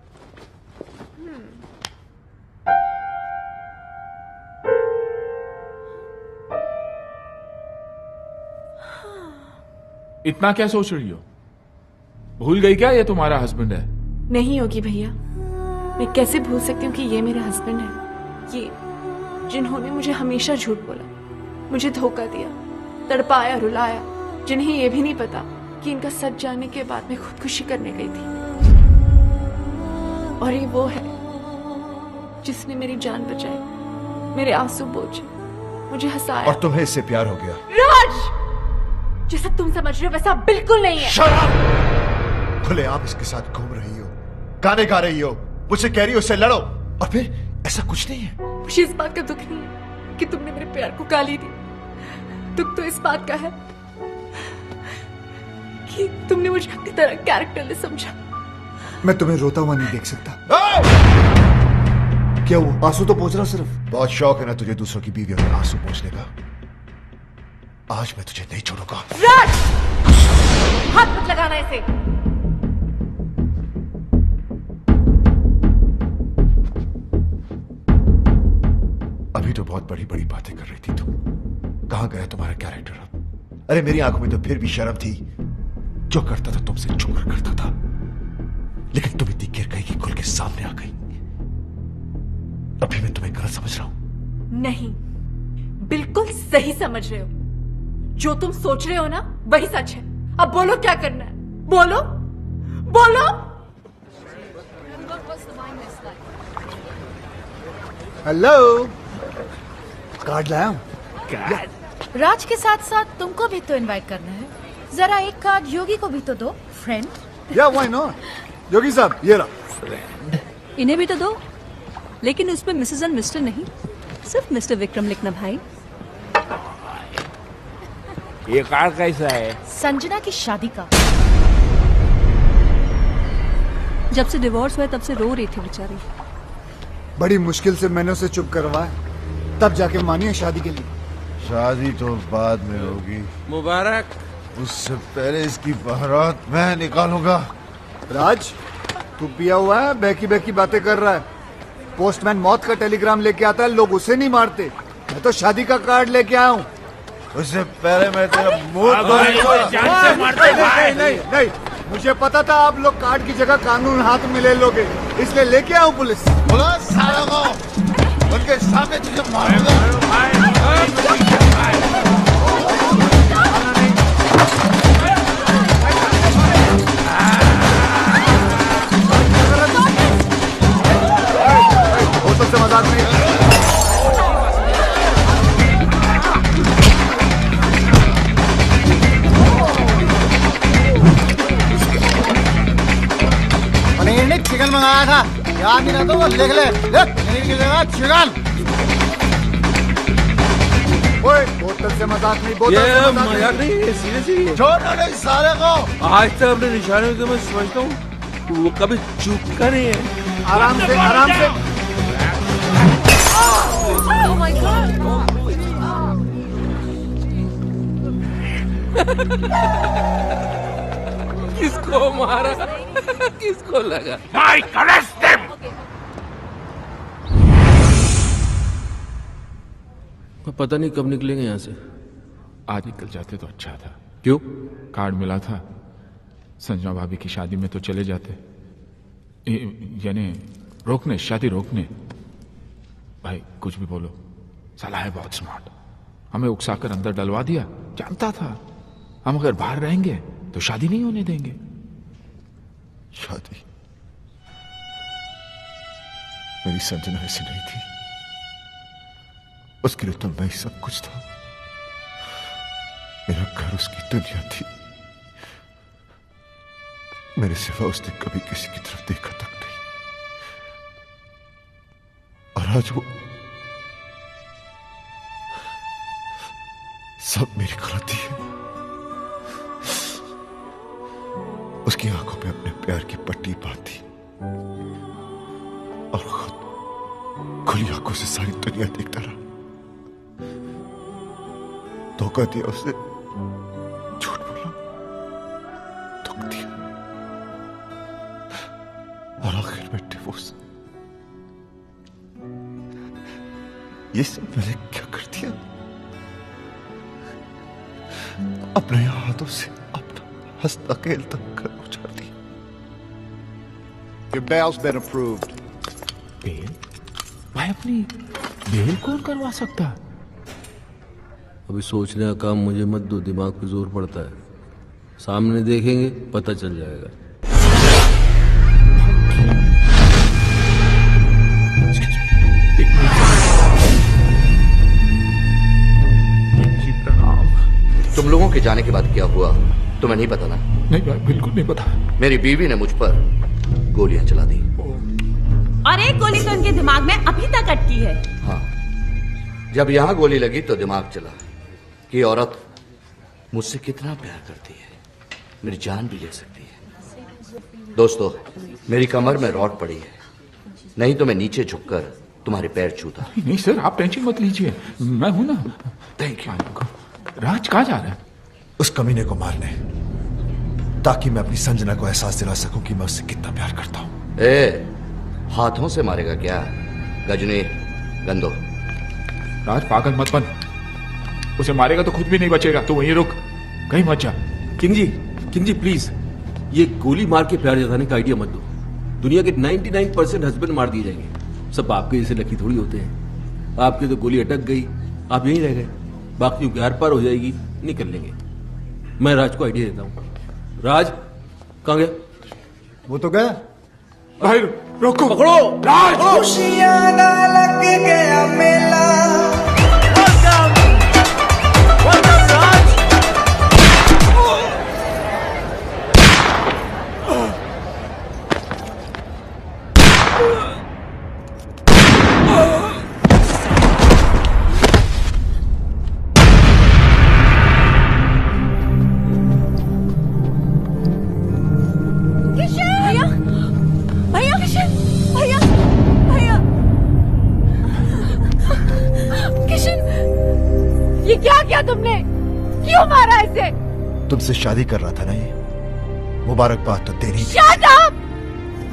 इतना क्या सोच रही हो? भूल गई क्या ये तुम्हारा हस्बैंड है? नहीं होगी भैया, मैं कैसे भूल सकती हूँ कि ये मेरे हस्बैंड है। ये जिन्होंने मुझे हमेशा झूठ बोला, मुझे धोखा दिया, तड़पाया रुलाया, जिन्हें ये भी नहीं पता कि इनका सच जानने के बाद मैं खुदकुशी करने गई थी। और ये वो है जिसने मेरी जान बचाई, मेरे आंसू पोंछे, मुझे हंसाया। और तुम्हें इससे प्यार हो गया? राज, जैसा तुम समझ रहे हो वैसा बिल्कुल नहीं है। खुले आप इसके साथ घूम रही हो, गाने गा रही हो, मुझसे कह रही हो उससे लड़ो, और फिर ऐसा कुछ नहीं है। मुझे इस बात का दुख नहीं है कि तुमने मेरे प्यार को गाली दी। दुख तो इस बात का है कि तुमने मुझे अपनी तरह कैरेक्टरलेस समझा। मैं तुम्हें रोता हुआ नहीं देख सकता। क्या वो आंसू तो पोंछ रहा सिर्फ। बहुत शौक है ना तुझे दूसरों की बीवियों में आंसू पोंछने का। आज मैं तुझे नहीं छोड़ूंगा। राज, हाथ मत लगाना इसे। अभी तो बहुत बड़ी बड़ी बातें कर रही थी तुम। कहां गया तुम्हारा कैरेक्टर अब? अरे मेरी आंखों में तो फिर भी शर्म थी। जो करता था तुमसे छुप कर करता था, लेकिन तुम इतनी गिर गई कि खुल के सामने आ गई। अभी मैं तुम्हें गलत समझ रहा हूं? नहीं, बिल्कुल सही समझ रहे हो। जो तुम सोच रहे हो ना वही सच है। अब बोलो क्या करना है, बोलो बोलो। हेलो, कार्ड लाया हूं। राज के साथ साथ तुमको भी तो इनवाइट करना है। जरा एक कार्ड योगी को भी तो दो, फ्रेंड। या व्हाई नॉट। योगी साहब ये रहा। इन्हें भी तो दो, लेकिन उस पर मिसेस एंड मिस्टर नहीं, सिर्फ मिस्टर विक्रम लिखना भाई। ये कार्ड कैसा है? संजना की शादी का। जब से डिवोर्स हुआ तब से रो रही थी बेचारी। बड़ी मुश्किल से मैंने उसे चुप करवाया, तब जाके मानी है शादी के लिए। शादी तो बाद में होगी। मुबारक। उससे पहले इसकी बारात मैं निकालूंगा। राज, तू पिया हुआ है, बहकी बहकी बातें कर रहा है। पोस्टमैन मौत का टेलीग्राम लेके आता है, लोग उसे नहीं मारते। मैं तो शादी का कार्ड लेके आया हूँ। उससे पहले मैं तेरा मुंह नहीं, मुझे पता था आप लोग कार्ड की जगह कानून हाथ में ले लोगे, इसलिए लेके आऊं पुलिस। उनके सामने तुझे मारूंगा। होटल से मजाक नहीं। पनीर नहीं चिकन मंगाया था, याद नहीं रहता वो लिख ले। पनीर की जगह चिकन। ओए, बोतल से मजाक नहीं, बोतल से मजाक नहीं, सीरियसली छोड़ो नहीं साले को। आज तक अपने निशाने को मैं समझता हूँ, वो कभी चूकता नहीं है। आराम से, आराम से। Oh my God! किसको मारा? किसको लगा? Mike, arrest them! पता नहीं कब निकलेंगे यहाँ से। आज निकल जाते तो अच्छा था। क्यों? कार्ड मिला था, संजना भाभी की शादी में तो चले जाते। यानी रोकने, शादी रोकने। भाई कुछ भी बोलो, साला है बहुत स्मार्ट। हमें उकसाकर अंदर डलवा दिया। जानता था हम अगर बाहर रहेंगे तो शादी नहीं होने देंगे। शादी? मेरी संजना ऐसी नहीं थी। उसके लिए तो मैं ही सब कुछ था। मेरा घर उसकी दुनिया थी। मेरे सिवा उसने कभी किसी की तरफ देखा तक नहीं। और आज वो सब मेरी गलती है। उसकी आंखों में अपने प्यार की पट्टी बांधी और खुद खुली आंखों से सारी दुनिया देखता रहा। धोखा दिया उसे, झूठ बोला, दुख दिया और आखिर में डिवोर्स। ये सब मैंने क्या कर दिया? अपने हाथों से अपना हंसता खेलता घर उजाड़ दिया। Your bail's been approved. Bail? भाई अपनी बेल कौन करवा सकता? अभी सोचने का काम मुझे मत दो, दिमाग पे जोर पड़ता है। सामने देखेंगे पता चल जाएगा। तुम लोगों के जाने के बाद क्या हुआ तुम्हें नहीं पता ना? नहीं भाई, बिल्कुल नहीं पता। मेरी बीवी ने मुझ पर गोलियां चला दी। और एक गोली तो उनके दिमाग में अभी तक अटकी है। हाँ, जब यहाँ गोली लगी तो दिमाग चला कि औरत मुझसे कितना प्यार करती है, मेरी जान भी ले सकती है। दोस्तों, मेरी कमर में रॉड पड़ी है, नहीं तो मैं नीचे झुककर तुम्हारे पैर छूता। नहीं सर, आप टेंशन मत लीजिए, मैं हूं ना। Thank you. राज कहाँ जा रहा है? उस कमीने को मारने, ताकि मैं अपनी संजना को एहसास दिला सकूं कि मैं उससे कितना प्यार करता हूं। हाथों से मारेगा क्या? गजनी, गंदो। राज पागल मत बन, उसे मारेगा तो खुद भी नहीं बचेगा। तो वहीं रुक, कहीं मत जा। किंग जी प्लीज, ये गोली मार के प्यार जताने का आइडिया मत दो। दुनिया के 99% हस्बैंड मार दिए जाएंगे, सब आपके जैसे लकी थोड़ी होते हैं। आपके तो गोली अटक गई, आप यहीं रह गए, बाकियों की आर पार हो जाएगी, निकल लेंगे। मैं राज को आइडिया देता हूँ। राज कहाँ गया? वो तो गया। भाई रोको, पकड़ो राज। खुशियां ना लग गया मेला। ये क्या किया तुमने? क्यों मारा इसे? तुमसे शादी कर रहा था ना ये, मुबारकबाद तो देनी थी। Shut up!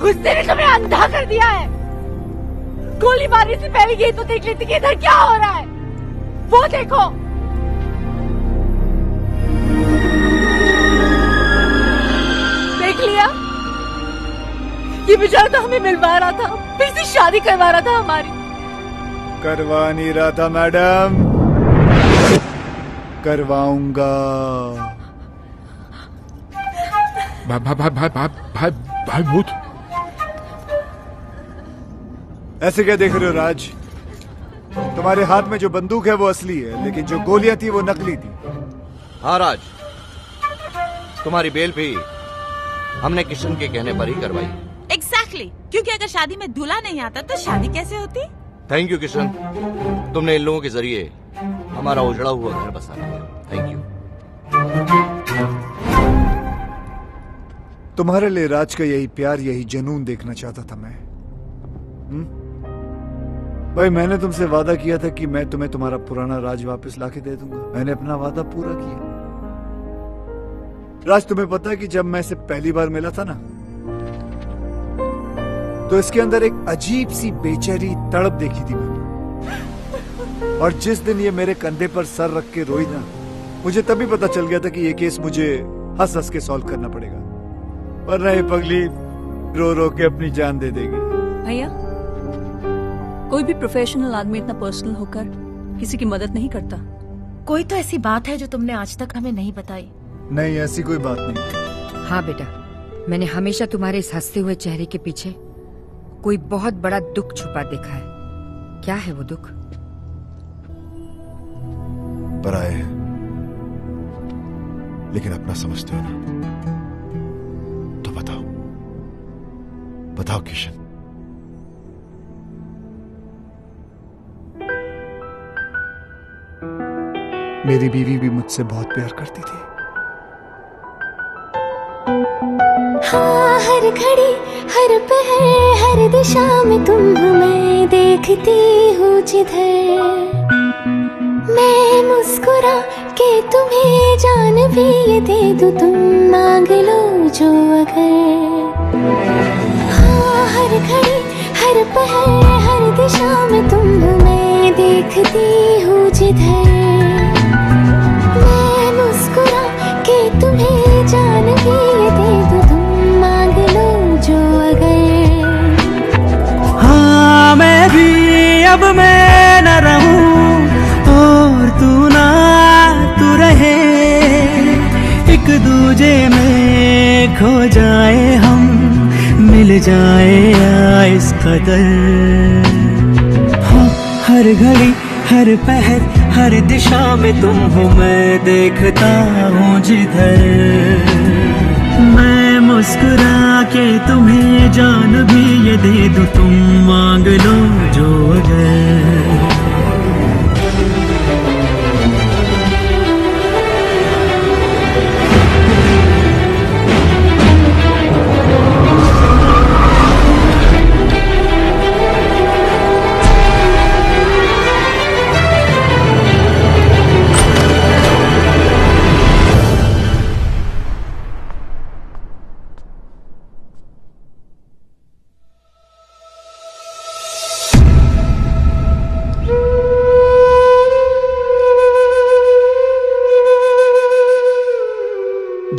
गुस्से ने तुम्हें अंधा कर दिया है। गोली मारने से पहले ये तो देख लेती कि इधर क्या हो रहा है। वो देखो। देख लिया? ये बेचारा तो हमें मिलवा रहा था, फिर से शादी करवा रहा था हमारी। करवा नहीं रहा था मैडम, करवाऊंगा। भाई भाई भाई भाई भाई भाई भूत। ऐसे क्या देख रहे हो राज? तुम्हारे हाथ में जो बंदूक है वो असली है, लेकिन जो गोलियां थी वो नकली थी। हाँ राज, तुम्हारी बेल भी हमने किशन के कहने पर ही करवाई। एग्जैक्टली, क्योंकि अगर शादी में दूल्हा नहीं आता तो शादी कैसे होती? थैंक यू किशन, तुमने इन लोगों के जरिए हमारा उजड़ा हुआ घर बसा दिया। Thank you. तुम्हारे लिए राज का यही प्यार, यही जुनून देखना चाहता था मैं। भाई मैंने तुमसे वादा किया था कि मैं तुम्हें तुम्हारा पुराना राज वापस लाके दे दूंगा। मैंने अपना वादा पूरा किया। राज तुम्हें पता है कि जब मैं इसे पहली बार मिला था ना, तो इसके अंदर एक अजीब सी बेचैनी तड़प देखी थी मैंने। और जिस दिन ये मेरे कंधे पर सर रख के रोई ना, मुझे तभी पता चल गया था कि ये केस मुझे हंस हंस के सॉल्व करना पड़ेगा, वरना ये पगली रो रो के अपनी जान दे देगी। भैया, कोई भी प्रोफेशनल आदमी इतना पर्सनल होकर किसी की मदद नहीं करता। कोई तो ऐसी बात है जो तुमने आज तक हमें नहीं बताई। नहीं, ऐसी कोई बात नहीं। हाँ बेटा, मैंने हमेशा तुम्हारे इस हंसते हुए चेहरे के पीछे कोई बहुत बड़ा दुख छुपा देखा है। क्या है वो दुख? पराए है, लेकिन अपना समझते हो ना, तो बताओ बताओ किशन। मेरी बीवी भी मुझसे बहुत प्यार करती थी। हाँ, हर घड़ी हर पहर हर दिशा में तुम हो, मैं देखती हूँ जिधर। मैं मुस्कुरा के तुम्हें जान भी ये दे दूँ, तुम मांग लो जो अगर। हाँ, हर घड़ी हर पहर हर दिशा में तुम हो, मैं देखती हूँ जिधर। मैं मुस्कुरा के तुम्हें जान भी ये दे दूँ, तुम मांग लो जो अगर। हाँ, मैं भी अब मैं न रहूं और तू ना तू रहे, एक दूजे में खो जाए हम, मिल जाए इस कदर। हाँ, हर घड़ी हर पहर हर दिशा में तुम हो, मैं देखता हूँ जिधर। मैं मुस्कुरा के तुम्हें जान भी ये दे दूँ, तुम मांग लो जो अगर।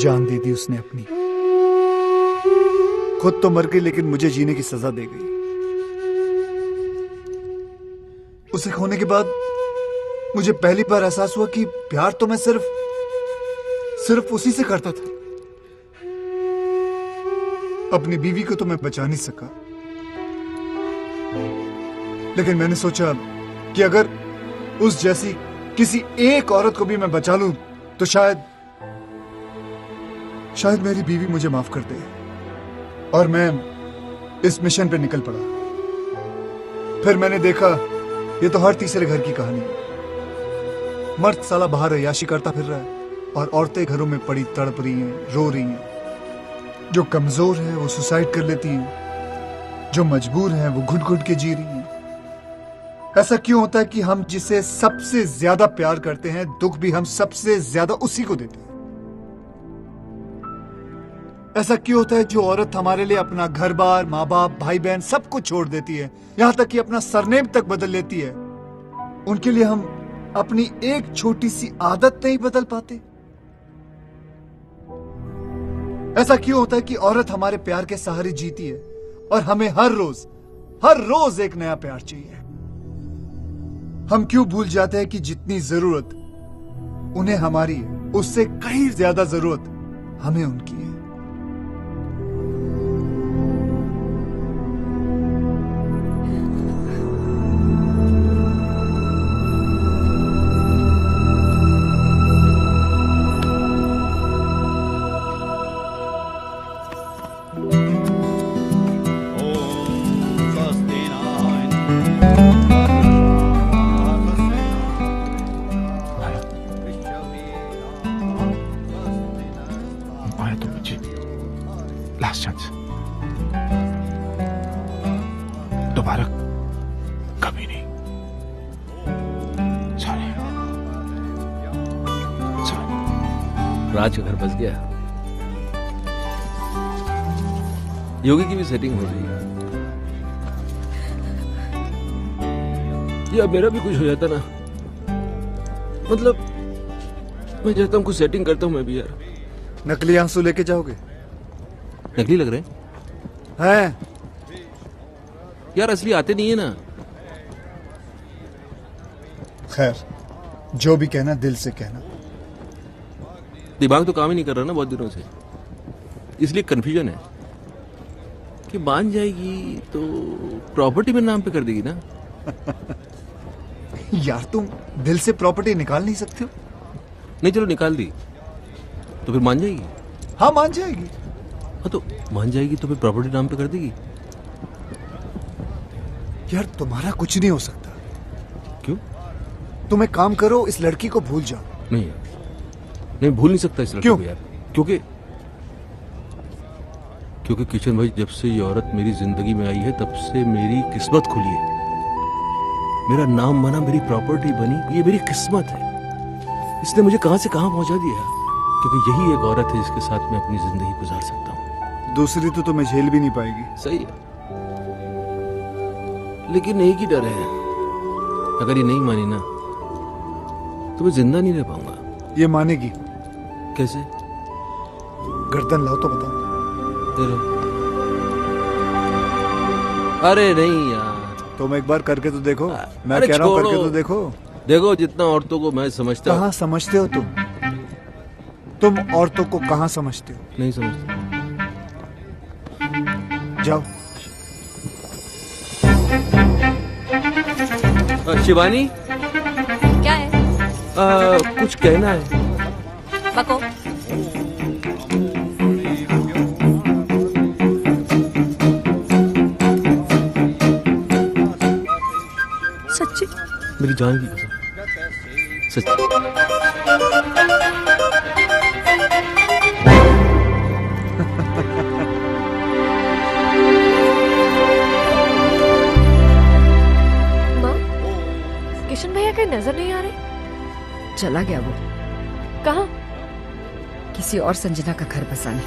जान दे दी उसने अपनी। खुद तो मर गई लेकिन मुझे जीने की सजा दे गई। उसे खोने के बाद मुझे पहली बार एहसास हुआ कि प्यार तो मैं सिर्फ उसी से करता था। अपनी बीवी को तो मैं बचा नहीं सका, लेकिन मैंने सोचा कि अगर उस जैसी किसी एक औरत को भी मैं बचा लूं तो शायद मेरी बीवी मुझे माफ कर दे। और मैं इस मिशन पे निकल पड़ा। फिर मैंने देखा ये तो हर तीसरे घर की कहानी है। मर्द साला बाहर अय्याशी करता फिर रहा है और औरतें घरों में पड़ी तड़प रही हैं, रो रही हैं। जो कमजोर है वो सुसाइड कर लेती हैं, जो मजबूर है वो घुट घुट के जी रही हैं। ऐसा क्यों होता है कि हम जिसे सबसे ज्यादा प्यार करते हैं दुख भी हम सबसे ज्यादा उसी को देते हैं? ऐसा क्यों होता है जो औरत हमारे लिए अपना घर बार, माँ बाप, भाई बहन सब कुछ छोड़ देती है, यहां तक कि अपना सरनेम तक बदल लेती है, उनके लिए हम अपनी एक छोटी सी आदत नहीं बदल पाते? ऐसा क्यों होता है कि औरत हमारे प्यार के सहारे जीती है और हमें हर रोज एक नया प्यार चाहिए? हम क्यों भूल जाते हैं कि जितनी जरूरत उन्हें हमारी है उससे कहीं ज्यादा जरूरत हमें उनकी है? लास्ट चांस, दोबारा कभी नहीं। सॉरी। राज का घर बस गया। योगी की भी सेटिंग हो रही है। या मेरा भी कुछ हो जाता ना, मतलब मैं चाहता हूँ कुछ सेटिंग करता हूँ मैं भी यार। नकली आंसू लेके जाओगे? नकली लग रहे हैं यार, असली आते नहीं है ना। खैर, जो भी कहना दिल से कहना। दिमाग तो काम ही नहीं कर रहा ना बहुत दिनों से, इसलिए कंफ्यूजन है कि मान जाएगी तो प्रॉपर्टी मेरे नाम पे कर देगी ना। यार तुम दिल से प्रॉपर्टी निकाल नहीं सकते हो? नहीं चलो निकाल दी तो फिर मान जाएगी? हाँ मान जाएगी। हाँ तो मान जाएगी तो फिर प्रॉपर्टी नाम पे कर देगी। यार तुम्हारा कुछ नहीं हो सकता। क्यों? तुम एक काम करो, इस लड़की को भूल जाओ। नहीं भूल नहीं सकता इस लड़की को यार, क्योंकि किशन भाई जब से ये औरत मेरी जिंदगी में आई है तब से मेरी किस्मत खुली है। मेरा नाम बना, मेरी प्रॉपर्टी बनी, ये मेरी किस्मत है। इसने मुझे कहां से कहां पहुंचा दिया, क्योंकि यही एक औरत है जिसके साथ मैं अपनी जिंदगी गुजार सकता हूँ। दूसरी तो तुम्हें झेल भी नहीं पाएगी। सही है, लेकिन एक ही डर है, अगर ये नहीं मानी ना तो मैं जिंदा नहीं रह पाऊंगा। ये मानेगी कैसे? गर्दन लाओ तो बताओ। अरे नहीं यार, तुम एक बार करके तो देखो। मैं कह रहा हूँ करके तो देखो। देखो जितना औरतों को मैं समझता हूँ। कहाँ समझते हो तुम औरतों को कहाँ समझते हो? नहीं समझता। जाओ। शिवानी, क्या है? कुछ कहना है। बको। सच्ची? मेरी जान की कसम, सच्ची। किशन भैया कहीं नजर नहीं आ रहे? चला गया वो। कहाँ? किसी और संजना का घर बसाने।